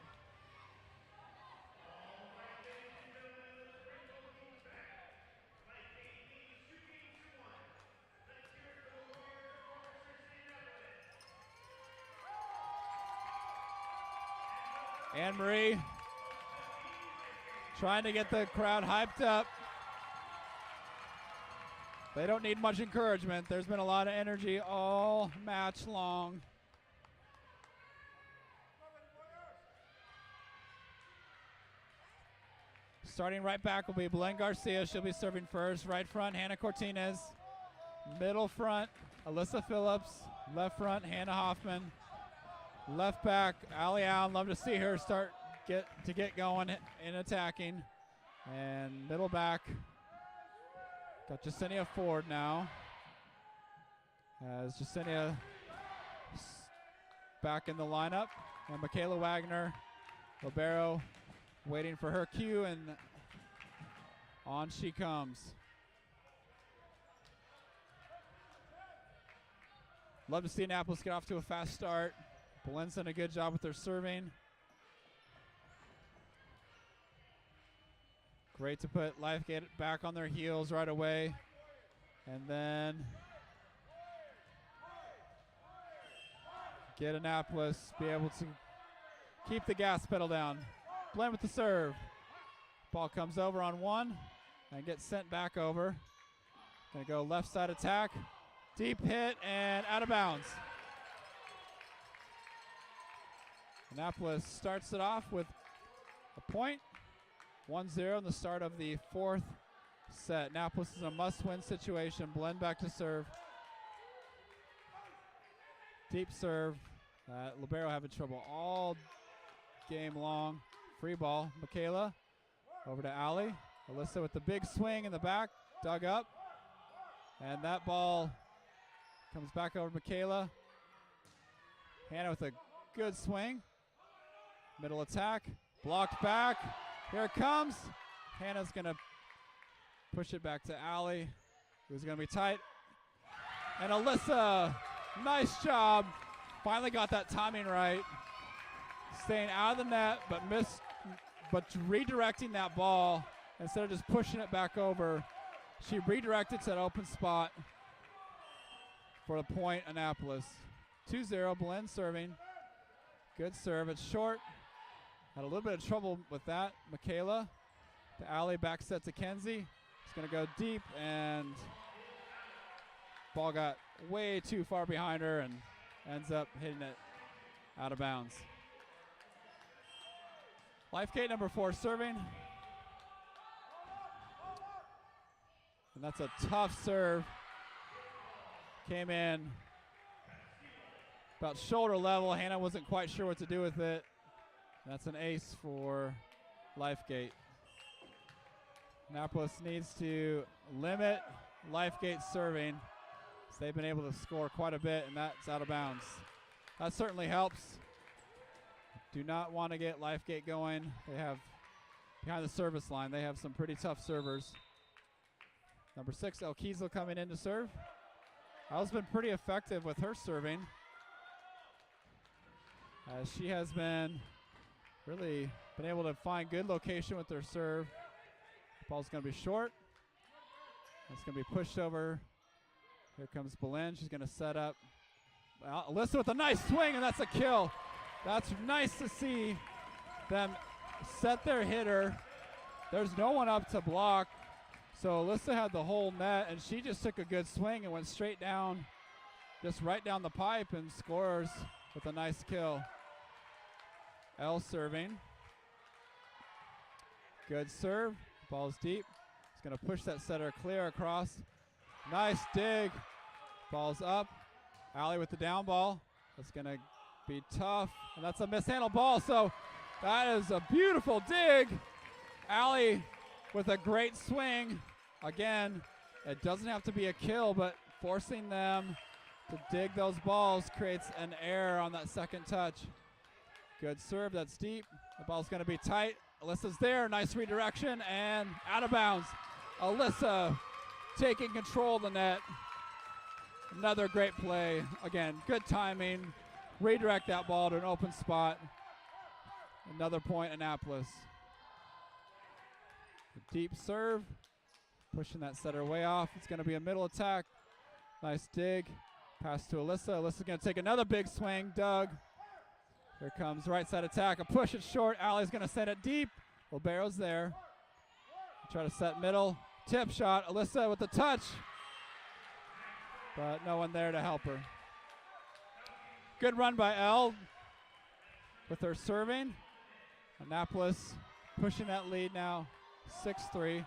A: Anne-Marie trying to get the crowd hyped up. They don't need much encouragement. There's been a lot of energy all match long. Starting right back will be Belen Garcia. She'll be serving first. Right front, Hannah Cortinez. Middle front, Alyssa Phillips. Left front, Hannah Hoffman. Left back, Allie Allen. Love to see her get going in attacking. And middle back, got Jasenia Ford now. As Jasenia back in the lineup. And Michaela Wagner, libero, waiting for her cue, and on she comes. Love to see Annapolis get off to a fast start. Belen's done a good job with their serving. Great to put Lifegate back on their heels right away. And then get Annapolis, be able to keep the gas pedal down. Belen with the serve. Ball comes over on one and gets sent back over. Gonna go left side attack. Deep hit and out of bounds. Annapolis starts it off with a point. 1-0 in the start of the fourth set. Annapolis is in a must-win situation. Belen back to serve. Deep serve. Libero having trouble all game long. Free ball. Michaela over to Allie. Alyssa with the big swing in the back. Dug up. And that ball comes back over to Michaela. Hannah with a good swing. Middle attack. Blocked back. Here it comes. Hannah's going to push it back to Allie, who's going to be tight. And Alyssa, nice job. Finally got that timing right. Staying out of the net, but redirecting that ball instead of just pushing it back over. She redirected to that open spot for the point, Annapolis. 2-0, Belen serving. Good serve. It's short. Had a little bit of trouble with that. Michaela to Allie, back set to Kenzie. It's going to go deep, and ball got way too far behind her and ends up hitting it out of bounds. Lifegate number 4 serving. And that's a tough serve. Came in about shoulder level. Hannah wasn't quite sure what to do with it. That's an ace for Lifegate. Annapolis needs to limit Lifegate's serving. So they've been able to score quite a bit, and that's out of bounds. That certainly helps. Do not want to get Lifegate going. They have, behind the service line, they have some pretty tough servers. Number 6, El Kiesel coming in to serve. Al's been pretty effective with her serving. As she has really been able to find good location with their serve. Ball's going to be short. It's going to be pushed over. Here comes Belen. She's going to set up. Alyssa with a nice swing, and that's a kill. That's nice to see them set their hitter. There's no one up to block. So Alyssa had the whole net, and she just took a good swing and went straight down, just right down the pipe, and scores with a nice kill. L serving. Good serve. Ball's deep. He's going to push that setter clear across. Nice dig. Ball's up. Allie with the down ball. That's going to be tough. And that's a mishandled ball. So that is a beautiful dig. Allie with a great swing. Again, it doesn't have to be a kill, but forcing them to dig those balls creates an error on that second touch. Good serve, that's deep. The ball's going to be tight. Alyssa's there, nice redirection, and out of bounds. Alyssa taking control of the net. Another great play. Again, good timing. Redirect that ball to an open spot. Another point, Annapolis. A deep serve. Pushing that setter way off. It's going to be a middle attack. Nice dig. Pass to Alyssa. Alyssa's going to take another big swing. Doug. Here comes right side attack. A push it short. Alley's going to send it deep. Libero's there. Try to set middle. Tip shot. Alyssa with the touch. But no one there to help her. Good run by Elle with her serving. Annapolis pushing that lead now, 6-3.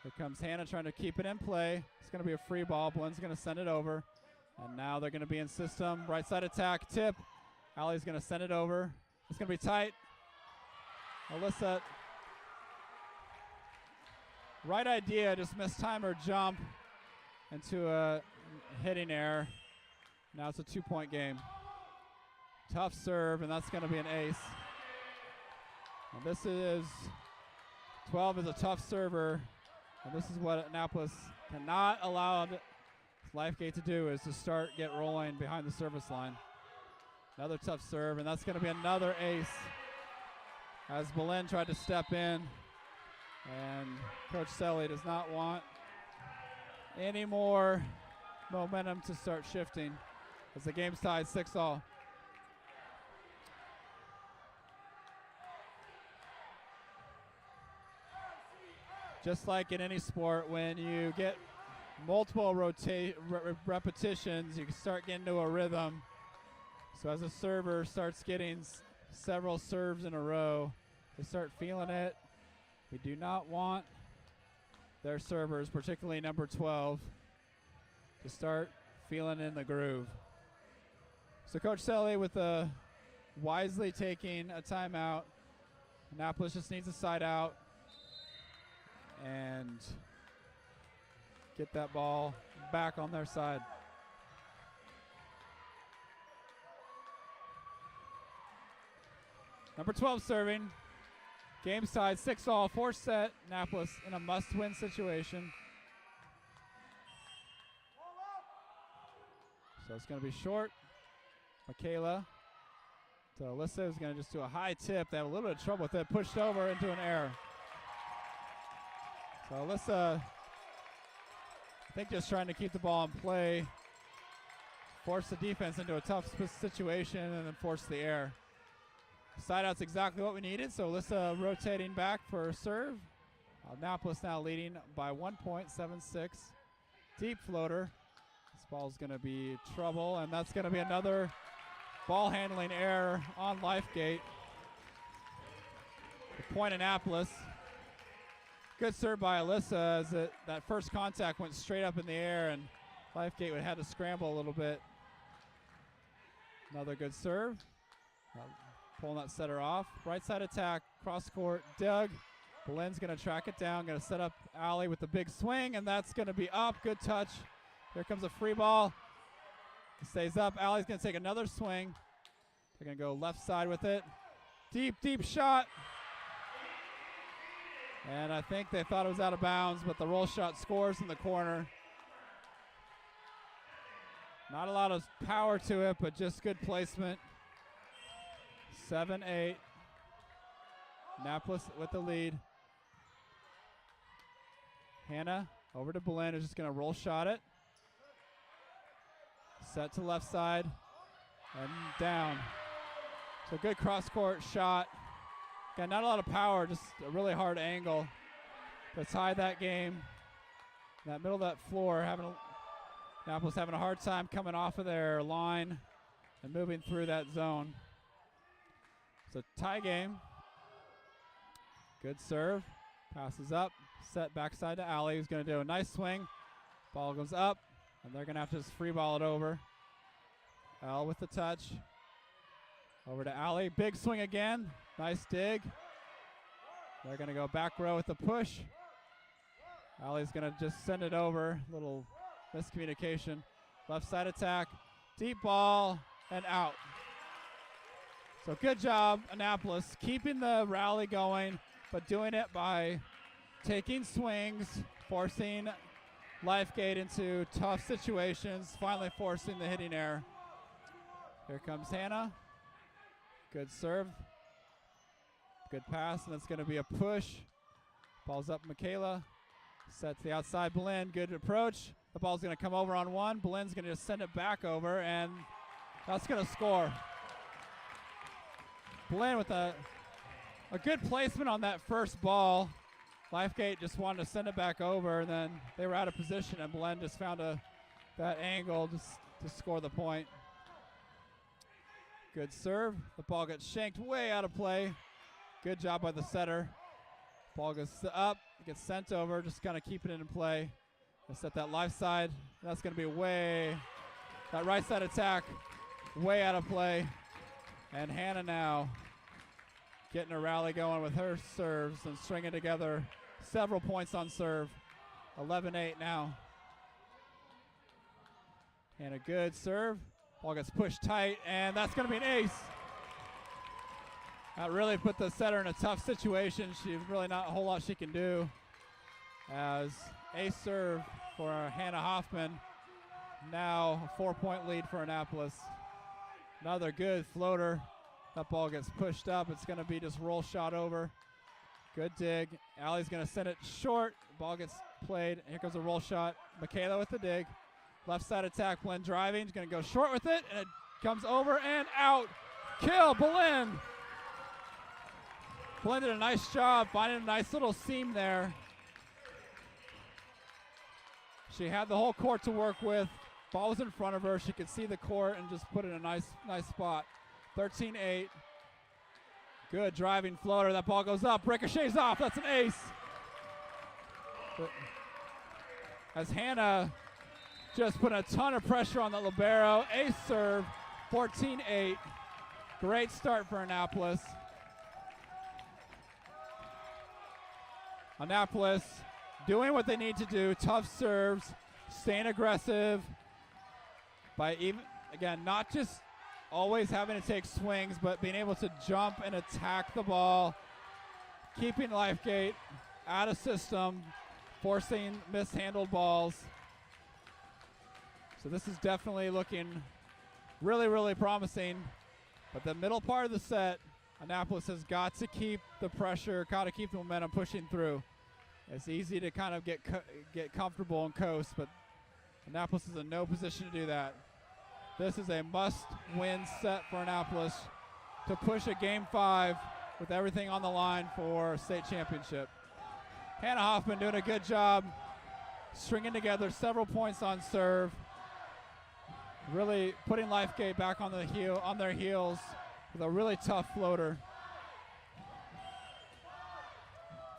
A: Here comes Hannah trying to keep it in play. It's going to be a free ball. Blenn's going to send it over. And now they're going to be in system. Right side attack, tip. Allie's going to send it over. It's going to be tight. Alyssa, right idea, just mistime her jump into a hitting error. Now it's a 2-point game. Tough serve, and that's going to be an ace. And this is, 12 is a tough server, and this is what Annapolis cannot allow Lifegate to do, is to get rolling behind the service line. Another tough serve, and that's going to be another ace as Belen tried to step in, and Coach Selly does not want any more momentum to start shifting as the game's tied 6-all. Just like in any sport, when you get multiple repetitions, you can start getting into a rhythm. So as a server starts getting several serves in a row, they start feeling it. We do not want their servers, particularly number 12, to start feeling in the groove. So Coach Selly with wisely taking a timeout. Annapolis just needs a side out and get that ball back on their side. Number 12 serving. Game side 6-all, 4 set. Annapolis in a must-win situation. So it's going to be short. Michaela to Alyssa, who's going to just do a high tip. They have a little bit of trouble with it. Pushed over into an error. So Alyssa, I think just trying to keep the ball in play, force the defense into a tough situation, and then force the error. Side out's exactly what we needed, so Alyssa rotating back for a serve. Annapolis now leading by 1 point, 7-6. Deep floater. This ball's going to be trouble, and that's going to be another ball handling error on Lifegate. The point Annapolis. Good serve by Alyssa as that first contact went straight up in the air, and Lifegate had to scramble a little bit. Another good serve. Pulling that setter off. Right side attack, cross court, Doug. Belen's going to track it down, going to set up Allie with the big swing, and that's going to be up. Good touch. Here comes a free ball. It stays up. Allie's going to take another swing. They're going to go left side with it. Deep, deep shot. And I think they thought it was out of bounds, but the roll shot scores in the corner. Not a lot of power to it, but just good placement. 7-8. Annapolis with the lead. Hannah over to Belen, who's just going to roll shot it. Set to left side and down. So good cross court shot. Again, not a lot of power, just a really hard angle to tie that game. In that middle of that floor, Annapolis having a hard time coming off of their line and moving through that zone. It's a tie game. Good serve. Passes up. Set backside to Allie, who's going to do a nice swing. Ball goes up, and they're going to have to just free ball it over. Elle with the touch. Over to Allie. Big swing again. Nice dig. They're going to go back row with the push. Allie's going to just send it over. Little miscommunication. Left side attack. Deep ball and out. So good job, Annapolis, keeping the rally going, but doing it by taking swings, forcing Lifegate into tough situations, finally forcing the hitting error. Here comes Hannah. Good serve. Good pass, and it's going to be a push. Ball's up Michaela. Set to the outside, Belen. Good approach. The ball's going to come over on one. Belen's going to just send it back over, and That's going to score. Boleyn with a good placement on that first ball. Lifegate just wanted to send it back over, and then they were out of position, and Boleyn just found that angle just to score the point. Good serve. The ball gets shanked way out of play. Good job by the setter. Ball goes up, gets sent over, just kind of keeping it in play. They set that left side. That's going to be that right side attack, way out of play. And Hannah now getting a rally going with her serves and stringing together several points on serve. 11-8 now. And a good serve. Ball gets pushed tight, and that's going to be an ace. That really put the setter in a tough situation. She's really not a whole lot she can do. As ace serve for Hannah Hoffman. Now a 4-point lead for Annapolis. Another good floater. That ball gets pushed up. It's going to be just roll shot over. Good dig. Allie's going to send it short. Ball gets played. Here comes a roll shot. Michaela with the dig. Left side attack. Boleyn driving. She's going to go short with it. And it comes over and out. Kill, Boleyn. Boleyn did a nice job finding a nice little seam there. She had the whole court to work with. Ball was in front of her. She could see the court and just put it in a nice spot. 13-8. Good driving floater. That ball goes up. Ricochets off. That's an ace. As Hannah just put a ton of pressure on the libero. Ace serve. 14-8. Great start for Annapolis. Annapolis doing what they need to do. Tough serves. Staying aggressive. By even, again, not just always having to take swings, but being able to jump and attack the ball, keeping Lifegate out of system, forcing mishandled balls. So this is definitely looking really, really promising. But the middle part of the set, Annapolis has got to keep the pressure, got to keep the momentum pushing through. It's easy to kind of get comfortable and coast, but Annapolis is in no position to do that. This is a must-win set for Annapolis to push a Game 5 with everything on the line for state championship. Hannah Hoffman doing a good job stringing together several points on serve, really putting Lifegate back on their heels with a really tough floater.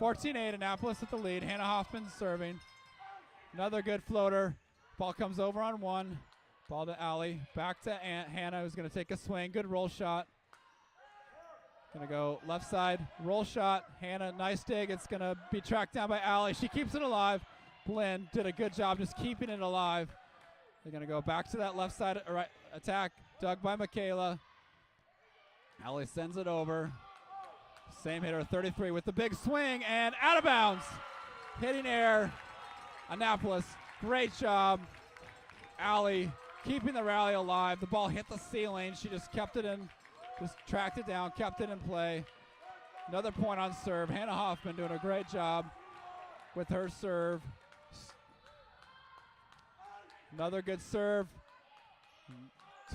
A: 14-8, Annapolis with the lead. Hannah Hoffman serving. Another good floater. Ball comes over on one. Ball to Allie. Back to Hannah, who's going to take a swing. Good roll shot. Going to go left side. Roll shot. Hannah, nice dig. It's going to be tracked down by Allie. She keeps it alive. Boleyn did a good job just keeping it alive. They're going to go back to that left side right attack. Dug by Michaela. Allie sends it over. Same hitter, 33 with the big swing and out of bounds. Hitting air. Annapolis, great job. Allie keeping the rally alive. The ball hit the ceiling. She just kept it in, just tracked it down, kept it in play. Another point on serve. Hannah Hoffman doing a great job with her serve. Another good serve.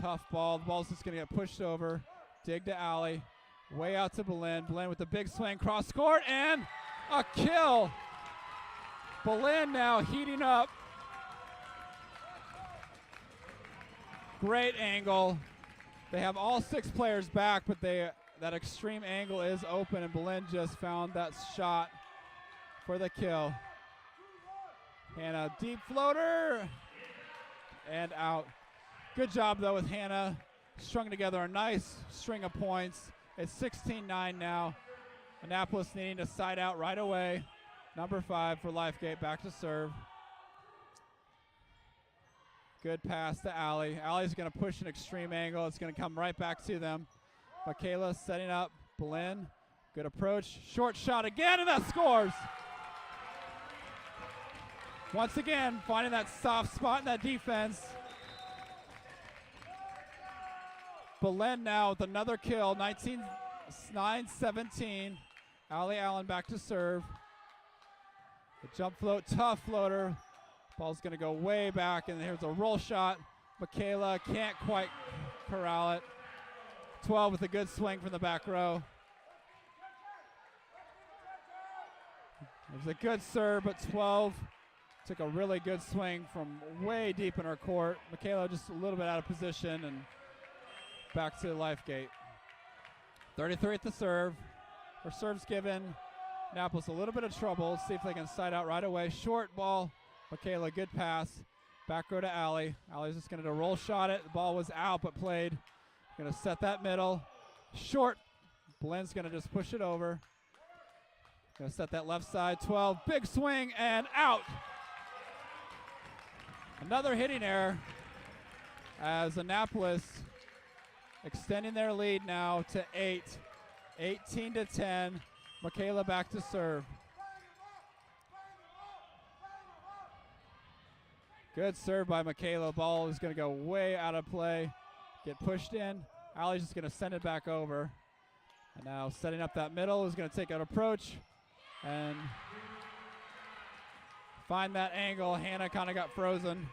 A: Tough ball. The ball's just going to get pushed over. Dig to Allie. Way out to Boleyn. Boleyn with the big swing. Cross court and a kill. Boleyn now heating up. Great angle. They have all 6 players back, but that extreme angle is open, and Boleyn just found that shot for the kill. And a deep floater and out. Good job, though, with Hannah. Strung together a nice string of points. It's 16-9 now. Annapolis needing to side out right away. Number 5 for Lifegate, back to serve. Good pass to Allie. Allie's going to push an extreme angle. It's going to come right back to them. Michaela setting up. Boleyn, good approach. Short shot again, and that scores. Once again, finding that soft spot in that defense. Boleyn now with another kill, 9-17. Allie Allen back to serve. The jump float, tough floater. Ball's going to go way back, and here's a roll shot. Michaela can't quite corral it. 12 with a good swing from the back row. It was a good serve, but 12 took a really good swing from way deep in her court. Michaela just a little bit out of position and back to the life gate. 33 at the serve. Her serve's given Annapolis a little bit of trouble. See if they can side out right away. Short ball. Michaela, good pass. Back row to Allie. Allie's just going to roll shot it. The ball was out but played. Going to set that middle. Short. Belen's going to just push it over. Going to set that left side. 12. Big swing and out. Another hitting error as Annapolis extending their lead now to 8. 18-10. Michaela back to serve. Good serve by Michaela. Ball is going to go way out of play. Get pushed in. Allie's just going to send it back over. And now setting up that middle is going to take an approach and find that angle. Hannah kind of got frozen.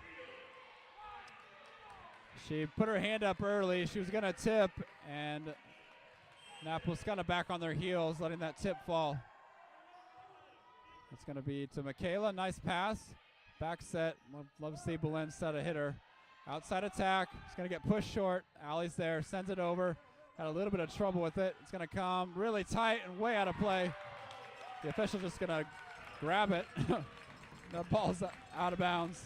A: She put her hand up early. She was going to tip, and Annapolis kind of back on their heels, letting that tip fall. It's going to be to Michaela. Nice pass. Back set. Love to see Belen set a hitter. Outside attack. It's going to get pushed short. Allie's there. Sends it over. Had a little bit of trouble with it. It's going to come really tight and way out of play. The official's just going to grab it. The ball's out of bounds.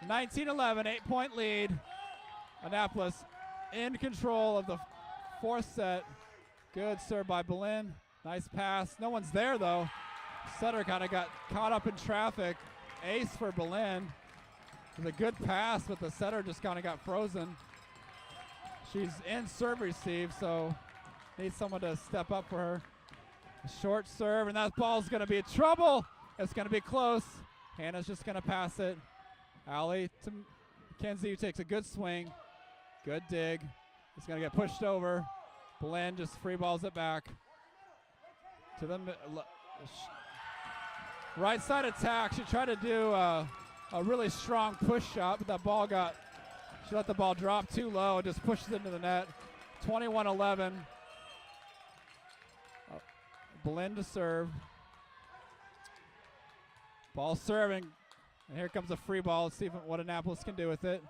A: 19-11, 8-point lead. Annapolis in control of the fourth set. Good serve by Belen. Nice pass. No one's there, though. Setter kind of got caught up in traffic. Ace for Belen. It was a good pass, but the setter just kind of got frozen. She's in serve receive, so needs someone to step up for her. A short serve, and that ball's going to be trouble. It's going to be close. Hannah's just going to pass it. Allie to Kenzie, who takes a good swing. Good dig. It's going to get pushed over. Belen just free balls it back. To the right side attack. She tried to do a really strong push shot, but that ball she let the ball drop too low and just pushes it into the net. 21-11. Belen to serve. Ball serving. And here comes a free ball. Let's see what Annapolis can do with it.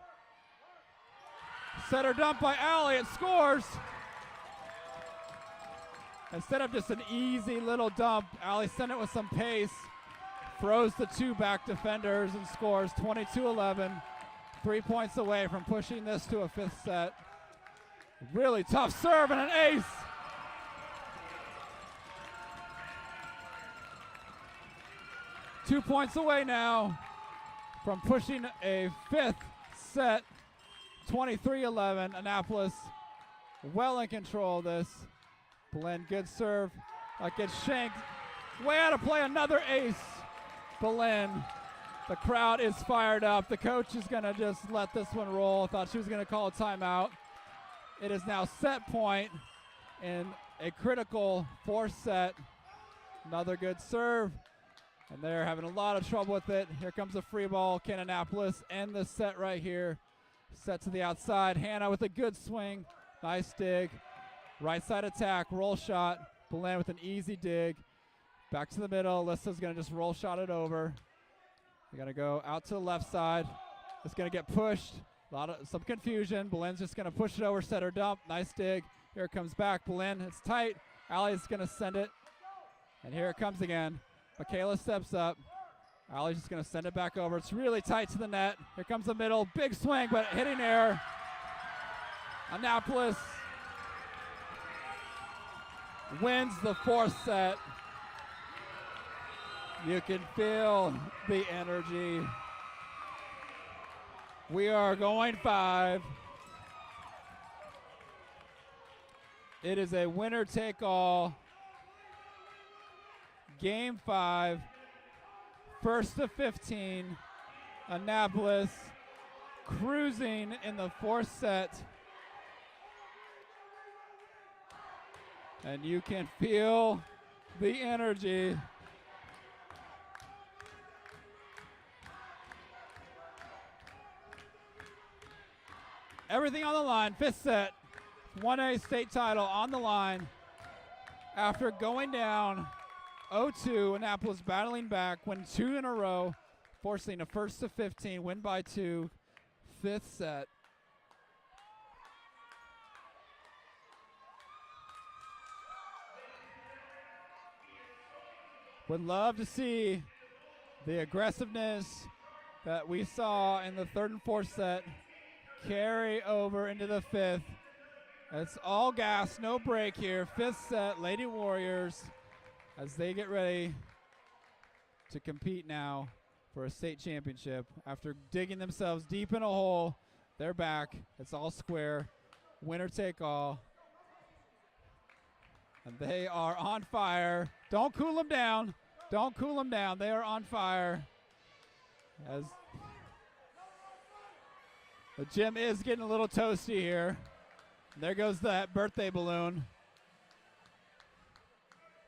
A: Setter dump by Allie. It scores. Instead of just an easy little dump, Allie sent it with some pace. Throws the two back defenders and scores 22-11. 3 points away from pushing this to a fifth set. Really tough serve and an ace. Two-points away now from pushing a fifth set. 23-11. Annapolis well in control of this. Belen, good serve. Gets shanked. Way out of play, another ace. Belen. The crowd is fired up. The coach is going to just let this one roll. Thought she was going to call a timeout. It is now set point in a critical fourth set. Another good serve. And they're having a lot of trouble with it. Here comes a free ball. Can Annapolis end the set right here? Set to the outside. Hannah with a good swing. Nice dig. Right side attack. Roll shot. Belen with an easy dig. Back to the middle. Alyssa's going to just roll shot it over. They're going to go out to the left side. It's going to get pushed. Some confusion. Belen's just going to push it over. Set her dump. Nice dig. Here it comes back. Belen. It's tight. Allie's going to send it. And here it comes again. Michaela steps up. Allie's just going to send it back over. It's really tight to the net. Here comes the middle. Big swing, but hitting error. Annapolis wins the fourth set. You can feel the energy. We are going 5. It is a winner-take-all. Game 5. First to 15. Annapolis cruising in the fourth set. And you can feel the energy. Everything on the line. Fifth set. 1A state title on the line. After going down 0-2, Annapolis battling back, win 2 in a row, forcing a first to 15, win by 2, fifth set. Would love to see the aggressiveness that we saw in the third and fourth set carry over into the fifth. It's all gas, no break here. Fifth set, Lady Warriors, as they get ready to compete now for a state championship. After digging themselves deep in a hole, they're back. It's all square, winner take all. And they are on fire. Don't cool them down. Don't cool them down. They are on fire. As the gym is getting a little toasty here. There goes that birthday balloon.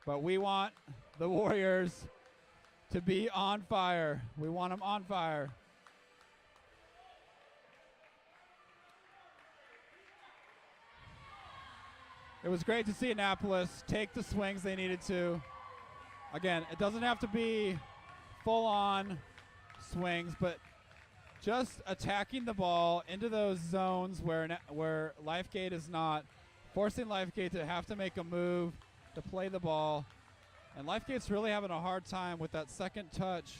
A: But we want the Warriors to be on fire. We want them on fire. It was great to see Annapolis take the swings they needed to. Again, it doesn't have to be full-on swings, but just attacking the ball into those zones where Lifegate is not, forcing Lifegate to have to make a move to play the ball. And Lifegate's really having a hard time with that second touch.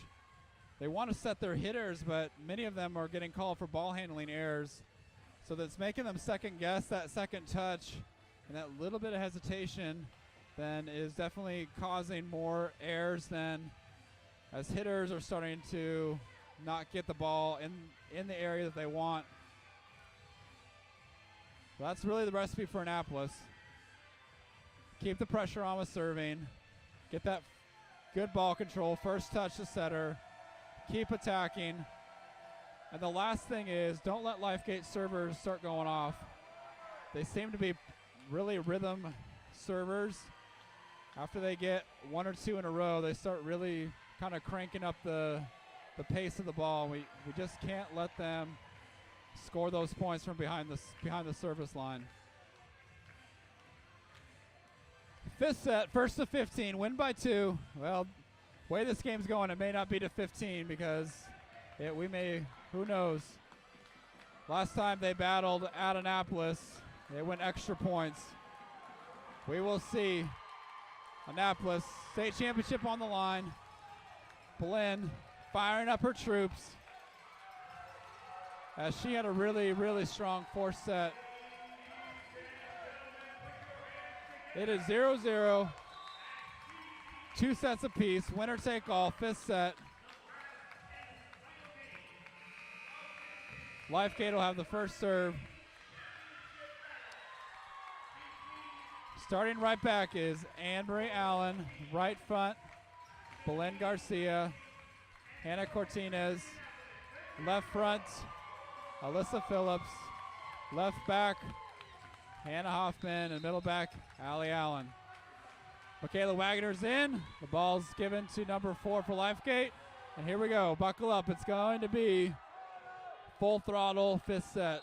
A: They want to set their hitters, but many of them are getting called for ball handling errors. So that's making them second guess that second touch, and that little bit of hesitation then is definitely causing more errors than, as hitters are starting to not get the ball in the area that they want. So that's really the recipe for Annapolis. Keep the pressure on with serving. Get that good ball control. First touch to setter. Keep attacking. And the last thing is, don't let Lifegate servers start going off. They seem to be really rhythm servers. After they get 1 or 2 in a row, they start really kind of cranking up the pace of the ball. We just can't let them score those points from behind the service line. Fifth set, first to 15, win by 2. Well, the way this game's going, it may not be to 15 because who knows. Last time they battled at Annapolis, they went extra points. We will see. Annapolis, state championship on the line. Belen firing up her troops as she had a really, really strong fourth set. It is 0-0, 2 sets apiece, winner take all, fifth set. Lifegate will have the first serve. Starting right back is Anne-Marie Allen, right front, Belen Garcia, Hannah Cortinez, left front, Alyssa Phillips, left back, Hannah Hoffman, and middle back, Allie Allen. Michaela Wagner's in. The ball's given to number 4 for Lifegate. And here we go. Buckle up. It's going to be full throttle fifth set.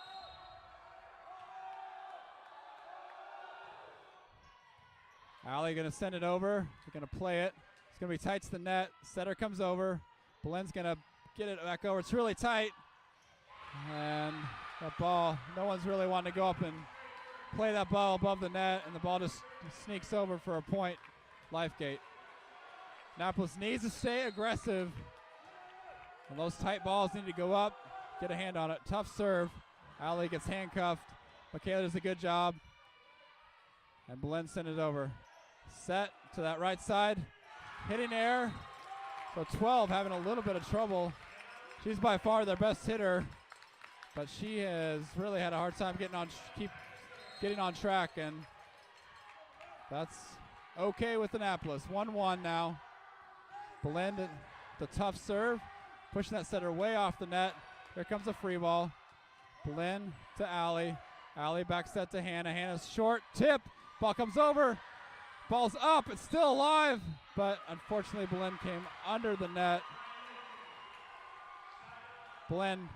A: Allie going to send it over. They're going to play it. It's going to be tight to the net. Setter comes over. Belen's going to get it back over. It's really tight. And that ball, no one's really wanting to go up and play that ball above the net, and the ball just sneaks over for a point, Lifegate. Annapolis needs to stay aggressive. And those tight balls need to go up, get a hand on it. Tough serve. Allie gets handcuffed. Michaela does a good job. And Belen sent it over. Set to that right side. Hitting air. So 12 having a little bit of trouble. She's by far their best hitter, but she has really had a hard time getting on track, and that's okay with Annapolis. 1-1 now. Belen, the tough serve, pushing that setter way off the net. Here comes a free ball. Belen to Allie. Allie back set to Hannah. Hannah's short tip. Ball comes over. Ball's up. It's still alive, but unfortunately Belen came under the net. Belen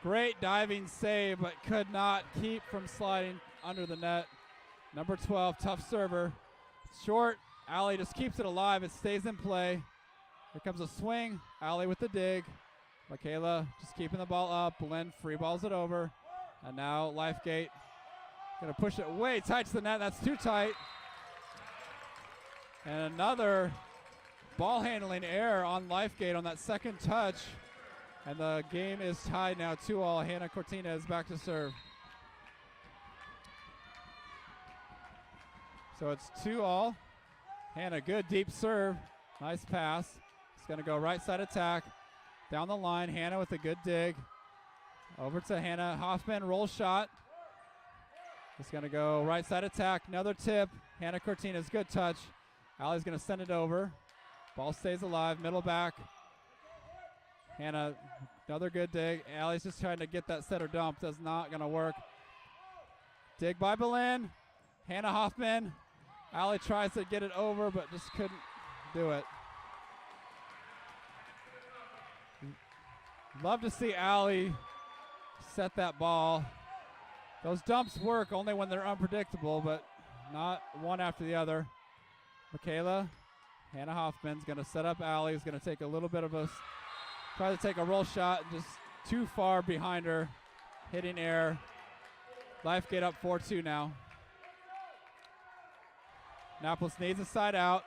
A: Great diving save, but could not keep from sliding under the net. Number 12, tough server. Short, Allie just keeps it alive. It stays in play. Here comes a swing. Allie with the dig. Michaela just keeping the ball up. Boleyn free balls it over. And now Lifegate going to push it way tight to the net. That's too tight. And another ball handling error on Lifegate on that second touch. And the game is tied now 2-all. Hannah Cortinez back to serve. So it's 2-all. Hannah, good deep serve. Nice pass. It's going to go right side attack. Down the line, Hannah with a good dig. Over to Hannah Hoffman, roll shot. It's going to go right side attack. Another tip. Hannah Cortinez, good touch. Allie's going to send it over. Ball stays alive, middle back. Hannah, another good dig. Allie's just trying to get that setter dump. That's not going to work. Dig by Boleyn. Hannah Hoffman. Allie tries to get it over, but just couldn't do it. Love to see Allie set that ball. Those dumps work only when they're unpredictable, but not one after the other. Michaela, Hannah Hoffman's going to set up Allie. Is going to take a little bit of a, try to take a roll shot, just too far behind her, hitting air. Lifegate up 4-2 now. Annapolis needs a side out.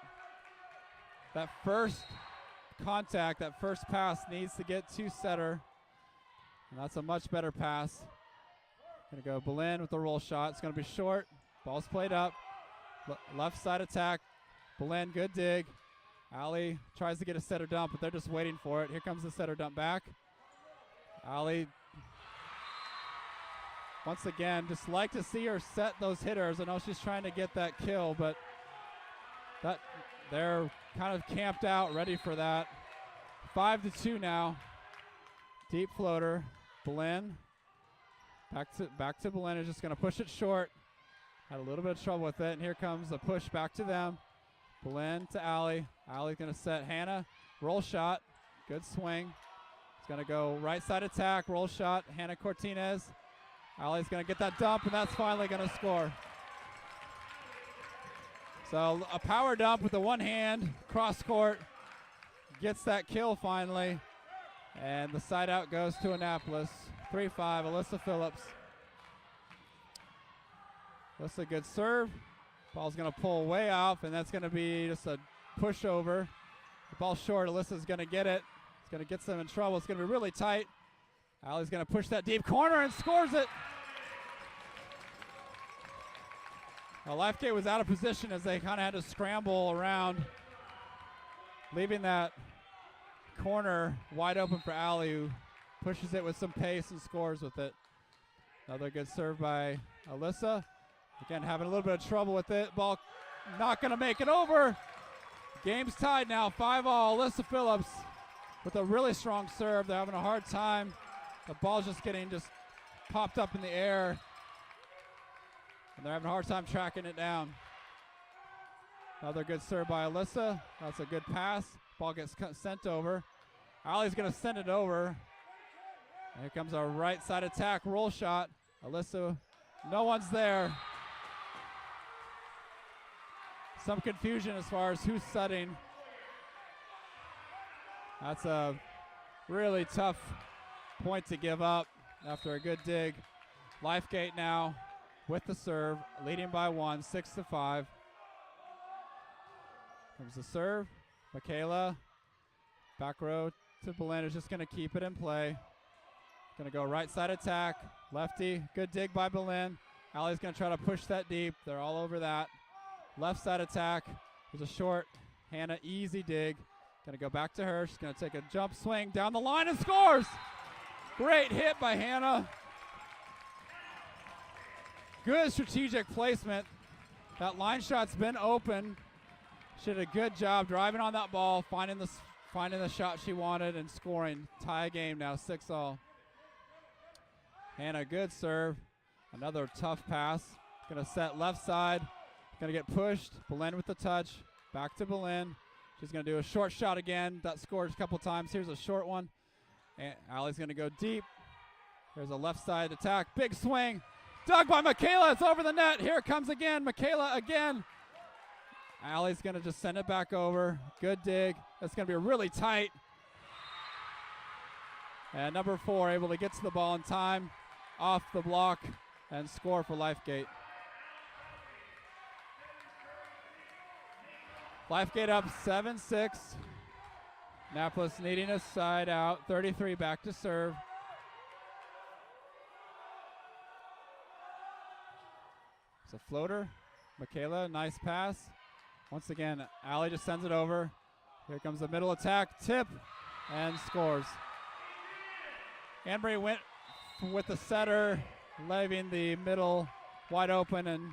A: That first contact, that first pass needs to get to setter. And that's a much better pass. Gonna go Boleyn with the roll shot. It's gonna be short. Ball's played up. Left side attack. Boleyn, good dig. Allie tries to get a setter dump, but they're just waiting for it. Here comes the setter dump back. Allie, once again, just like to see her set those hitters. I know she's trying to get that kill, but that they're kind of camped out, ready for that. 5-2 now. Deep floater. Boleyn. Back to Boleyn is just going to push it short. Had a little bit of trouble with it, and here comes a push back to them. Boleyn to Allie. Allie's going to set Hannah. Roll shot. Good swing. It's going to go right side attack. Roll shot. Hannah Cortinez. Allie's going to get that dump, and that's finally going to score. So a power dump with the one hand, cross court, gets that kill finally. And the side out goes to Annapolis. 3-5, Alyssa Phillips. Alyssa, good serve. Ball's going to pull way off, and that's going to be just a push over. The ball short, Alyssa's going to get it. It's going to get them in trouble. It's going to be really tight. Allie's going to push that deep corner and scores it. Lifegate was out of position as they kind of had to scramble around, leaving that corner wide open for Allie, who pushes it with some pace and scores with it. Another good serve by Alyssa. Again, having a little bit of trouble with it. Ball not going to make it over. Game's tied now, 5-all. Alyssa Phillips with a really strong serve. They're having a hard time. The ball's just getting popped up in the air. And they're having a hard time tracking it down. Another good serve by Alyssa. That's a good pass. Ball gets sent over. Allie's going to send it over. And here comes our right side attack roll shot. Alyssa, no one's there. Some confusion as far as who's setting. That's a really tough point to give up after a good dig. Lifegate now with the serve, leading by 1, 6-5. Comes the serve. Michaela, back row to Boleyn, is just going to keep it in play. Going to go right side attack. Lefty, good dig by Boleyn. Allie's going to try to push that deep. They're all over that. Left side attack. There's a short. Hannah, easy dig. Going to go back to her. She's going to take a jump swing down the line and scores. Great hit by Hannah. Good strategic placement. That line shot's been open. She did a good job driving on that ball, finding the shot she wanted and scoring. Tie game now, 6-all. Hannah, good serve. Another tough pass. Gonna set left side. Gonna get pushed. Boleyn with the touch. Back to Boleyn. She's gonna do a short shot again. That scored a couple times. Here's a short one. And Allie's gonna go deep. There's a left side attack. Big swing. Dug by Michaela. It's over the net. Here it comes again. Michaela again. Allie's going to just send it back over. Good dig. That's going to be really tight. And number 4 able to get to the ball in time, off the block, and score for Lifegate. Lifegate up 7-6. Annapolis needing a side out. 33 back to serve. It's a floater. Michaela, nice pass. Once again, Allie just sends it over. Here comes the middle attack. Tip, and scores. Anbury went with the setter, leaving the middle wide open, and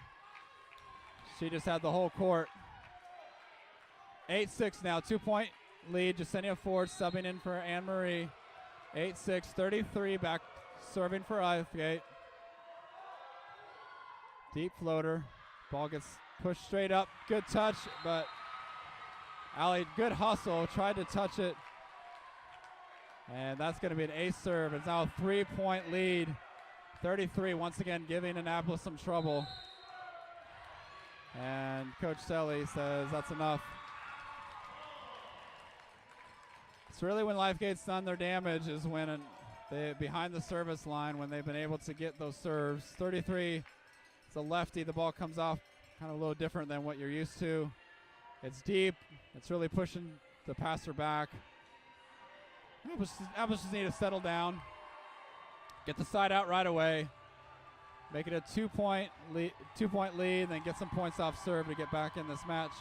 A: she just had the whole court. 8-6 now, 2-point lead. Jasenia Ford subbing in for Anne Marie. 8-6, 33 back serving for Lifegate. Deep floater. Ball gets pushed straight up. Good touch, but Allie, good hustle, tried to touch it. And that's going to be an ace serve. It's now a 3-point lead. 33, once again, giving Annapolis some trouble. And Coach Selly says that's enough. It's really when Lifegate's done their damage is when they behind the service line, when they've been able to get those serves. 33, it's a lefty. The ball comes off kind of a little different than what you're used to. It's deep. It's really pushing the passer back. Annapolis just need to settle down, get the side out right away, make it a 2-point lead, and then get some points off serve to get back in this match.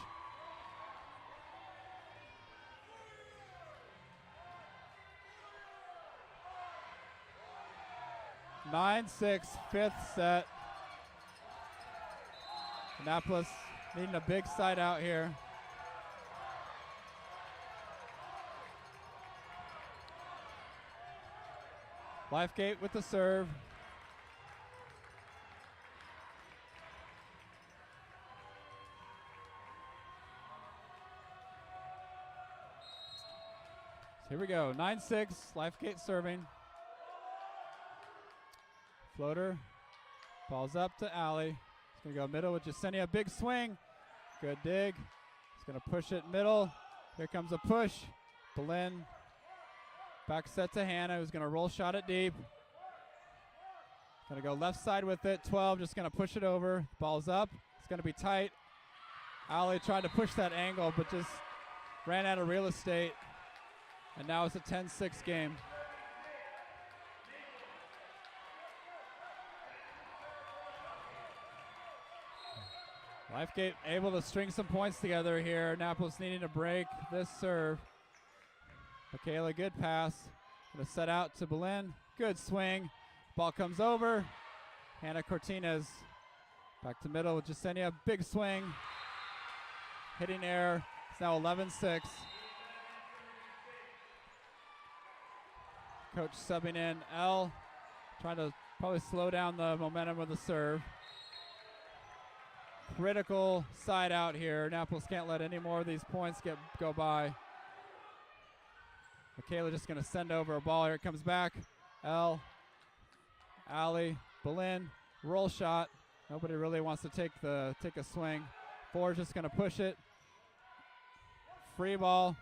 A: (9-6) 5th set. Annapolis needing a big side out here. Lifegate with the serve. So here we go, 9-6, Lifegate serving. Floater, ball's up to Allie. It's gonna go middle with Jasenia, big swing. Good dig, he's gonna push it middle. Here comes a push, Belen. Back set to Hannah, who's going to roll shot it deep. Going to go left side with it. 12, just going to push it over. Ball's up. It's going to be tight. Allie tried to push that angle, but just ran out of real estate. And now it's a 10-6 game. Lifegate able to string some points together here. Annapolis needing to break this serve. Michaela, good pass. Gonna set out to Belen. Good swing. Ball comes over. Hannah Cortinez back to middle with Jasenia. Big swing. Hitting air. It's now 11-6. Coach subbing in. L trying to probably slow down the momentum of the serve. Critical side out here. Annapolis can't let any more of these points go by. Michaela just going to send over a ball. Here it comes back. L, Allie, Belen, roll shot. Nobody really wants to take a swing. Ford's just going to push it. Free ball.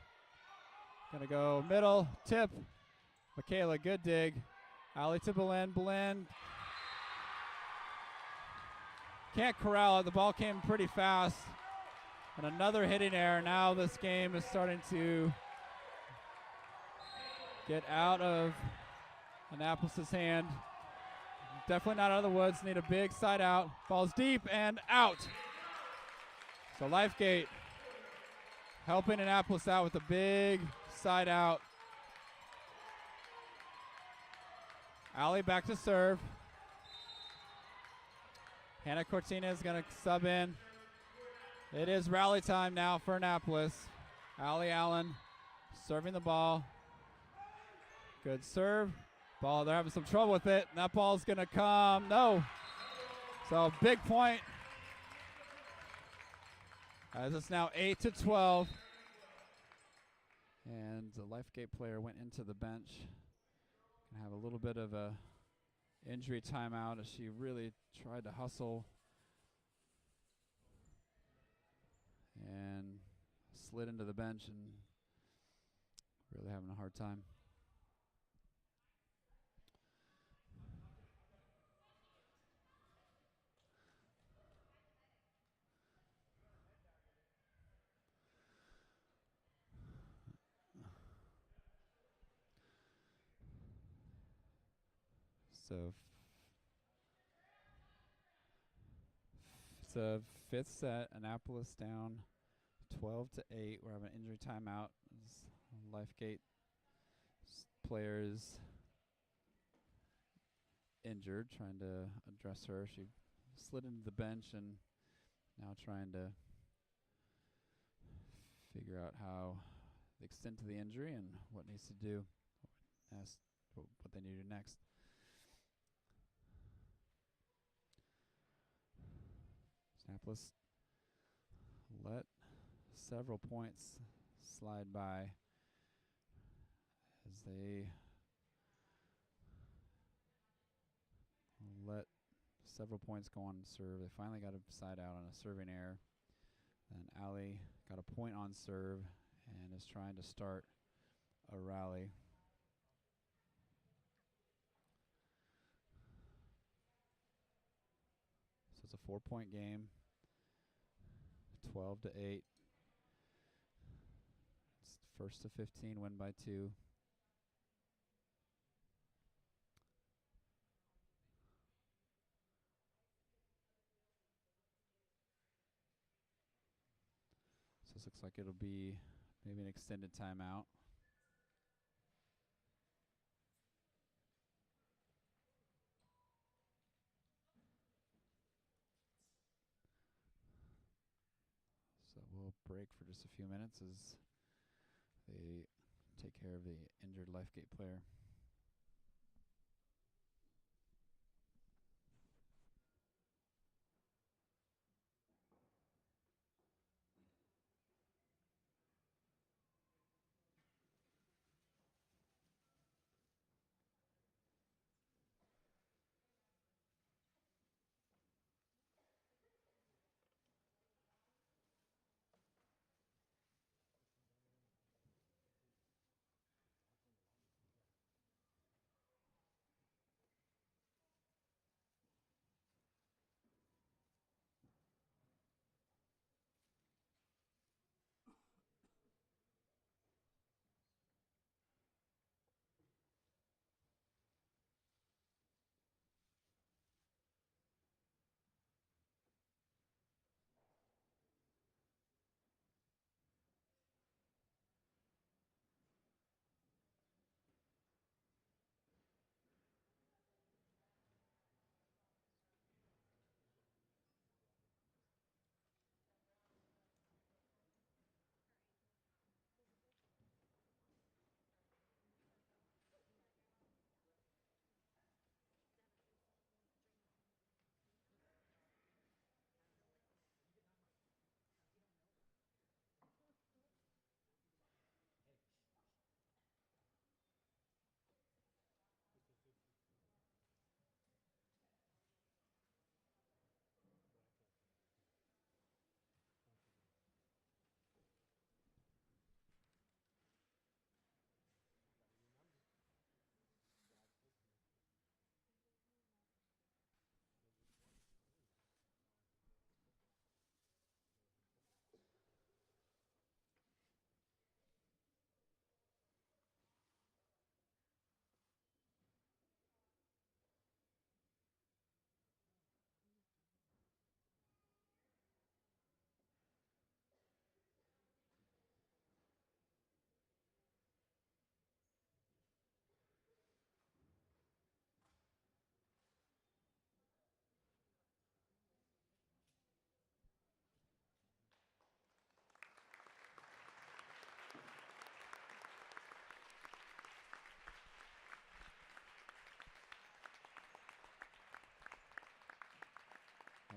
A: Going to go middle, tip. Michaela, good dig. Allie to Belen. Belen can't corral it. The ball came pretty fast. And another hitting error. Now this game is starting to get out of Annapolis' hand. Definitely not out of the woods. Need a big side out. Ball's deep and out. So Lifegate helping Annapolis out with a big side out. Allie back to serve. Hannah Cortina is going to sub in. It is rally time now for Annapolis. Allie Allen serving the ball. Good serve. Ball, they're having some trouble with it. And that ball's going to come. No. So big point. As it's now 8-12. And the Lifegate player went into the bench. Gonna have a little bit of a injury timeout as she really tried to hustle and slid into the bench and really having a hard time. So it's a fifth set. Annapolis down 12-8. We're having an injury timeout. Lifegate players injured, trying to address her. She slid into the bench and now trying to figure out how the extent of the injury and what needs to do, what they need to do next. Annapolis let several points slide by as they let several points go on serve. They finally got a side out on a serving error. Then Allie got a point on serve and is trying to start a rally. So it's a 4-point game, 12-8. It's first to 15, win by 2. So this looks like it'll be maybe an extended timeout. So we'll break for just a few minutes as they take care of the injured Lifegate player.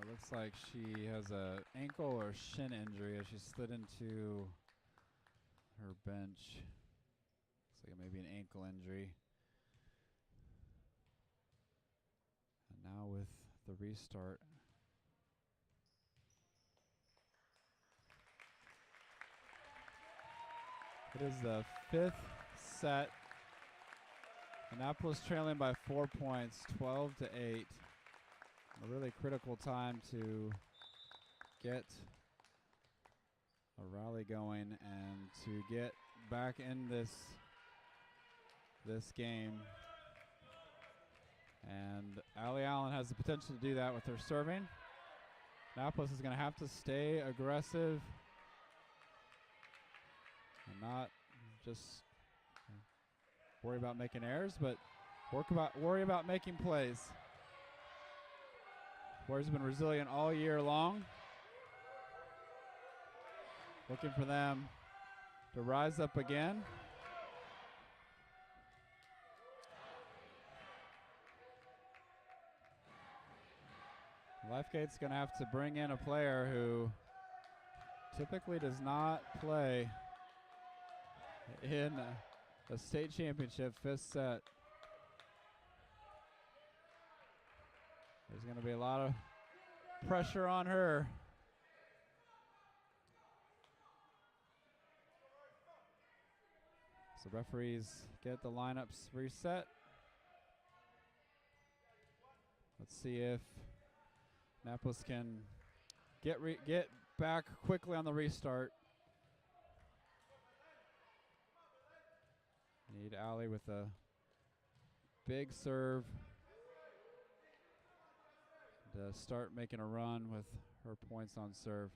A: It looks like she has a ankle or shin injury as she slid into her bench. Looks like it may be an ankle injury. Now with the restart. It is the 5th set. Annapolis trailing by 4 points, 12-8. A really critical time to get a rally going and to get back in this game. And Allie Allen has the potential to do that with her serving. Annapolis is going to have to stay aggressive and not just worry about making errors, but worry about making plays. Warriors have been resilient all year long. Looking for them to rise up again. Lifegate's going to have to bring in a player who typically does not play in the state championship 5th set. There's going to be a lot of pressure on her. So referees get the lineups reset. Let's see if Annapolis can get back quickly on the restart. Need Allie with a big serve to start making a run with her points on serve.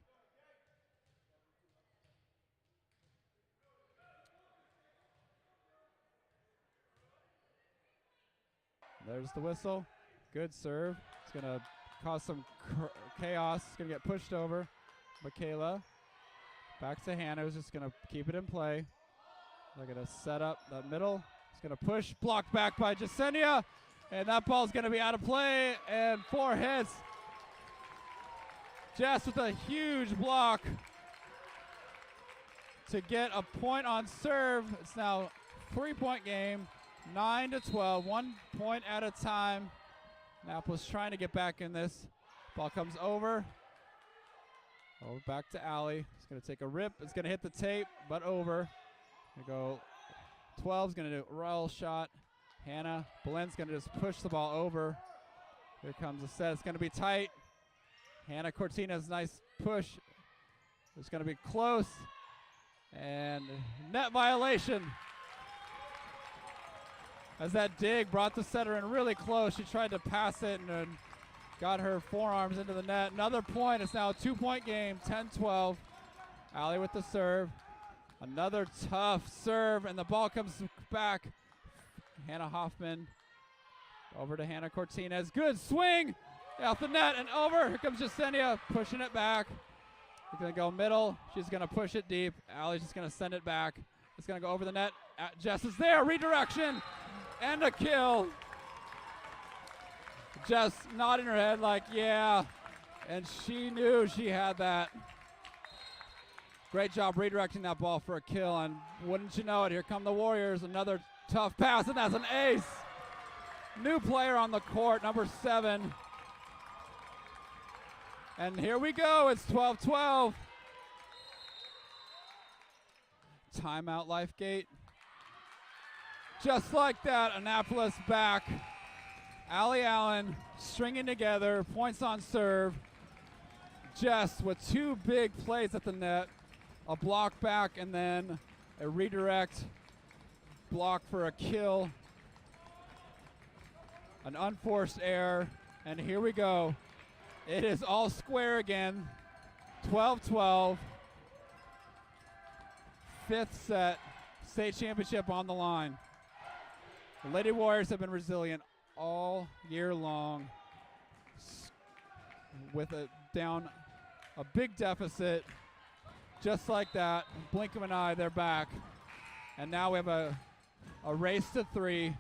A: There's the whistle. Good serve. It's going to cause some chaos. It's going to get pushed over. Michaela. Back to Hannah, who's just going to keep it in play. They're going to set up the middle. It's going to push. Blocked back by Jasenia. And that ball's going to be out of play. And 4 hits. Jess with a huge block to get a point on serve. It's now 3-point game. 9-12, 1 point at a time. Annapolis trying to get back in this. Ball comes over. Over back to Allie. It's going to take a rip. It's going to hit the tape, but over. Go 12's going to do a roll shot. Hannah Bolen's going to just push the ball over. Here comes the set. It's going to be tight. Hannah Cortina's nice push. It's going to be close. And net violation. As that dig brought the setter in really close. She tried to pass it and got her forearms into the net. Another point. It's now a 2-point game, 10-12. Allie with the serve. Another tough serve, and the ball comes back. Hannah Hoffman over to Hannah Cortinez. Good swing off the net and over. Here comes Jasenia pushing it back. It's going to go middle. She's going to push it deep. Allie's just going to send it back. It's going to go over the net. Jess is there. Redirection. And a kill. Just nodding her head like, yeah. And she knew she had that. Great job redirecting that ball for a kill. And wouldn't you know it, here come the Warriors. Another tough pass, and that's an ace. New player on the court, number 7. And here we go. It's 12-12. Timeout, Lifegate. Just like that, Annapolis back. Allie Allen stringing together, points on serve. Jess with 2 big plays at the net. A block back and then a redirect block for a kill. An unforced error, and here we go. It is all square again. 12-12. 5th set, state championship on the line. The Lady Warriors have been resilient all year long with a big deficit. Just like that, blink of an eye, they're back. And now we have a race to 3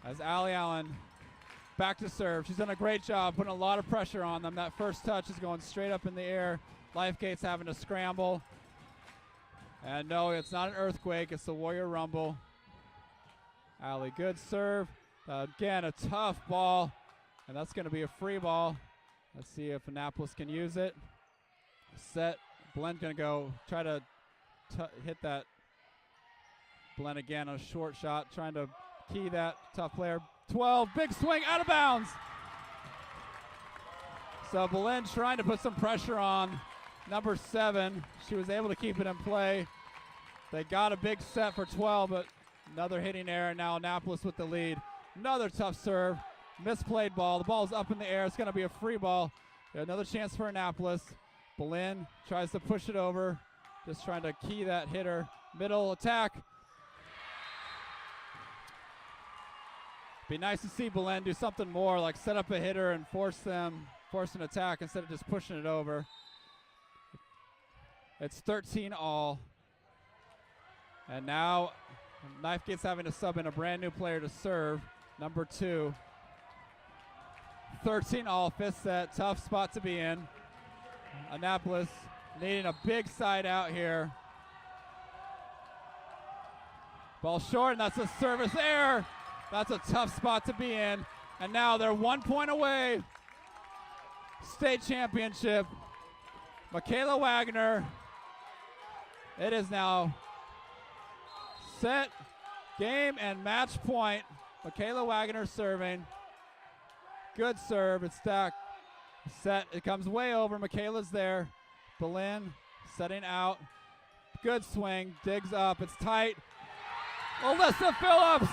A: as Allie Allen back to serve. She's done a great job putting a lot of pressure on them. That first touch is going straight up in the air. Lifegate's having to scramble. And no, it's not an earthquake, it's the Warrior Rumble. Allie, good serve. Again, a tough ball. And that's going to be a free ball. Let's see if Annapolis can use it. Set. Belen going to go try to hit that. Belen again on a short shot, trying to key that tough player. 12, big swing, out of bounds. So Belen trying to put some pressure on number 7. She was able to keep it in play. They got a big set for 12, but another hitting error. Now Annapolis with the lead. Another tough serve. Misplayed ball. The ball's up in the air. It's going to be a free ball. Another chance for Annapolis. Belen tries to push it over. Just trying to key that hitter. Middle attack. Be nice to see Belen do something more, like set up a hitter and force an attack instead of just pushing it over. It's 13 all. And now Knifegate's having to sub in a brand new player to serve, number 2. 13 all, 5th set, tough spot to be in. Annapolis needing a big side out here. Ball short, and that's a service error. That's a tough spot to be in. And now they're 1 point away. State championship. Michaela Wagner. It is now set, game, and match point. Michaela Wagner serving. Good serve. It's stacked. Set. It comes way over. Michaela's there. Belen setting out. Good swing. Digs up. It's tight. Alyssa Phillips.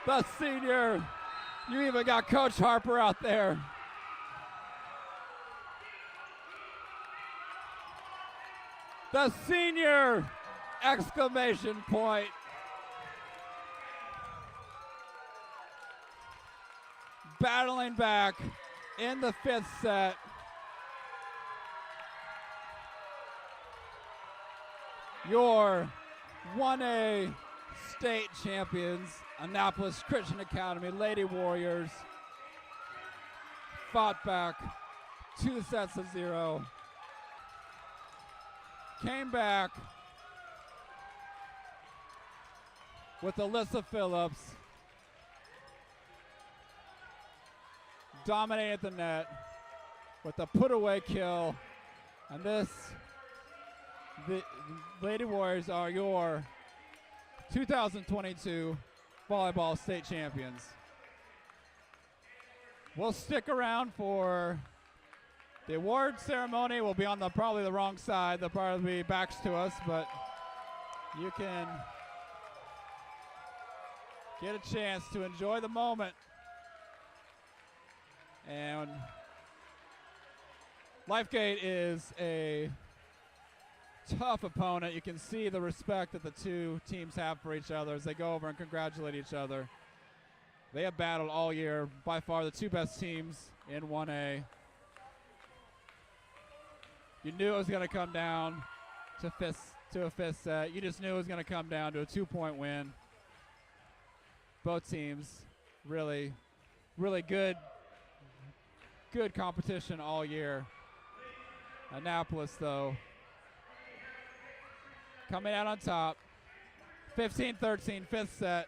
A: The senior. You even got Coach Harper out there. The senior! Exclamation point. Battling back in the 5th set. Your 1A state champions, Annapolis Christian Academy Lady Warriors, fought back 2 sets to 0. Came back with Alyssa Phillips. Dominated the net with a put-away kill. And the Lady Warriors are your 2022 volleyball state champions. We'll stick around for the award ceremony. We'll be on probably the wrong side. They'll probably be backs to us, but you can get a chance to enjoy the moment. And Lifegate is a tough opponent. You can see the respect that the two teams have for each other as they go over and congratulate each other. They have battled all year, by far the 2 best teams in 1A. You knew it was going to come down to a 5th set. You just knew it was going to come down to a 2-point win. Both teams really, really good competition all year. Annapolis, though, coming out on top. 15-13, 5th set.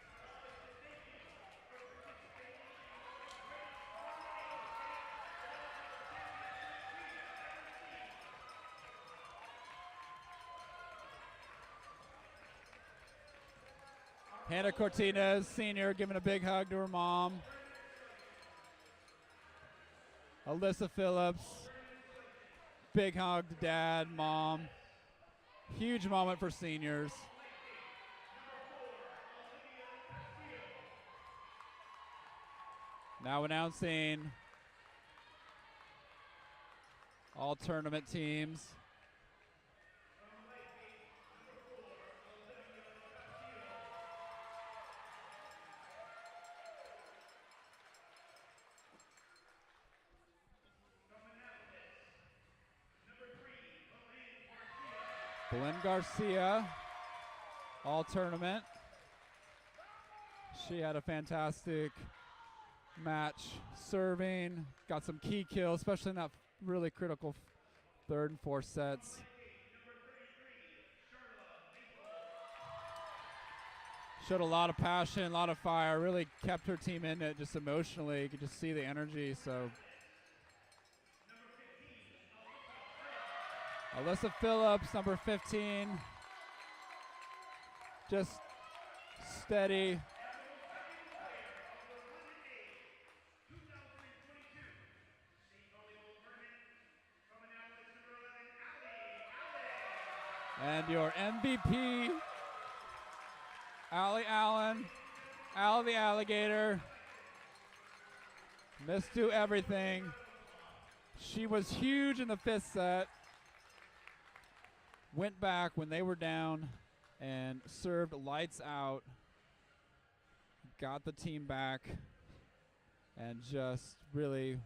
A: Hannah Cortinez, senior, giving a big hug to her mom. Alyssa Phillips, big hug to dad, mom. Huge moment for seniors. Now announcing all tournament teams. Belen Garcia, all tournament. She had a fantastic match serving, got some key kills, especially in that really critical 3rd and 4th sets. Showed a lot of passion, a lot of fire, really kept her team in it just emotionally. You could just see the energy. So Alyssa Phillips, number 15, just steady. And your MVP, Allie Allen, Allie the Alligator. Missed do everything. She was huge in the fifth set. Went back when they were down and served lights out. Got the team back and just really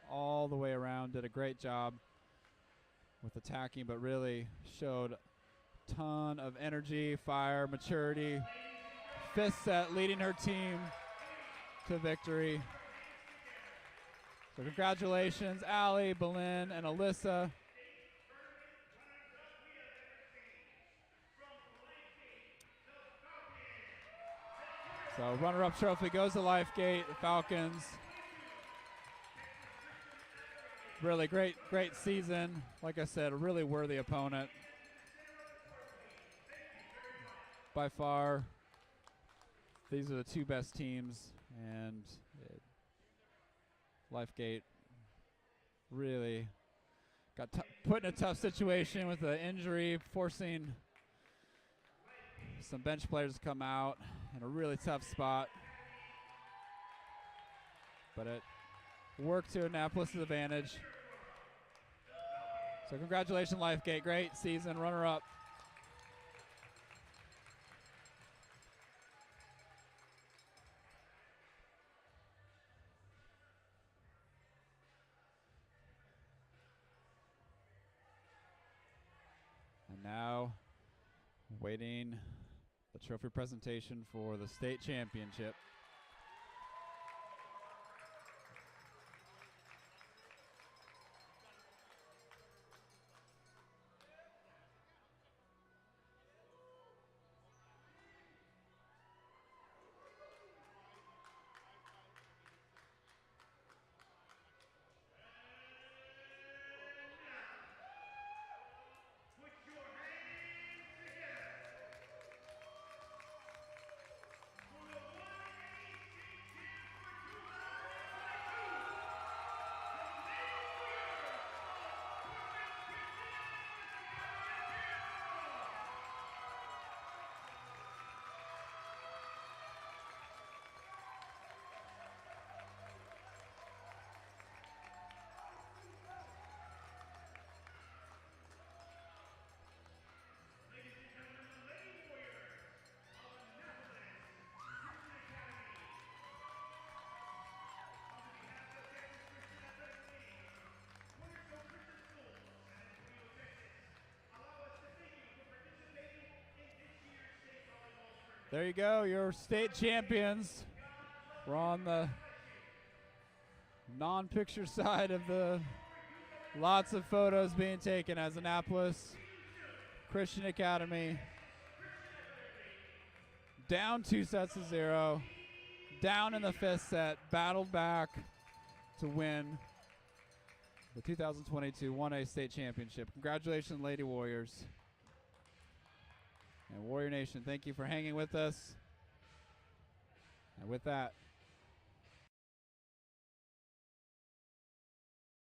A: all the way around did a great job with attacking, but really showed ton of energy, fire, maturity. Fifth set, leading her team to victory. So congratulations, Allie, Belen, and Alyssa. So runner-up trophy goes to Lifegate, the Falcons. Really great season. Like I said, a really worthy opponent. By far, these are the two best teams, and Lifegate really got put in a tough situation with the injury, forcing some bench players to come out in a really tough spot. But it worked to Annapolis' advantage. So congratulations, Lifegate. Great season, runner-up. And now, waiting the trophy presentation for the state championship. There you go, your state champions. We're on the non-picture side of the lots of photos being taken as Annapolis Christian Academy down 2-0, down in the fifth set, battled back to win the 2022 1A state championship. Congratulations, Lady Warriors. And Warrior Nation, thank you for hanging with us. And with that,